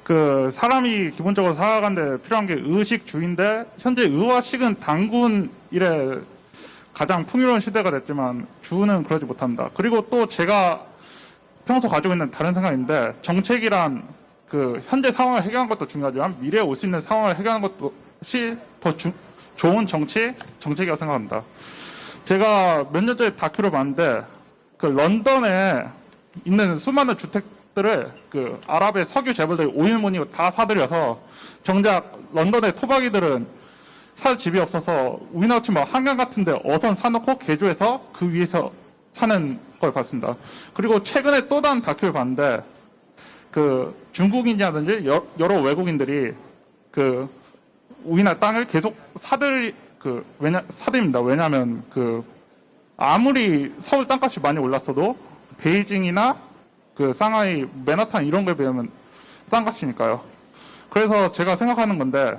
Speaker 16: 그 사람이 기본적으로 살아가는데 필요한 게 의식주의인데 현재 의화식은 단군 이래 가장 풍요로운 시대가 됐지만 주는 그러지 못합니다. 그리고 또 제가 평소 가지고 있는 다른 생각인데 정책이란 그 현재 상황을 해결하는 것도 중요하지만 미래에 올 수 있는 상황을 해결하는 것이 더 좋은 정책이라고 생각합니다. 제가 몇 년 전에 다큐를 봤는데 그 런던에 있는 수많은 주택들을 그 아랍의 석유 재벌들이 오일몬이 다 사들여서 정작 런던의 토박이들은 살 집이 없어서 우리나라 치면 한강 같은데 어선 사놓고 개조해서 그 위에서 사는 걸 봤습니다. 그리고 최근에 또 다른 다큐를 봤는데 그 중국인이라든지 여러 외국인들이 그 우리나라 땅을 계속 사들입니다. 왜냐하면 그 아무리 서울 땅값이 많이 올랐어도 베이징이나 그 상하이, 맨하탄 이런 거에 비하면 싼 값이니까요. 그래서 제가 생각하는 건데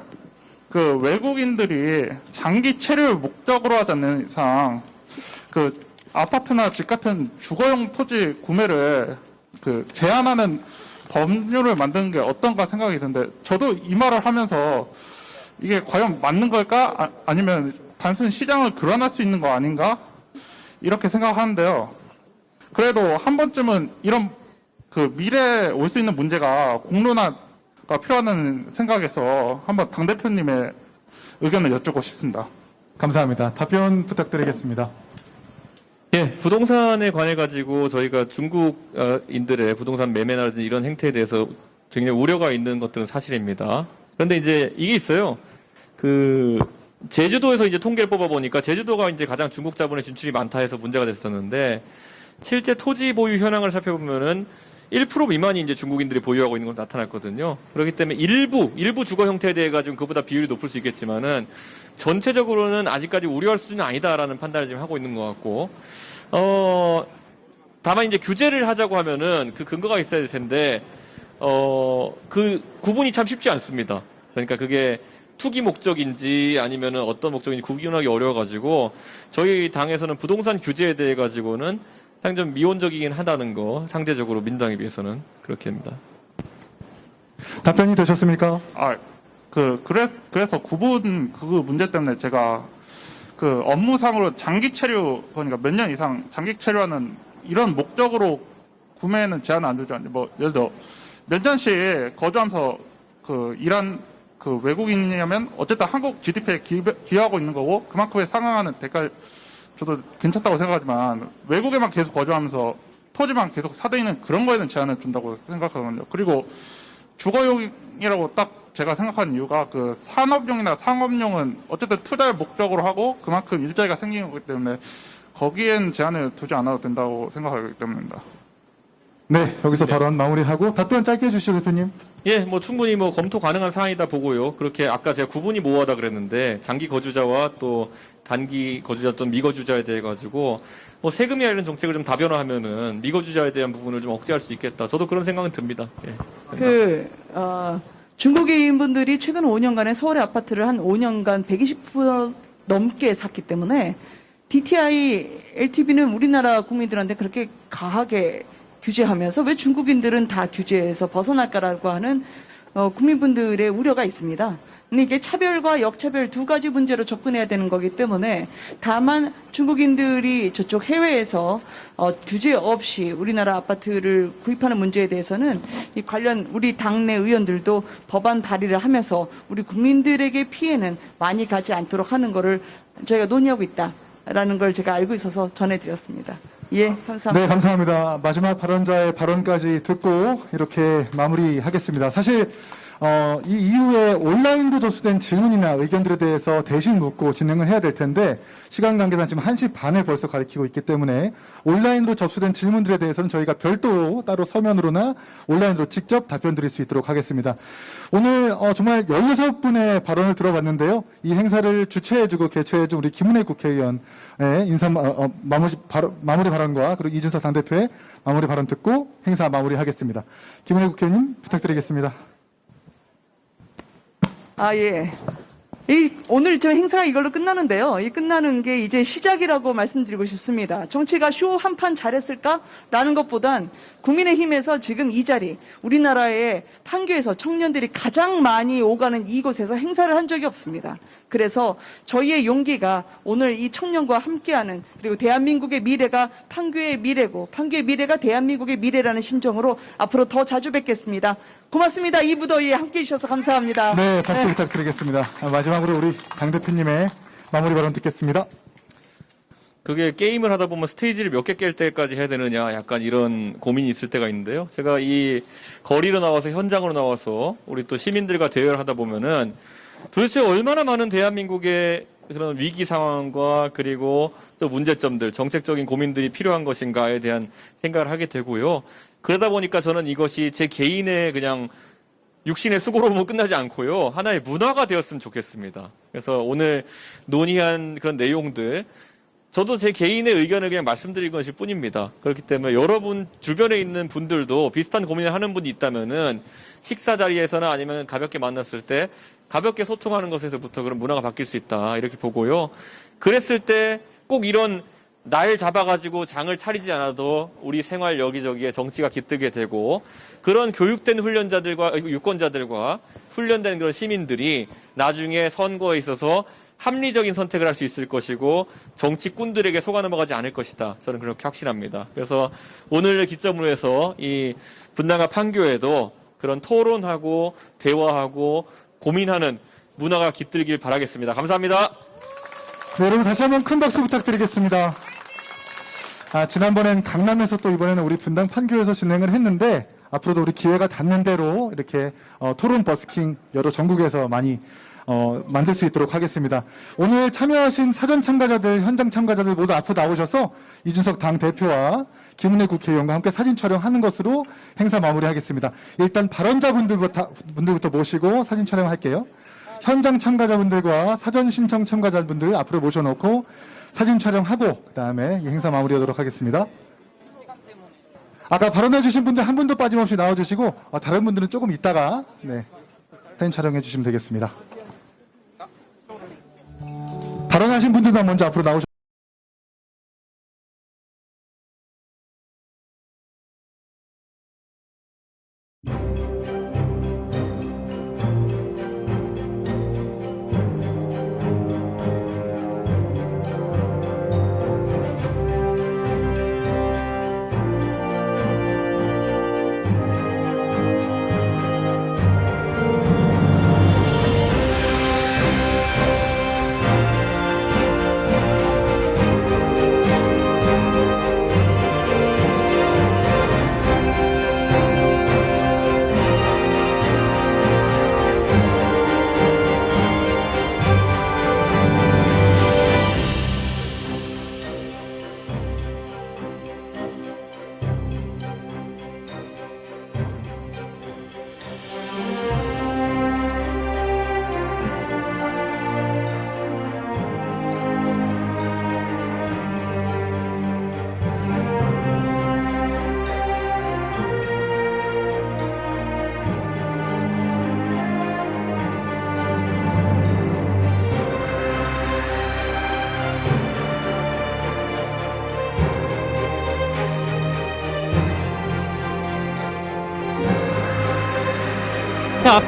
Speaker 16: 그 외국인들이 장기 체류를 목적으로 하지 않는 이상 그 아파트나 집 같은 주거용 토지 구매를 그 제한하는 법률을 만드는 게 어떤가 생각이 드는데 저도 이 말을 하면서 이게 과연 맞는 걸까? 아니면 단순 시장을 교란할 수 있는 거 아닌가? 이렇게 생각하는데요. 그래도 한 번쯤은 이런 그 미래에 올 수 있는 문제가 공론화가 필요하다는 생각에서 한번 당대표님의 의견을 여쭙고 싶습니다.
Speaker 1: 감사합니다. 답변 부탁드리겠습니다.
Speaker 4: 예, 부동산에 관해 가지고 저희가 중국인들의 부동산 매매나 이런 행태에 대해서 굉장히 우려가 있는 것들은 사실입니다. 그런데 이제 이게 있어요. 그 제주도에서 이제 통계를 뽑아보니까 제주도가 이제 가장 중국 자본의 진출이 많다 해서 문제가 됐었는데 실제 토지 보유 현황을 살펴보면은 1% 미만이 이제 중국인들이 보유하고 있는 걸 나타났거든요. 그렇기 때문에 일부 주거 형태에 대해 가지고 그보다 비율이 높을 수 있겠지만은 전체적으로는 아직까지 우려할 수준은 아니다라는 판단을 지금 하고 있는 것 같고, 다만 이제 규제를 하자고 하면은 그 근거가 있어야 될 텐데, 그 구분이 참 쉽지 않습니다. 그러니까 그게 투기 목적인지 아니면은 어떤 목적인지 구분하기 어려워가지고 저희 당에서는 부동산 규제에 대해 가지고는 상당히 좀 미온적이긴 하다는 거, 상대적으로 민주당에 비해서는 그렇게 됩니다.
Speaker 1: 답변이 되셨습니까?
Speaker 16: 그래서 구분 그 문제 때문에 제가 그 업무상으로 장기 체류, 그러니까 몇 년 이상 장기 체류하는 이런 목적으로 구매는 제한을 안 두죠. 뭐 예를 들어 몇 년씩 거주하면서 그 일한 그 외국인이냐면 어쨌든 한국 GDP에 기여하고 있는 거고 그만큼에 상응하는 대가를 저도 괜찮다고 생각하지만 외국에만 계속 거주하면서 토지만 계속 사들이는 그런 거에는 제한을 준다고 생각하거든요. 그리고 주거용이라고 딱 제가 생각하는 이유가 그 산업용이나 상업용은 어쨌든 투자의 목적으로 하고 그만큼 일자리가 생기는 거기 때문에 거기엔 제한을 두지 않아도 된다고 생각하기 때문입니다.
Speaker 1: 네, 여기서 발언 마무리하고 답변 짧게 해주시죠, 대표님.
Speaker 4: 예, 뭐 충분히 뭐 검토 가능한 사안이다 보고요. 그렇게 아까 제가 구분이 모호하다 그랬는데 장기 거주자와 또 단기 거주자 또는 미거주자에 대해 가지고 뭐 세금이나 이런 정책을 좀 다변화하면은 미거주자에 대한 부분을 좀 억제할 수 있겠다. 저도 그런 생각은 듭니다. 예.
Speaker 3: 중국인분들이 최근 5년간에 서울의 아파트를 한 5년간 120% 넘게 샀기 때문에 DTI, LTV는 우리나라 국민들한테 그렇게 가하게 규제하면서 왜 중국인들은 다 규제에서 벗어날까라고 하는 국민분들의 우려가 있습니다. 근데 이게 차별과 역차별 두 가지 문제로 접근해야 되는 거기 때문에 다만 중국인들이 저쪽 해외에서 규제 없이 우리나라 아파트를 구입하는 문제에 대해서는 이 관련 우리 당내 의원들도 법안 발의를 하면서 우리 국민들에게 피해는 많이 가지 않도록 하는 거를 저희가 논의하고 있다라는 걸 제가 알고 있어서 전해드렸습니다. 예, 감사합니다.
Speaker 1: 네, 감사합니다. 마지막 발언자의 발언까지 듣고 이렇게 마무리하겠습니다. 사실 이 이후에 온라인으로 접수된 질문이나 의견들에 대해서 대신 묻고 진행을 해야 될 텐데 시간 관계상 지금 1시 반을 벌써 가리키고 있기 때문에 온라인으로 접수된 질문들에 대해서는 저희가 별도로 따로 서면으로나 온라인으로 직접 답변 드릴 수 있도록 하겠습니다. 오늘 정말 16분의 발언을 들어봤는데요. 이 행사를 주최해주고 개최해준 우리 김은혜 국회의원의 마무리 발언과 그리고 이준석 당대표의 마무리 발언 듣고 행사 마무리하겠습니다. 김은혜 국회의원님 부탁드리겠습니다.
Speaker 3: 예. 오늘 저 행사가 이걸로 끝나는데요. 이 끝나는 게 이제 시작이라고 말씀드리고 싶습니다. 정치가 쇼 한 판 잘했을까라는 것보단 국민의힘에서 지금 이 자리, 우리나라의 판교에서 청년들이 가장 많이 오가는 이곳에서 행사를 한 적이 없습니다. 그래서 저희의 용기가 오늘 이 청년과 함께하는, 그리고 대한민국의 미래가 판교의 미래고 판교의 미래가 대한민국의 미래라는 심정으로 앞으로 더 자주 뵙겠습니다. 고맙습니다. 이 무더위에 함께해 주셔서 감사합니다.
Speaker 1: 네, 박수 부탁드리겠습니다. 마지막으로 우리 당대표님의 마무리 발언 듣겠습니다.
Speaker 4: 그게 게임을 하다 보면 스테이지를 몇 개 깰 때까지 해야 되느냐 약간 이런 고민이 있을 때가 있는데요. 제가 이 거리로 나와서 현장으로 나와서 우리 또 시민들과 대화를 하다 보면은 도대체 얼마나 많은 대한민국의 그런 위기 상황과 그리고 또 문제점들, 정책적인 고민들이 필요한 것인가에 대한 생각을 하게 되고요. 그러다 보니까 저는 이것이 제 개인의 그냥 육신의 수고로만 끝나지 않고요. 하나의 문화가 되었으면 좋겠습니다. 그래서 오늘 논의한 그런 내용들, 저도 제 개인의 의견을 그냥 말씀드린 것일 뿐입니다. 그렇기 때문에 여러분 주변에 있는 분들도 비슷한 고민을 하는 분이 있다면은 식사 자리에서나 아니면 가볍게 만났을 때 가볍게 소통하는 것에서부터 그런 문화가 바뀔 수 있다. 이렇게 보고요. 그랬을 때 꼭 이런 날 잡아가지고 장을 차리지 않아도 우리 생활 여기저기에 정치가 깃들게 되고 그런 교육된 훈련자들과 유권자들과 훈련된 그런 시민들이 나중에 선거에 있어서 합리적인 선택을 할 수 있을 것이고 정치꾼들에게 속아 넘어가지 않을 것이다. 저는 그렇게 확신합니다. 그래서 오늘을 기점으로 해서 이 분당과 판교에도 그런 토론하고 대화하고 고민하는 문화가 깃들길 바라겠습니다. 감사합니다.
Speaker 1: 네, 여러분 다시 한번 큰 박수 부탁드리겠습니다. 지난번엔 강남에서 또 이번에는 우리 분당 판교에서 진행을 했는데 앞으로도 우리 기회가 닿는 대로 이렇게 토론 버스킹 여러 전국에서 많이 만들 수 있도록 하겠습니다. 오늘 참여하신 사전 참가자들, 현장 참가자들 모두 앞으로 나오셔서 이준석 당 대표와 김은혜 국회의원과 함께 사진 촬영하는 것으로 행사 마무리하겠습니다. 일단 발언자분들부터 모시고 사진 촬영할게요. 현장 참가자분들과 사전 신청 참가자분들 앞으로 모셔놓고 사진 촬영하고 그다음에 이 행사 마무리하도록 하겠습니다. 아까 발언해주신 분들 한 분도 빠짐없이 나와주시고 다른 분들은 조금 있다가 사진 촬영해 주시면 되겠습니다. 발언하신 분들만 먼저 앞으로 나오셔.
Speaker 8: 자,